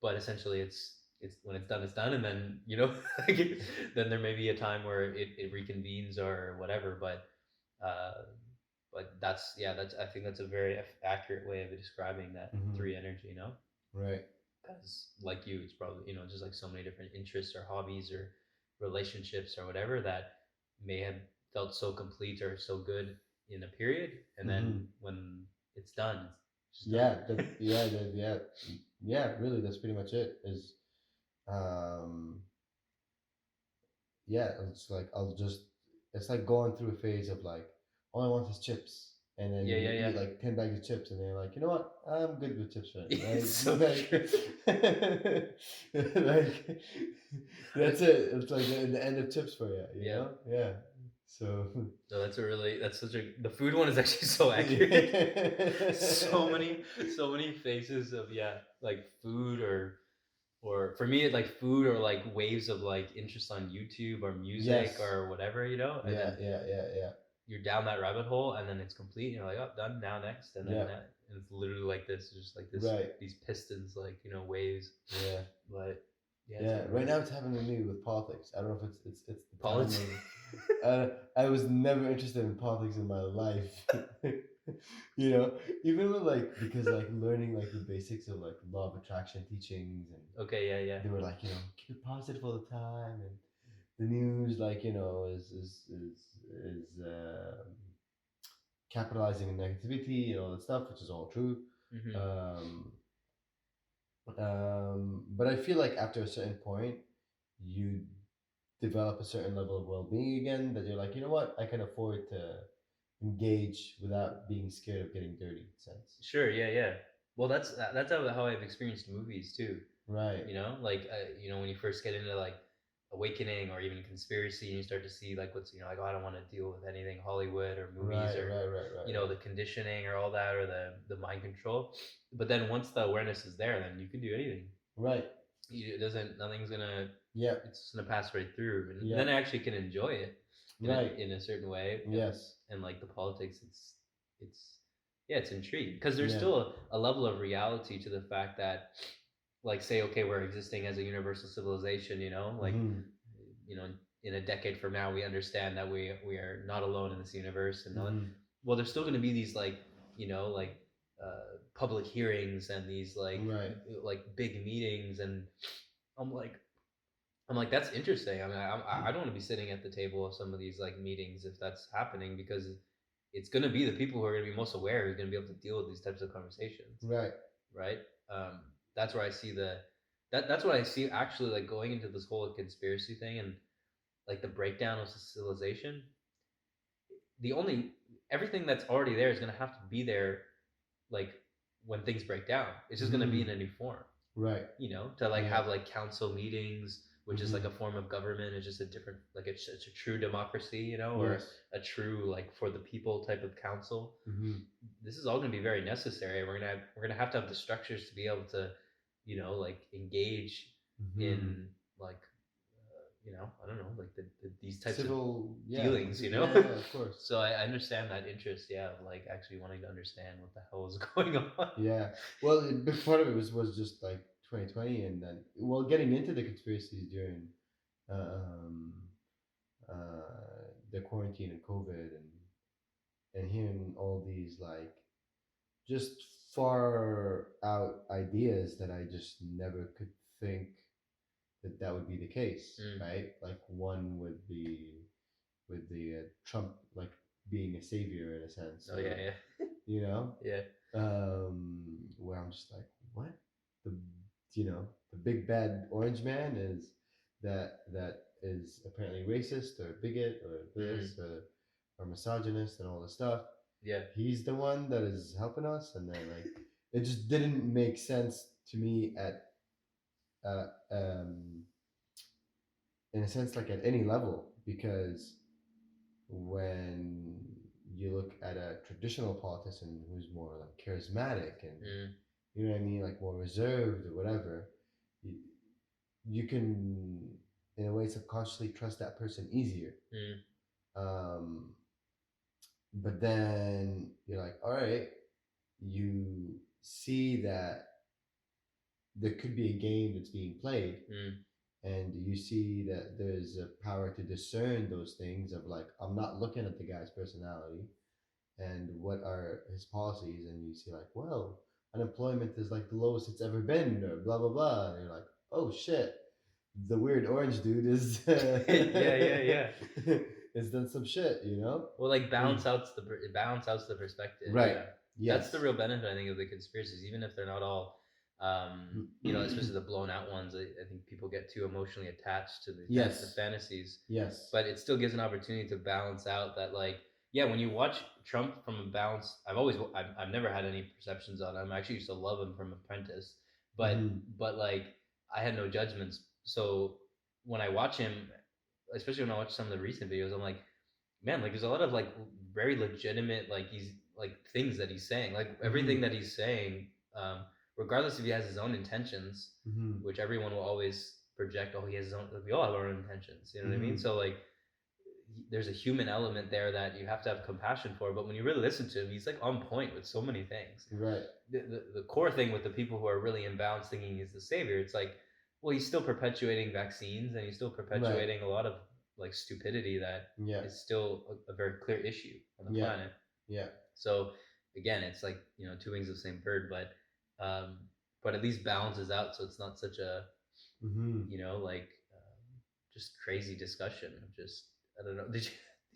But essentially, it's when it's done, and then then there may be a time where it reconvenes or whatever. But that's, yeah, that's, I think that's a very accurate way of describing that three energy. Right. Because like you, it's probably, just like so many different interests or hobbies or relationships or whatever that may have felt so complete or so good in a period, and then when it's done, it's just done. Yeah, really, that's pretty much it. Is um yeah, it's like it's like going through a phase of like, all I want is chips, and then Yeah, you yeah, eat like 10 bags of chips, and then you're like, you know what, I'm good with chips right now, right? It's so like, like that's it. It's like the end of chips for you, you know? Yeah. So No, that's such a, the food one is actually so accurate. So many phases of, yeah, like food, or for me, like food, or like waves of like interest on YouTube or music or whatever, and then you're down that rabbit hole, and then it's complete, and you're like, oh, done, now next, and then and it's literally like this, just like this, these pistons, like, waves. Yeah. But yeah, right now it's happening to me with politics. I don't know if it's the politics. I was never interested in politics in my life. Even with like, because like learning like the basics of like law of attraction teachings, and Okay, yeah. they were like, keep it positive all the time, and the news, like, is capitalizing on negativity and all that stuff, which is all true. But I feel like after a certain point, you develop a certain level of well-being again, that you're like, you know what, I can afford to engage without being scared of getting dirty, in a sense. Sure, yeah. Well, that's how I've experienced movies too. Right. Like when you first get into like Awakening or even conspiracy, and you start to see like what's, like, oh, I don't want to deal with anything Hollywood or movies, right. The conditioning or all that, or the mind control. But then once the awareness is there, then you can do anything. Right. Nothing's gonna. Yeah. It's just gonna pass right through, and then I actually can enjoy it. In a certain way. Yes. And like the politics, it's intriguing, because there's still a level of reality to the fact that, like, say, okay, we're existing as a universal civilization, like, in a decade from now, we understand that we are not alone in this universe, and well, there's still going to be these like public hearings and these Right. big meetings, and I'm like I'm like, that's interesting. I mean, I don't want to be sitting at the table of some of these meetings if that's happening, because it's going to be the people who are going to be most aware who's going to be able to deal with these types of conversations, Right. right? That's where I see that's what I see actually, going into this whole conspiracy thing and the breakdown of civilization. The only Everything that's already there is going to have to be there, like when things break down. It's just going to be in a new form. Right. To have council meetings, which is a form of government. It's just a different, it's a true democracy, or Yes. a true for the people type of council. This is all going to be very necessary. We're gonna have to have the structures to be able to, engage in I don't know, these types Civil, of dealings, Yeah, of course. So I understand that interest, of actually wanting to understand what the hell is going on. Yeah. Well, a big part of it was just 2020, and then getting into the conspiracies during um, the quarantine and COVID, and hearing all these just far out ideas that I just never could think that would be the case, right? One would be with the Trump being a savior in a sense. Oh, yeah. Yeah. Where I'm just like, what? The the big bad orange man that is apparently racist or bigot or this or misogynist and all this stuff. Yeah. He's the one that is helping us, and then it just didn't make sense to me at uh, um, in a sense at any level, because when you look at a traditional politician who's more charismatic and you know what I mean, more reserved or whatever, you can in a way subconsciously trust that person easier. But then you're like, all right, you see that there could be a game that's being played, and you see that there's a power to discern those things of I'm not looking at the guy's personality and what are his policies, and you see well, unemployment is the lowest it's ever been, or blah blah blah, and you're like, oh shit, the weird orange dude is yeah has done some shit, well, balance out the perspective, right? Yes. That's the real benefit, I think, of the conspiracies, even if they're not all especially the blown out ones. I think people get too emotionally attached to the fantasies. Yes. But it still gives an opportunity to balance out that, when you watch Trump from a balance, I've never had any perceptions on him. I actually used to love him from Apprentice, but I had no judgments. So when I watch him, especially when I watch some of the recent videos, I'm like, man, there's a lot of very legitimate he's things that he's saying, everything that he's saying, regardless if he has his own intentions, which everyone will always project. Oh, he has his own. We all have our own intentions. You know what I mean? So there's a human element there that you have to have compassion for. But when you really listen to him, he's on point with so many things. Right. The core thing with the people who are really imbalanced, thinking he's the savior, it's well, he's still perpetuating vaccines, and he's still perpetuating a lot of stupidity that is still a very clear issue on the planet. Yeah. So again, it's two wings of the same bird, but at least balances out, so it's not such a just crazy discussion of just, I don't know. Did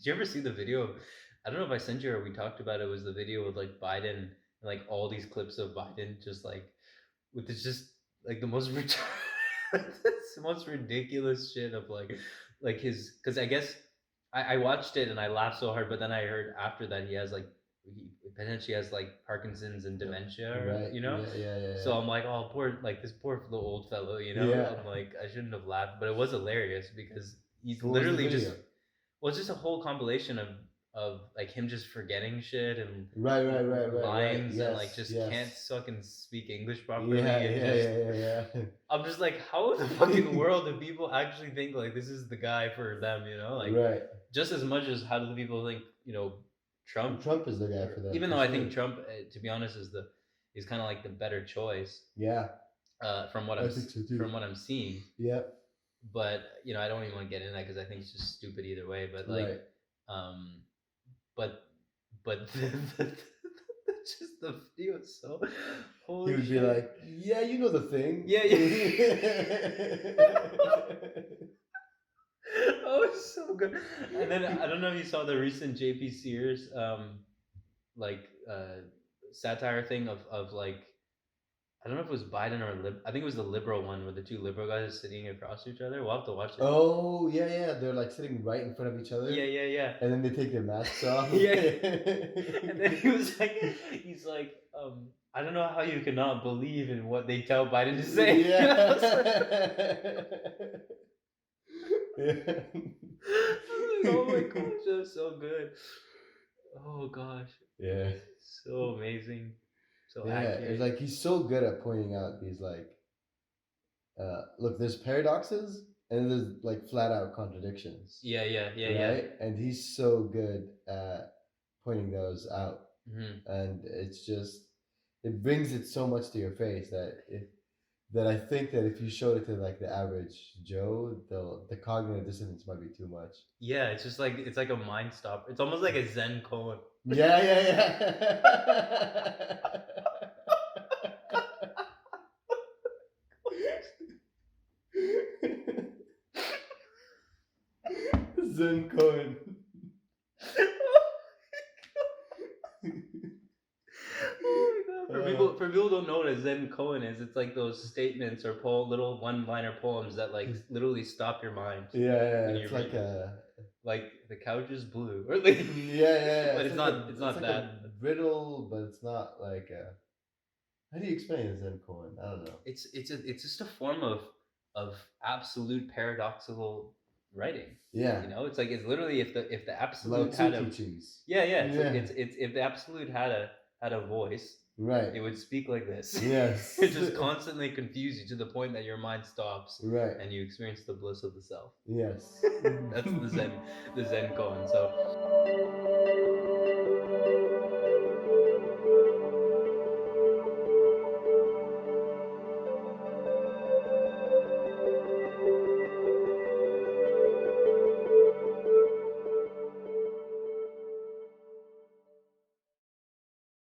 you ever see the video of, I don't know if I sent you or we talked about it, was the video with Biden and all these clips of Biden just with this just the most the most ridiculous shit of his, because I guess I watched it and I laughed so hard, but then I heard after that he has he potentially has Parkinson's and dementia, right? Yeah. So I'm like, oh, poor, this poor little old fellow, Yeah. I'm like, I shouldn't have laughed, but it was hilarious because he's literally just, well, it's just a whole compilation of him just forgetting shit and right lines, yes, and just yes. can't fucking speak English properly. Yeah. I'm just like, how in the fucking world do people actually think this is the guy for them? Right. Just as much as how do people think Trump is the guy for that. Even though I think Trump, to be honest, is kind of the better choice. Yeah. From what I'm seeing. Yeah. But I don't even want to get into that because I think it's just stupid either way. But right. But was so. He Holy would shit. be like, "Yeah, you know the thing." Yeah, Oh, it's so good. And then I don't know if you saw the recent JP Sears like satire thing of like I don't know if it was Biden or I think it was the liberal one where the two liberal guys are sitting across each other. We'll have to watch it. Oh yeah, they're like sitting right in front of each other. Yeah. And then they take their masks off. Yeah. And then he's like, I don't know how you cannot believe in what they tell Biden to say. Yeah. Yeah. Oh my gosh, that's so good. Oh gosh. Yeah. So amazing. So Yeah, accurate. it's like he's so good at pointing out these like look, there's paradoxes and there's like flat out contradictions. Yeah. Right? And he's so good at pointing those out. Mm-hmm. And it's just it brings it so much to your face that I think that if you showed it to like the average Joe, the cognitive dissonance might be too much. Yeah, it's just like it's like a mind stop. It's almost like a Zen koan. Yeah. Zen koan. Oh my god! For people who don't know what a Zen koan is, it's like those statements or little one-liner poems that like literally stop your mind. Yeah. It's like like the couch is blue, or like yeah. But it's not like that a riddle, but it's not like a. How do you explain a Zen koan? I don't know. It's just a form of absolute paradoxical writing. Yeah. You know, it's like it's literally if the absolute Lao had Tzu a teachings. yeah. It's if the absolute had a voice, right, it would speak like this. Yes. It just constantly confuse you to the point that your mind stops. Right. And you experience the bliss of the self. Yes. That's the Zen koan. So